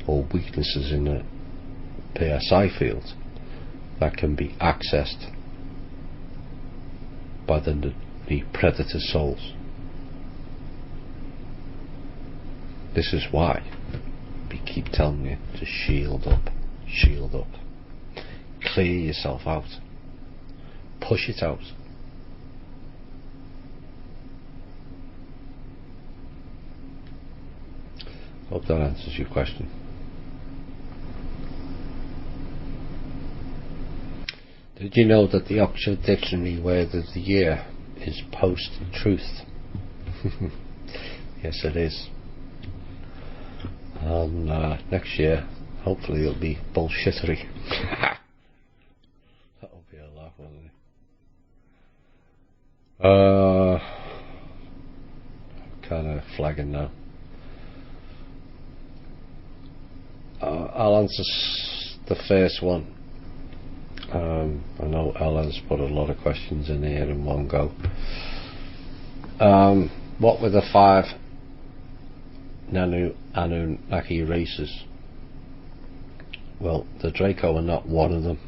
or weaknesses in the PSI field that can be accessed by the predator souls. This is why we keep telling you to shield up, clear yourself out, push it out. Hope that answers your question. Did you know that the Oxford Dictionary word of the year is post-truth? Yes, it is. And next year, hopefully, it'll be bullshittery. That'll be a laugh, won't it? Kind of flagging now. I'll answer the first one. I know Ellen's put a lot of questions in here in one go. What were the 5 Anunnaki races? Well, the Draco are not one of them.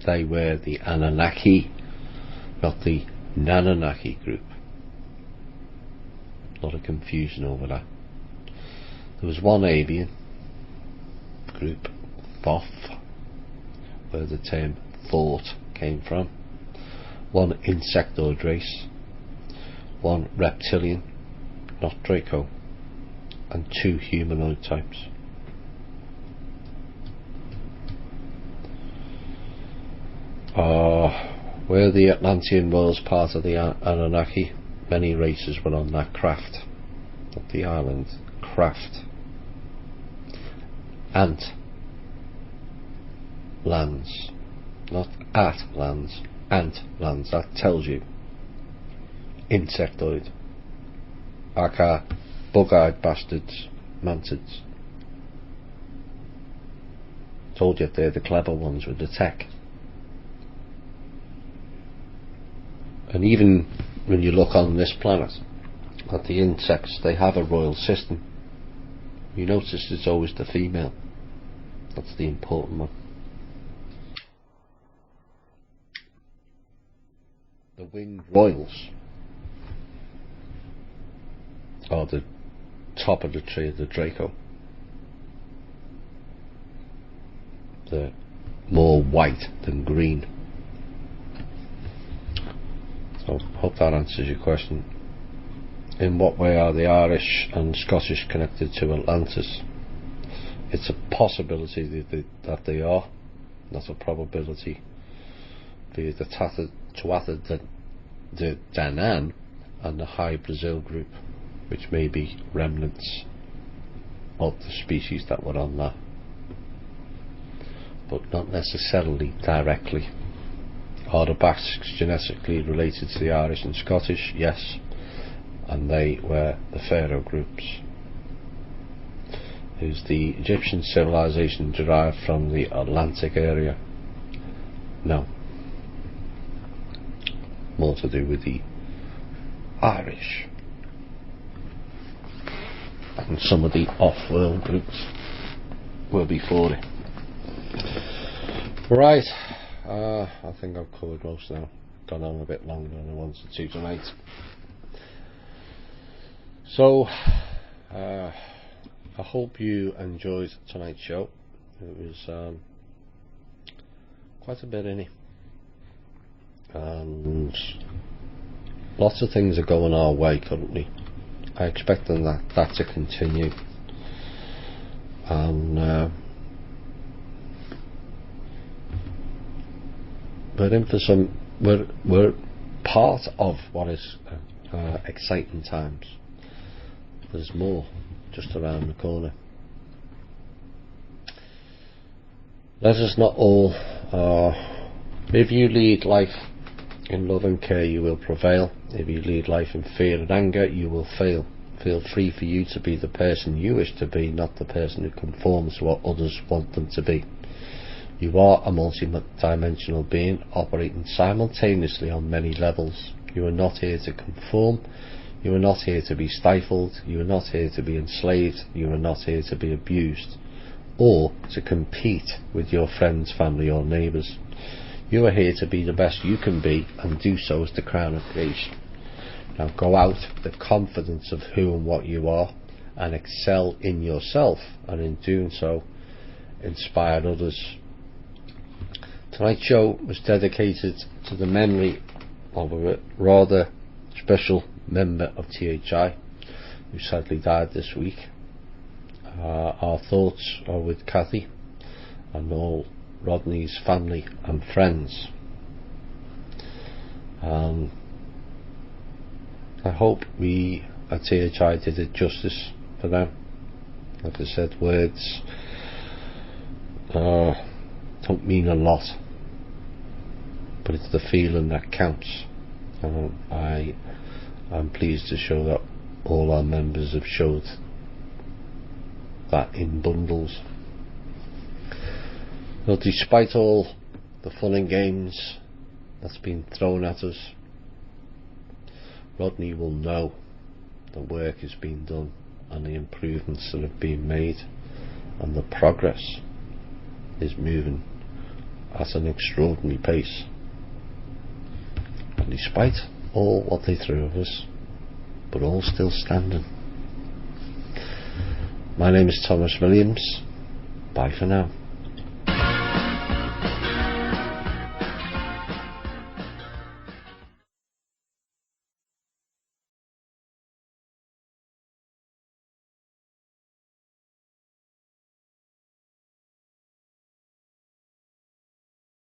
They were the Anunnaki, not the Nanunnaki group. A lot of confusion over that. There was one avian group, Thoth, where the term thought came from, one insectoid race, one reptilian, not Draco, and 2 humanoid types. Where the Atlantean was part of the Anunnaki, many races were on that craft, not the island, craft. Ant lands, not at lands, ant lands, that tells you. Insectoid, aka bug-eyed bastards, mantids. Told you they're the clever ones with the tech. And even when you look on this planet at the insects, they have a royal system. You notice it's always the female. That's the important one. The winged royals or the top of the tree of the Draco. They're more white than green. So hope that answers your question. In what way are the Irish and Scottish connected to Atlantis? It's a possibility that they are, not a probability. Via the Tuatha De Danann and the High Brazil group, which may be remnants of the species that were on that, but not necessarily directly. Are the Basques genetically related to the Irish and Scottish? Yes, and they were the Pharaoh groups. Is the Egyptian civilization derived from the Atlantic area? No. More to do with the Irish and some of the off-world groups were before it. Right, I think I've covered most now. Gone on a bit longer than I wanted to tonight. So I hope you enjoyed tonight's show. It was quite a bit in it, and lots of things are going our way currently. I expect that to continue, and we're part of what is exciting times. There's more just around the corner. Let us not all if you lead life in love and care, you will prevail. If you lead life in fear and anger, you will fail. Feel free for you to be the person you wish to be, not the person who conforms to what others want them to be. You are a multi-dimensional being operating simultaneously on many levels. You are not here to conform. You are not here to be stifled. You are not here to be enslaved. You are not here to be abused or to compete with your friends, family or neighbours. You are here to be the best you can be, and do so as the crown of creation. Now go out with the confidence of who and what you are, and excel in yourself, and in doing so inspire others. Tonight's show was dedicated to the memory of a rather special member of Th&I who sadly died this week. Our thoughts are with Kathy and all Rodney's family and friends. I hope we at Th&I did it justice for them. Like I said, words don't mean a lot, but it's the feeling that counts. I'm pleased to show that all our members have showed that in bundles. But despite all the fun and games that's been thrown at us, Rodney will know the work has been done and the improvements that have been made, and the progress is moving at an extraordinary pace. And despite all what they threw at us, but all still standing. My name is Thomas Williams. Bye for now.